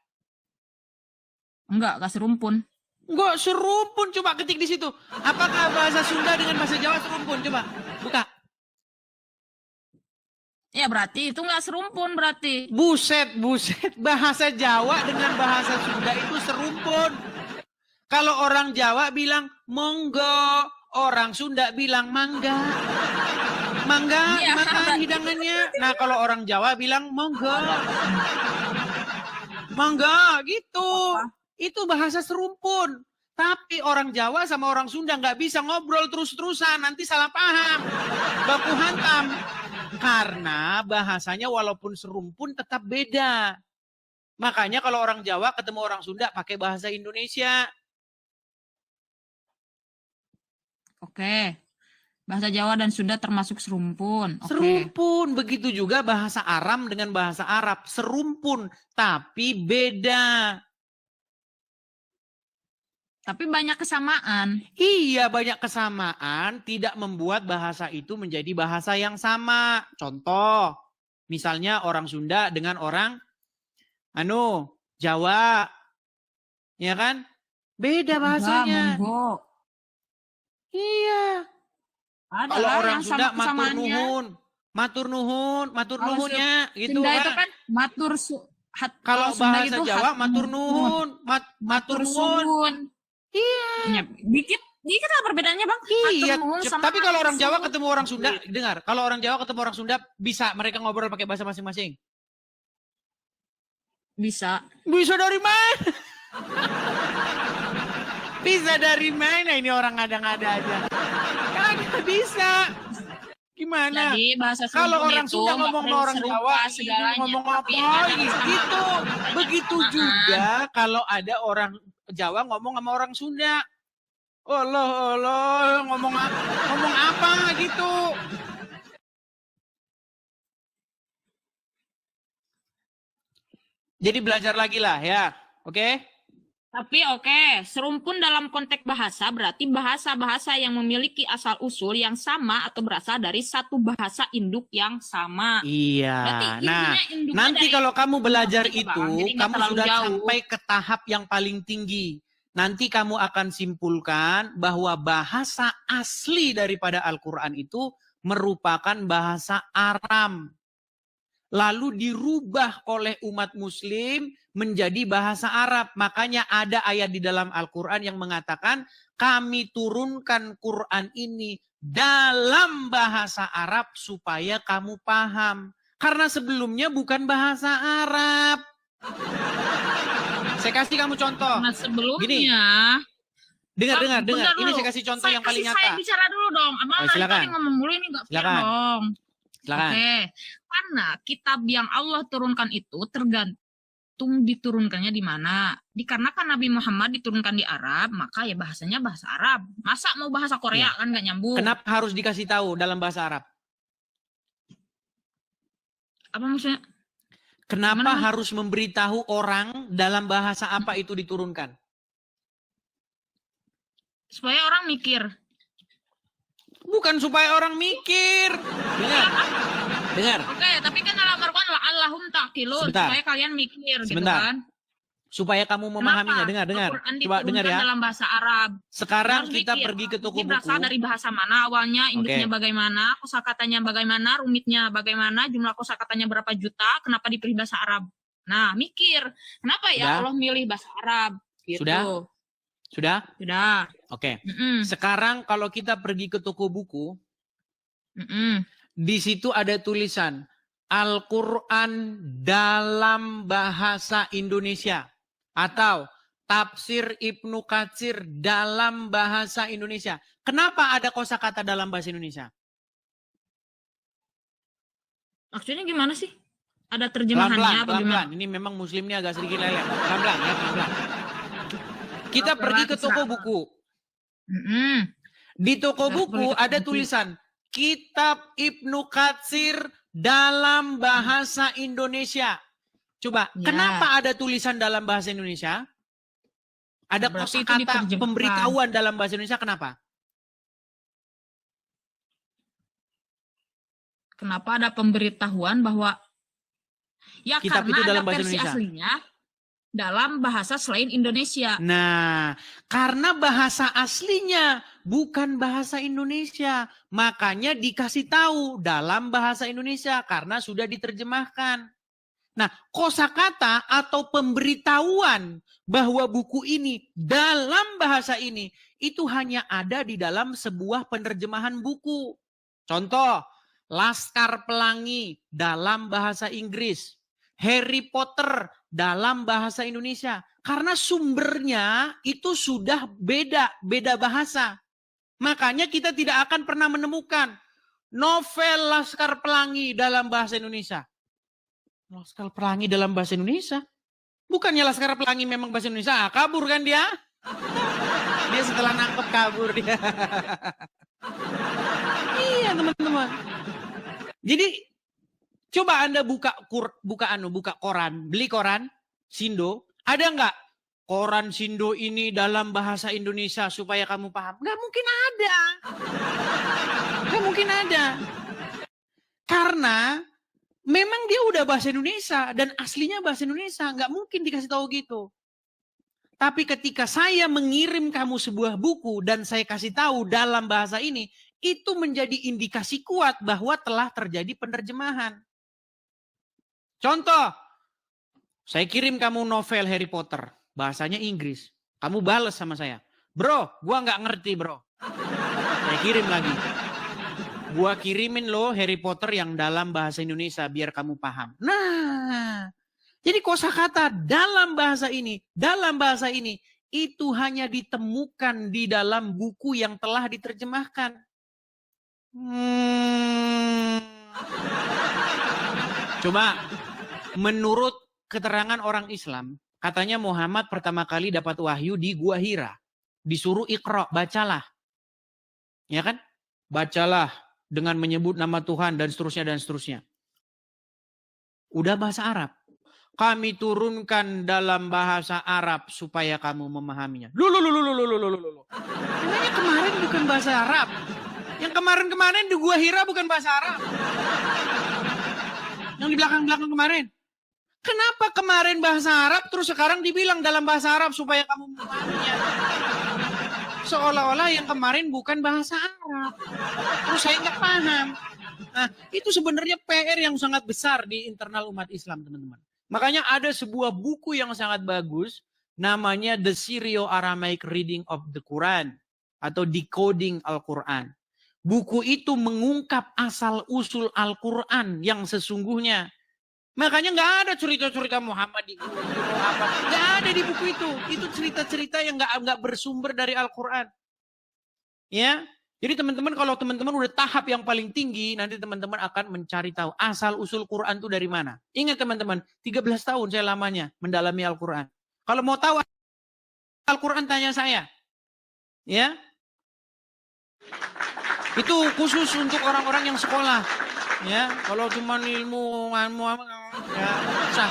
Enggak serumpun. Enggak serumpun, coba ketik di situ. Apakah bahasa Sunda dengan bahasa Jawa serumpun? Coba buka. Ya berarti itu enggak serumpun berarti. Buset. Bahasa Jawa dengan bahasa Sunda itu serumpun. Kalau orang Jawa bilang monggo, orang Sunda bilang mangga. Mangga, ya, makan hidangannya. Nah, kalau orang Jawa bilang monggo. Mangga gitu. Itu bahasa serumpun. Tapi orang Jawa sama orang Sunda nggak bisa ngobrol terus-terusan. Nanti salah paham. Baku hantam. Karena bahasanya walaupun serumpun tetap beda. Makanya kalau orang Jawa ketemu orang Sunda pakai bahasa Indonesia. Oke. Bahasa Jawa dan Sunda termasuk serumpun. Serumpun. Begitu juga bahasa Aram dengan bahasa Arab. Serumpun. Tapi beda. Tapi banyak kesamaan. Iya, banyak kesamaan tidak membuat bahasa itu menjadi bahasa yang sama. Contoh, Misalnya orang Sunda dengan orang Jawa. Ya kan? Beda bahasanya. Monggo. Iya. Ada Kalau lah orang yang Sunda sama kesamaannya. matur Kalau nuhunnya gitu Sunda itu kan. kan Kalau Sunda bahasa gitu Jawa matur nuhun. matur nuhun. Suhun. Iya. Ya, dikit lah perbedaannya, Bang. Iya. Matur nuhun sama Tapi kalau orang matur Jawa suhun. ketemu orang Sunda, dengar. Kalau orang Jawa ketemu orang Sunda, bisa mereka ngobrol pakai bahasa masing-masing. Bisa. Bisa dari mana? Bisa dari mana ini orang ngada-ngada aja? Kagak bisa. Gimana? Jadi bahasa Kalau Sunda orang itu Sunda nggak ngomong perlu sama orang serupa Jawa, ini segalanya, ngomong tapi apa ada gitu. kesamaan. Begitu Banyak juga kalau ada orang Jawa ngomong sama orang Sunda. Allah, ngomong apa gitu. Jadi belajar lagi lah ya, oke? Tapi oke, serumpun dalam konteks bahasa berarti bahasa-bahasa yang memiliki asal-usul yang sama atau berasal dari satu bahasa induk yang sama. Iya. Berarti Nah, intinya induknya nanti dari kalau kamu belajar itu, itu, Bang. Jadi nggak kamu terlalu sudah jauh. sampai ke tahap yang paling tinggi. Nanti kamu akan simpulkan bahwa bahasa asli daripada Al-Quran itu merupakan bahasa Aram. Lalu dirubah oleh umat muslim menjadi bahasa Arab. Makanya ada ayat di dalam Al-Quran yang mengatakan, kami turunkan Quran ini dalam bahasa Arab supaya kamu paham. Karena sebelumnya bukan bahasa Arab. Saya kasih kamu contoh. Nah sebelumnya, Gini, dengar. bentar Ini dulu. saya kasih contoh yang paling Saya nyata. bicara dulu dong. Abang dari silakan. tadi ngomong mulu ini nggak fair Silakan. dong. Silakan. Oke, karena kitab yang Allah turunkan itu tergantung diturunkannya di mana. Dikarenakan Nabi Muhammad diturunkan di Arab, maka ya bahasanya bahasa Arab. Masa mau bahasa Korea kan nggak nyambung? Kenapa harus dikasih tahu dalam bahasa Arab? Apa maksudnya? Kenapa Gimana, Bang? harus memberitahu orang dalam bahasa apa itu diturunkan? Supaya orang mikir. Bukan supaya orang mikir. Dengar. Oke, tapi kan dalam Al-Quran la'allahum ta'qilun, Sebentar. supaya kalian mikir gitu Sebentar. kan. Supaya kamu memahaminya. Dengar. Al-Quran Coba dengar diturunkan ya. dalam bahasa Arab. Sekarang Harus kita mikir, pergi ke toko ini berasal buku. dari bahasa mana awalnya, induknya Oke. bagaimana, kosakatanya bagaimana, rumitnya bagaimana, jumlah kosakatanya berapa juta, kenapa dipilih bahasa Arab. Nah, mikir, kenapa ya Sudah? Allah milih bahasa Arab? Gitu. Sudah? Sudah. Oke. Mm-mm. Sekarang kalau kita pergi ke toko buku, Mm-mm. di situ ada tulisan Al-Quran dalam bahasa Indonesia. Atau tafsir Ibnu Katsir dalam bahasa Indonesia. Kenapa ada kosakata dalam bahasa Indonesia? Maksudnya gimana sih? Ada terjemahannya apa gimana? Pelan-pelan. Ini memang muslim ini agak sedikit leleh. Pelan-pelan ya, pelan-pelan. Kita Oke, pergi ke terserah. toko buku. Mm-mm. Di toko Kita buku pergi ke toko ada buku. tulisan Kitab Ibnu Katsir dalam bahasa Indonesia. Coba, Ya. kenapa ada tulisan dalam bahasa Indonesia? Ada Berarti itu kosakata diterjemahkan. pemberitahuan dalam bahasa Indonesia, kenapa? Kenapa ada pemberitahuan bahwa ya Kitab karena itu dalam ada bahasa versi Indonesia. aslinya dalam bahasa selain Indonesia. Nah, karena bahasa aslinya bukan bahasa Indonesia, makanya dikasih tahu dalam bahasa Indonesia karena sudah diterjemahkan. Nah, kosakata atau pemberitahuan bahwa buku ini dalam bahasa ini itu hanya ada di dalam sebuah penerjemahan buku. Contoh, Laskar Pelangi dalam bahasa Inggris, Harry Potter dalam bahasa Indonesia. Karena sumbernya itu sudah beda bahasa. Makanya kita tidak akan pernah menemukan novel Laskar Pelangi dalam bahasa Indonesia. Laskar Pelangi dalam bahasa Indonesia? Bukannya Laskar Pelangi memang bahasa Indonesia? Ah, kabur kan dia? Dia setelah nangkep kabur dia. Iya teman-teman. Jadi coba Anda buka koran, beli koran Sindo, ada nggak koran Sindo ini dalam bahasa Indonesia supaya kamu paham? Nggak mungkin ada. Nggak mungkin ada. Karena Memang dia udah bahasa Indonesia dan aslinya bahasa Indonesia, nggak mungkin dikasih tahu gitu. Tapi ketika saya mengirim kamu sebuah buku dan saya kasih tahu dalam bahasa ini, itu menjadi indikasi kuat bahwa telah terjadi penerjemahan. Contoh, saya kirim kamu novel Harry Potter, bahasanya Inggris. Kamu balas sama saya, bro, gua nggak ngerti bro. Saya kirim lagi. Gua kirimin lo Harry Potter yang dalam bahasa Indonesia biar kamu paham. Nah, jadi kosakata dalam bahasa ini itu hanya ditemukan di dalam buku yang telah diterjemahkan. Coba menurut keterangan orang Islam, katanya Muhammad pertama kali dapat wahyu di Gua Hira. Disuruh Iqra, bacalah. Ya kan? Bacalah dengan menyebut nama Tuhan dan seterusnya dan seterusnya. Udah bahasa Arab. Kami turunkan dalam bahasa Arab supaya kamu memahaminya. Namanya kemarin bukan bahasa Arab. Yang kemarin-kemarin di Gua Hira bukan bahasa Arab. Yang di belakang-belakang kemarin. Kenapa kemarin bahasa Arab terus sekarang dibilang dalam bahasa Arab supaya kamu memahaminya? Seolah-olah yang kemarin bukan bahasa Arab. Terus saya nggak paham. Nah, itu sebenarnya PR yang sangat besar di internal umat Islam, teman-teman. Makanya ada sebuah buku yang sangat bagus, namanya The Syrio-Aramaic Reading of the Quran, atau Decoding Al-Quran. Buku itu mengungkap asal-usul Al-Quran yang sesungguhnya. Makanya nggak ada cerita-cerita Muhammad di gua, apa, nggak ada di buku itu. Itu cerita-cerita yang nggak bersumber dari Al-Quran. Ya, jadi teman-teman kalau teman-teman udah tahap yang paling tinggi, nanti teman-teman akan mencari tahu asal usul Quran itu dari mana. Ingat teman-teman, 13 tahun saya lamanya mendalami Al-Quran. Kalau mau tahu Al-Quran tanya saya, ya. Itu khusus untuk orang-orang yang sekolah. Ya, kalau cuma ilmu ya susah.